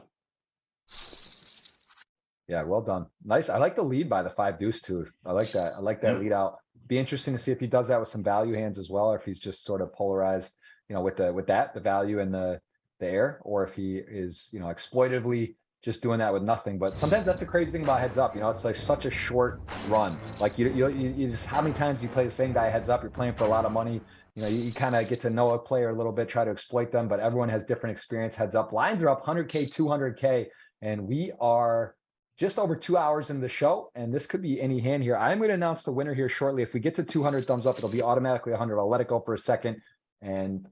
Yeah, well done. Nice. I like the lead by the 5 deuce too. I like that. I like that lead out. Be interesting to see if he does that with some value hands as well, or if he's just sort of polarized, you know, with the value and the air, or if he is, you know, exploitatively just doing that with nothing. But sometimes that's a crazy thing about heads up. You know, it's like such a short run. Like you just, how many times you play the same guy heads up? You're playing for a lot of money. You know, you kind of get to know a player a little bit, try to exploit them, but everyone has different experience. Heads up lines are up 100K, 200K, and we are just over 2 hours in the show, and this could be any hand here. I'm going to announce the winner here shortly. If we get to 200 thumbs up, it'll be automatically 100. I'll let it go for a second. And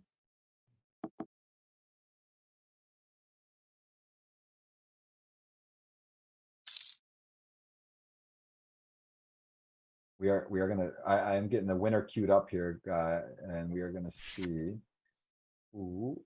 we are going to, I am getting the winner queued up here, and we are going to see who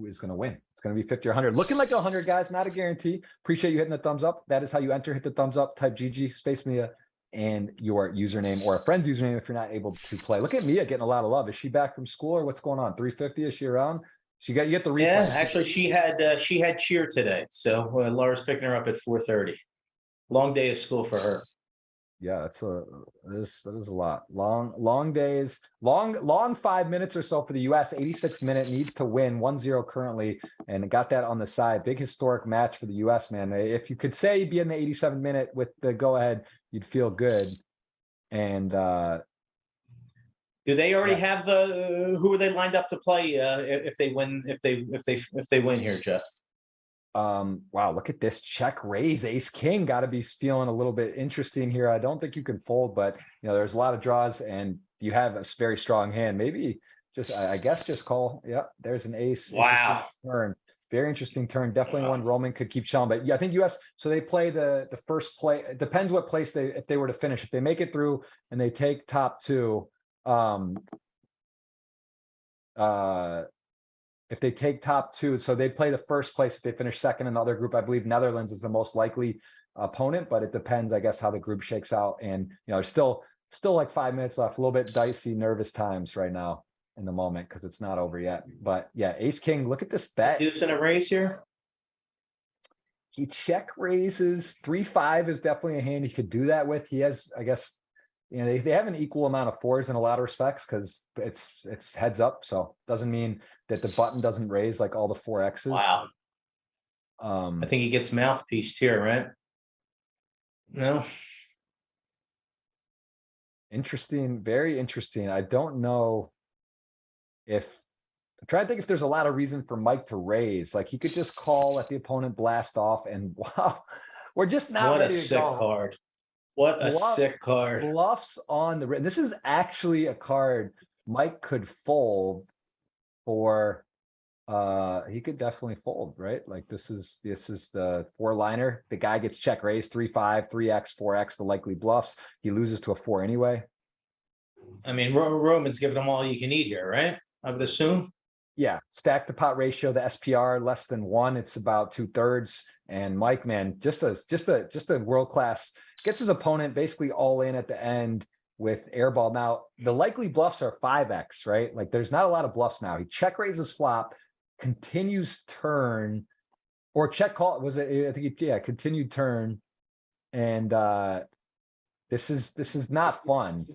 is going to win. It's going to be 50 or 100. Looking like 100, guys. Not a guarantee. Appreciate you hitting the thumbs up. That is how you enter. Hit the thumbs up. Type GG space Mia and your username or a friend's username if you're not able to play. Look at Mia getting a lot of love. Is she back from school or what's going on? 350? Is she around? You get the replay. Yeah, actually, she had cheer today, so Laura's picking her up at 4:30. Long day of school for her. Yeah, that is a lot. Long days, long 5 minutes or so for the US. 86 minute needs to win 1-0 currently, and got that on the side. Big historic match for the US, man. If you could say be in the 87 minute with the go ahead, you'd feel good. And do they already have who are they lined up to play if they win if they win here, Jeff? Wow, look at this check raise. Ace King got to be feeling a little bit interesting here. I don't think you can fold, but you know, there's a lot of draws and you have a very strong hand. Maybe just, I guess just call. Yeah, there's an ace. Wow. Turn. Very interesting turn. Definitely one Roman could keep showing, but yeah, I think US, so they play the first play. It depends what place if they were to finish. If they make it through and they take top 2, if they take top two, so they play the first place if they finish second in the other group. I believe Netherlands is the most likely opponent, but it depends, I guess, how the group shakes out. And there's still like 5 minutes left, a little bit dicey, nervous times right now in the moment because it's not over yet. But yeah, ace king, look at this bet. Deuce in a race here. He check raises 3-5 is definitely a hand he could do that with. He has, I guess, they have an equal amount of fours in a lot of respects because it's heads up. So doesn't mean that the button doesn't raise like all the 4X's. Wow. I think he gets mouthpieced here, right? No. Interesting, very interesting. I don't know if I'm trying to think if there's a lot of reason for Mike to raise. Like he could just call, let the opponent blast off, and wow, we're just not What a ready to sick go. card. What a sick card. Bluffs on the this is actually a card Mike could fold for he could definitely fold, right? Like this is the 4-liner. The guy gets check raised 3-5, 3x, 4x, the likely bluffs. He loses to a 4 anyway. I mean, Roman's giving them all you can eat here, right? I would assume. Yeah, stack to pot ratio, the SPR less than 1. It's about 2/3. And Mike, man, just a world class, gets his opponent basically all in at the end with airball. Now the likely bluffs are 5x, right? Like there's not a lot of bluffs now. He check raises flop, continues turn, or check call. Was it? I think continued turn, and this is not fun.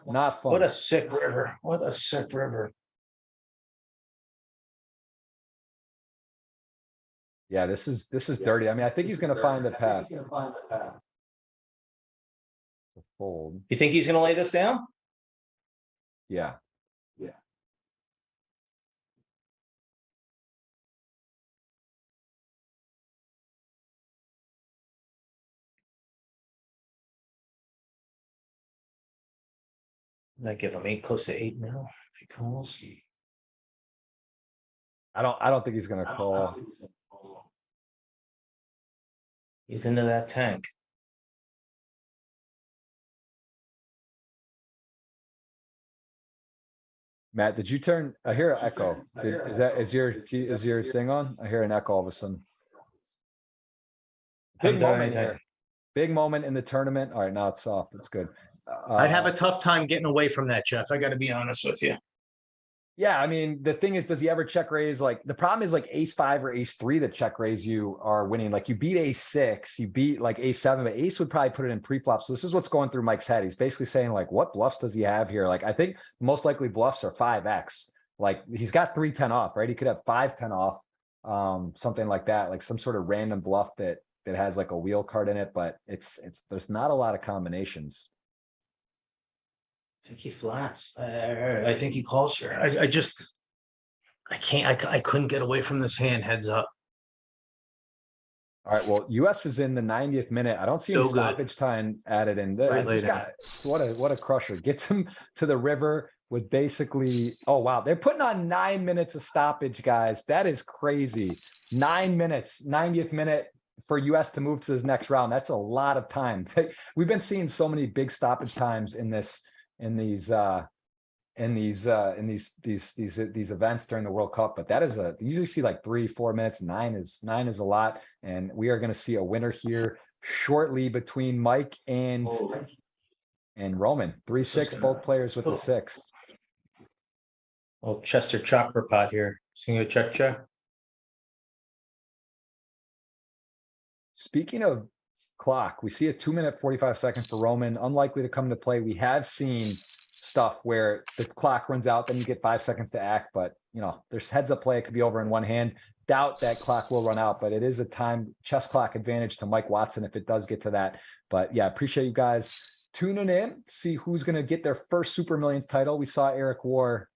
Not fun. What a sick river. What a sick river. Yeah, this is dirty. I mean, I think he's going to find the path. Fold. You think he's going to lay this down? Yeah. I give him 8, close to 8 now if he calls. I don't think he's going to call. He's into that tank. Matt, did you turn? I hear an echo. Is your thing on? I hear an echo all of a sudden. Big moment here. Big moment in the tournament. All right, now it's soft. It's good. I'd have a tough time getting away from that, Jeff. I got to be honest with you. Yeah, I mean, the thing is, does he ever check raise? Like the problem is like ace 5 or ace 3 that check raise you are winning. Like you beat ace 6, you beat like ace 7, but ace would probably put it in pre-flop. So this is what's going through Mike's head. He's basically saying like, what bluffs does he have here? Like I think most likely bluffs are 5x. Like he's got 3-10 off, right? He could have 5-10 off, something like that, like some sort of random bluff that has like a wheel card in it, but it's there's not a lot of combinations. I think he flats. I think he calls here. I can't. I couldn't get away from this hand. Heads up. All right. Well, US is in the 90th minute. I don't see any stoppage time added in. What a crusher. Gets him to the river with basically. Oh wow, they're putting on 9 minutes of stoppage, guys. That is crazy. 9 minutes, 90th minute for US to move to this next round. That's a lot of time. We've been seeing so many big stoppage times in these events during the World Cup, but that is you usually see like 3-4 minutes. 9 is a lot, and we are going to see a winner here shortly between Mike and Roman. 3-6, both players with the 6. Oh, Chester chopper pot here. Single check. Speaking of clock, we see a 2-minute 45 seconds for Roman, unlikely to come to play. We have seen stuff where the clock runs out, then you get 5 seconds to act, but there's heads up play. It could be over in one hand. Doubt that clock will run out, but it is a time chess clock advantage to Mike Watson if it does get to that. But yeah, appreciate you guys tuning in, see who's going to get their first Super Millions title. We saw Eric War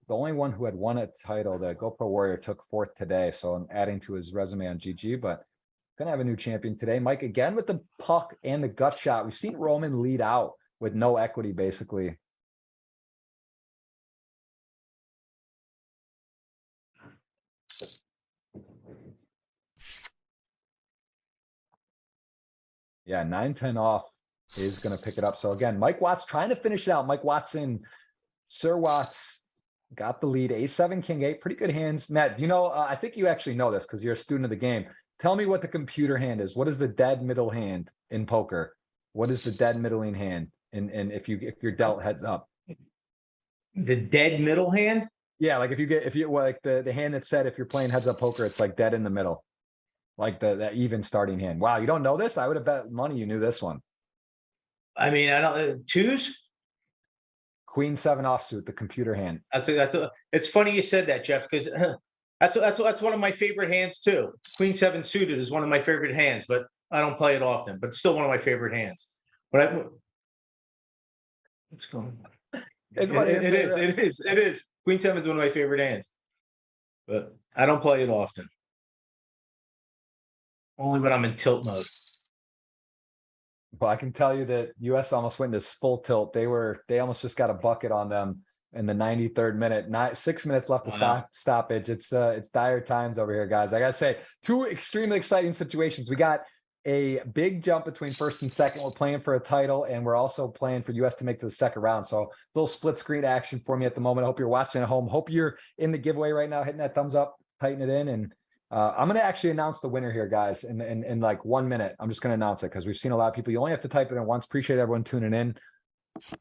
the only one who had won a title. The GoPro Warrior took 4th today, so I'm adding to his resume on GG, but gonna have a new champion today. Mike again with the puck and the gut shot. We've seen Roman lead out with no equity, basically. Yeah, 9-10 off is going to pick it up. So again, Mike Watts trying to finish it out. Mike Watson, Sir Watts got the lead. A7, King 8, pretty good hands. Matt, you know, I think you actually know this because you're a student of the game. Tell me what the computer hand is. What is the dead middle hand in poker? What is the dead middling hand? And if you're dealt heads up. The dead middle hand? Yeah, like if you like the hand that said if you're playing heads up poker, it's like dead in the middle. Like that even starting hand. Wow, you don't know this? I would have bet money you knew this one. I mean, I don't twos. Queen 7 offsuit, the computer hand. It's funny you said that, Jeff, because that's one of my favorite hands too. Queen 7 suited is one of my favorite hands, but I don't play it often. But still one of my favorite hands. But what's going on? It is. Queen 7 is one of my favorite hands, but I don't play it often. Only when I'm in tilt mode. Well, I can tell you that US almost went this full tilt. They almost just got a bucket on them in the 93rd minute. 6 minutes left to stoppage. It's dire times over here, guys. I gotta say, two extremely exciting situations. We got a big jump between first and second. We're playing for a title, and we're also playing for US to make to the second round. So a little split screen action for me at the moment. I hope you're watching at home. Hope you're in the giveaway right now, hitting that thumbs up, tighten it in, and I'm going to actually announce the winner here, guys, in like 1 minute. I'm just going to announce it because we've seen a lot of people. You only have to type it in once. Appreciate everyone tuning in.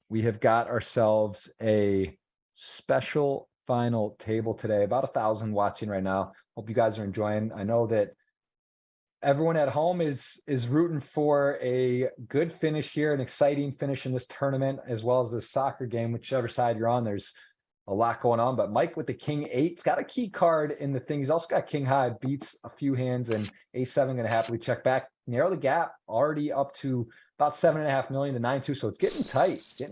We have got ourselves a special final table today. About 1,000 watching right now. Hope you guys are enjoying. I know that everyone at home is rooting for a good finish here, an exciting finish in this tournament, as well as this soccer game, whichever side you're on. There's a lot going on, but Mike with the King 8's got a key card in the thing. He's also got King High, beats a few hands, and A7 going to happily check back, narrow the gap, already up to about 7.5 million to 9.2. So it's getting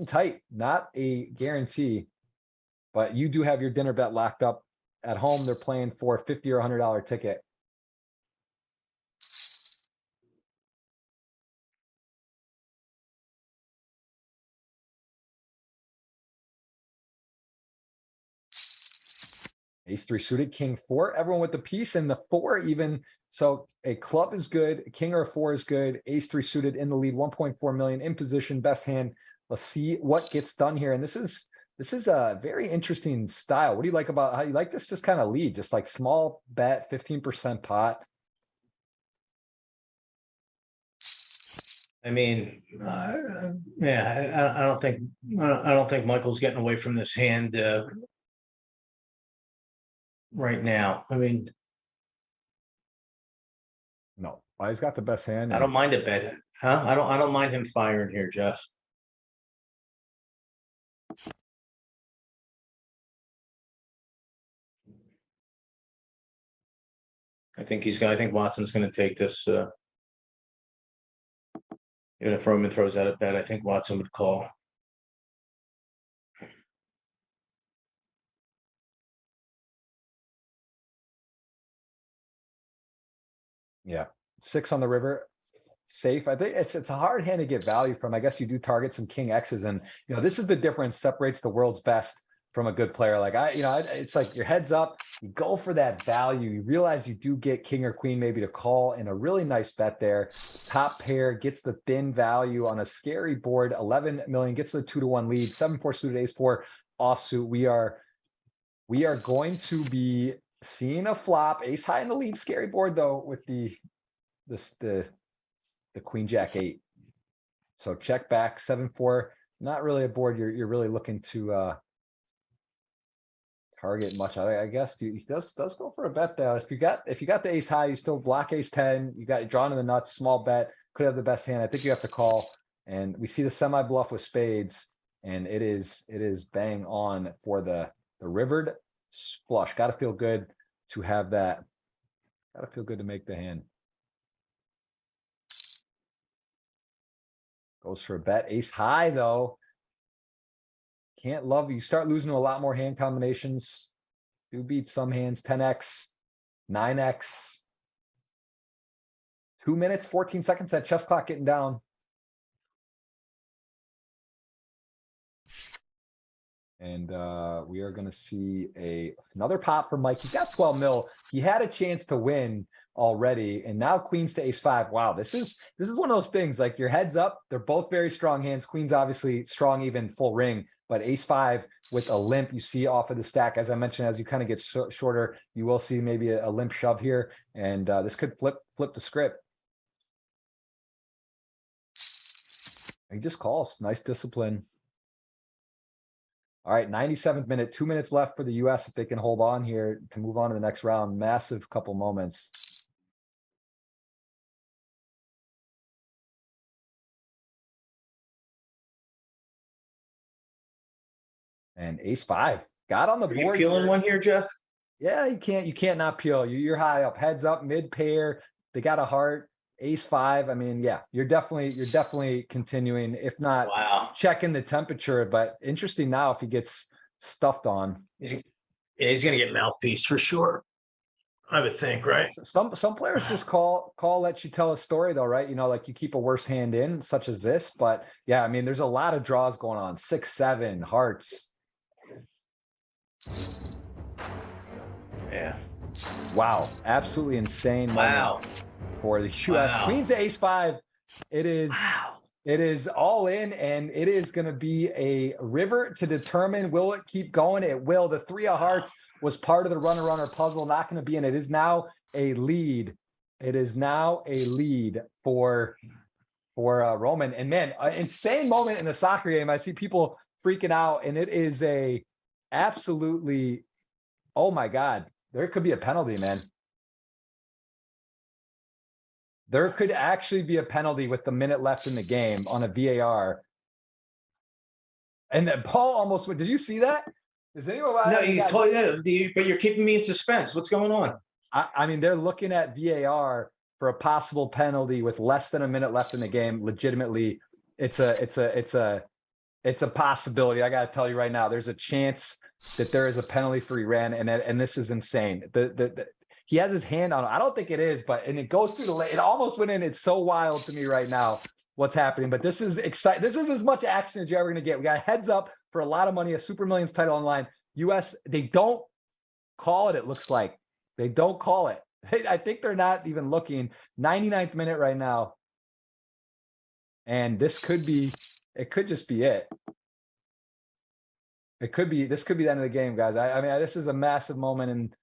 tight. Not a guarantee, but you do have your dinner bet locked up at home. They're playing for a $50 or $100 ticket. Ace-3 suited, King 4, everyone with the piece, and the 4 even. So a club is good, a king or a 4 is good. Ace-3 suited in the lead, 1.4 million in position, best hand. Let's see what gets done here. And this is a very interesting style. What do you like about how you like this? Just kind of lead, just like small bet, 15% pot. I mean, yeah, I don't think Michael's getting away from this hand right now. I mean, No, he's got the best hand. I don't mind a bet, huh? I don't mind him firing here, Jeff. I think Watson's going to take this. Even if Roman throws out a bet, I think Watson would call. Yeah, 6 on the river, safe. I think it's a hard hand to get value from. I guess you do target some King X's, and you know this is the difference, separates the world's best from a good player. Like it's like your heads up, you go for that value. You realize you do get King or Queen maybe to call, and a really nice bet there. Top pair gets the thin value on a scary board. 11 million gets the 2-1 lead. 7-4 suited, Ace-4 offsuit. We are going to be seeing a flop. Ace high in the lead, scary board though with the Queen Jack 8. So check back 7-4. Not really a board you're really looking to target much. I guess he does go for a bet though. If you got the ace high, you still block ace 10. You got drawn in the nuts, small bet, could have the best hand. I think you have to call. And we see the semi bluff with spades, and it is bang on for the rivered flush. Got to feel good to have that. Got to feel good to make the hand. Goes for a bet. Ace high though. Can't love. You start losing to a lot more hand combinations. Do beat some hands. 10x, 9x. 2 minutes, 14 seconds. That chess clock getting down. And we are going to see another pot for Mike. He's got 12 mil. He had a chance to win already, and now queens to ace five. Wow, this is one of those things. Like, your heads up, they're both very strong hands. Queen's obviously strong, even full ring, but ace five with a limp you see off of the stack. As I mentioned, as you kind of get shorter, you will see maybe a limp shove here, and this could flip the script. He just calls. Nice discipline. All right, 97th minute, 2 minutes left for the US if they can hold on here to move on to the next round. Massive couple moments. And ace five got on the Are you board. peeling one here, Jeff? Yeah, you can't not peel. You're high up, heads up, mid pair. They got a heart. Ace five. I mean, yeah, you're definitely continuing, if not Wow. checking the temperature. But interesting now if he gets stuffed on. He's gonna get mouthpiece for sure. I would think, right? Some players just call let you tell a story though, right? You know, like you keep a worse hand in, such as this. But yeah, I mean, there's a lot of draws going on. 6, 7 hearts. Yeah. Wow, absolutely insane. Wow. For the US. Wow. Queens to ace five. It is It is all in, and it is going to be a river to determine, will it keep going? It will. The 3 of hearts was part of the runner puzzle, not going to be in. It is now a lead. It is now a lead for Roman. And man, an insane moment in the soccer game. I see people freaking out, and it is a absolutely, oh my God, there could be a penalty, man. There could actually be a penalty with the minute left in the game on a VAR. And then Paul almost went. Did you see that? Does anyone? No, you told me, but you're keeping me in suspense. What's going on? I mean, they're looking at VAR for a possible penalty with less than a minute left in the game. Legitimately, it's a possibility. I got to tell you right now, there's a chance that there is a penalty for Iran, and this is insane. He has his hand on it. I don't think it is, and it goes through the lane. It almost went in. It's so wild to me right now what's happening. But this is exciting. This is as much action as you're ever going to get. We got a heads up for a lot of money, a Super Millions title online. US, they don't call it, it looks like. They don't call it. I think they're not even looking. 99th minute right now. And this could be, it could just be it. This could be the end of the game, guys. I mean, this is a massive moment in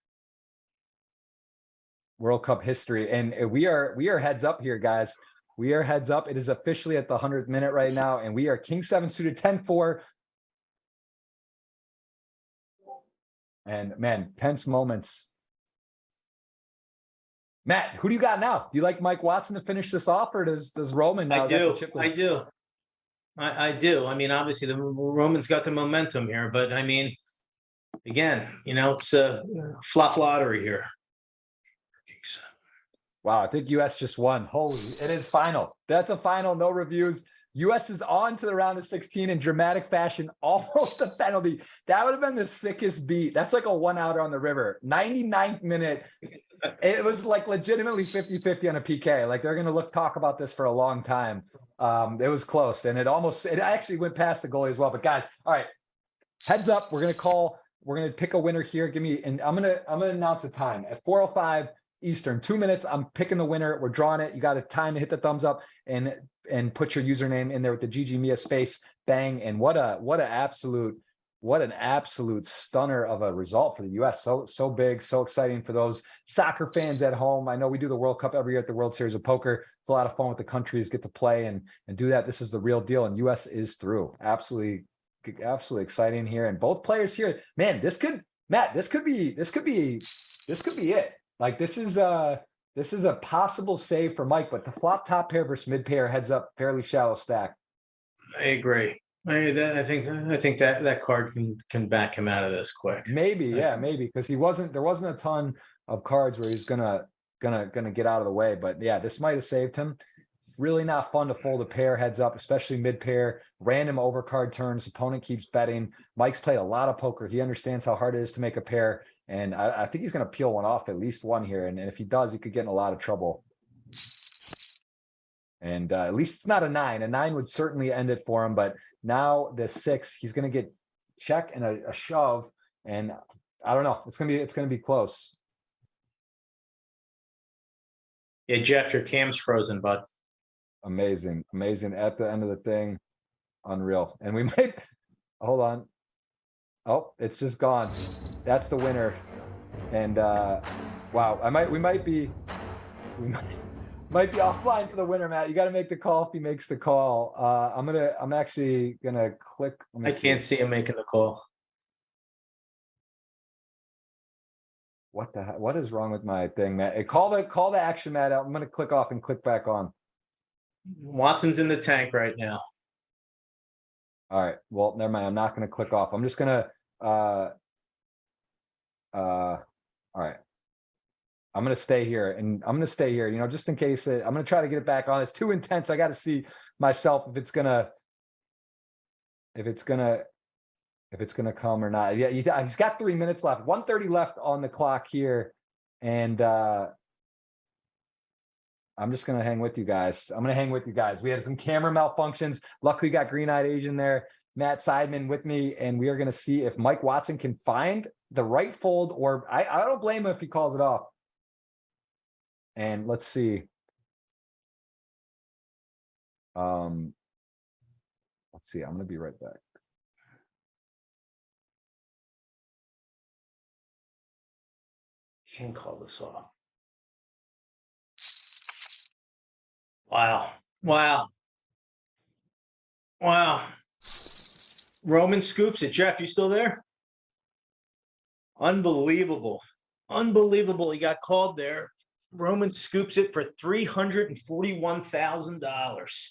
World Cup history, and we are heads up here, guys. We are heads up. It is officially at the 100th minute right now, and we are King 7 suited 10-4. And man, tense moments. Matt, who do you got now? Do you like Mike Watson to finish this off, or does Roman now? I do. I do. I mean, obviously the Roman's got the momentum here, but I mean, again, it's a flop lottery here. Wow, I think US just won. Holy, it is final. That's a final, no reviews. US is on to the round of 16 in dramatic fashion, almost a penalty. That would have been the sickest beat. That's like a 1-outer on the river. 99th minute. It was like legitimately 50-50 on a PK. Like, they're going to talk about this for a long time. It was close, and it actually went past the goalie as well. But guys, all right, heads up. We're going to pick a winner here. And I'm going to announce the time at 4:05 Eastern, 2 minutes. I'm picking the winner. We're drawing it. You got a time to hit the thumbs up and put your username in there with the GG Mia space. Bang. And what an absolute stunner of a result for the US. So big, so exciting for those soccer fans at home. I know we do the World Cup every year at the World Series of Poker. It's a lot of fun with the countries get to play and do that. This is the real deal, and US is through. Absolutely exciting here. And both players here, man, this could be it. Like, this is a possible save for Mike, but the flop top pair versus mid pair, heads up, fairly shallow stack. I agree. I think that card can back him out of this quick. Maybe, yeah, maybe, because there wasn't a ton of cards where he's gonna get out of the way. But yeah, this might have saved him. It's really not fun to fold a pair heads up, especially mid pair. Random overcard turns. Opponent keeps betting. Mike's played a lot of poker. He understands how hard it is to make a pair. And I think he's going to peel one off, at least one here. And if he does, he could get in a lot of trouble. And at least it's not a 9. A 9 would certainly end it for him. But now the 6, he's going to get check and a shove, and I don't know. It's gonna be close. Yeah, Jeff, your cam's frozen, bud. Amazing, amazing at the end of the thing. Unreal. And we might hold on. Oh, it's just gone. That's the winner. And wow, we might be offline for the winner, Matt. You got to make the call if he makes the call. I'm actually gonna click. I can't see him making the call. What is wrong with my thing, Matt? Hey, call the action, Matt, out. I'm gonna click off and click back on. Watson's in the tank right now. All right. Well, never mind. I'm not gonna click off. I'm just gonna all right. I'm gonna stay here, and I'm gonna stay here, you know, just in case I'm gonna try to get it back on. It's too intense. I got to see myself if it's gonna come or not. Yeah, he's got 3 minutes left. 1:30 left on the clock here, and I'm just gonna hang with you guys. I'm gonna hang with you guys. We had some camera malfunctions. Luckily, got green-eyed Asian there, Matt Seidman with me, and we are gonna see if Mike Watson can find the right fold, or I don't blame him if he calls it off. And let's see. Let's see. I'm gonna be right back. Can't call this off. Wow. Wow. Wow. Roman scoops it. Jeff, you still there? Unbelievable. Unbelievable. He got called there. Roman scoops it for $341,000.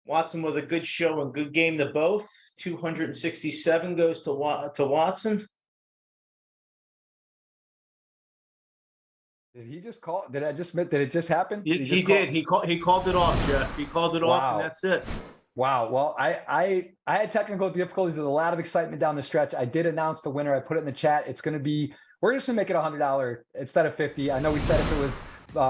Watson with a good show and good game to both. 267 goes to Watson. Did he just call? Did it just happen? He did. He called it off, Jeff. He called it off, and that's it. Wow. Well, I had technical difficulties. There's a lot of excitement down the stretch. I did announce the winner. I put it in the chat. It's going to be, we're just going to make it $100 instead of 50. I know we said if it was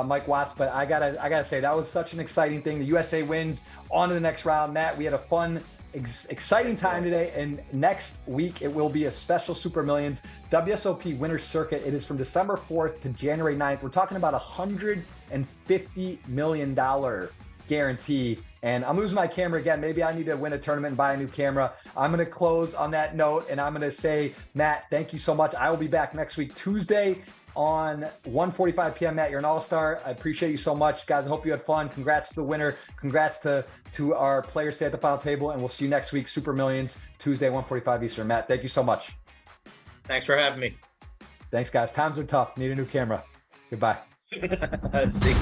Mike Watts, but I gotta say that was such an exciting thing. The USA wins on to the next round. Matt, we had a fun, exciting time today, and next week it will be a special Super Millions WSOP Winners Circuit. It is from December 4th to January 9th. We're talking about $150 million guarantee. And I'm losing my camera again. Maybe I need to win a tournament and buy a new camera. I'm going to close on that note, and I'm going to say, Matt, thank you so much. I will be back next week, Tuesday on 1:45 p.m. Matt, you're an all-star. I appreciate you so much, guys. I hope you had fun. Congrats to the winner. Congrats to our players today at the final table, and we'll see you next week, Super Millions, Tuesday, 1:45 Eastern. Matt, thank you so much. Thanks for having me. Thanks, guys. Times are tough. Need a new camera. Goodbye. Let's see.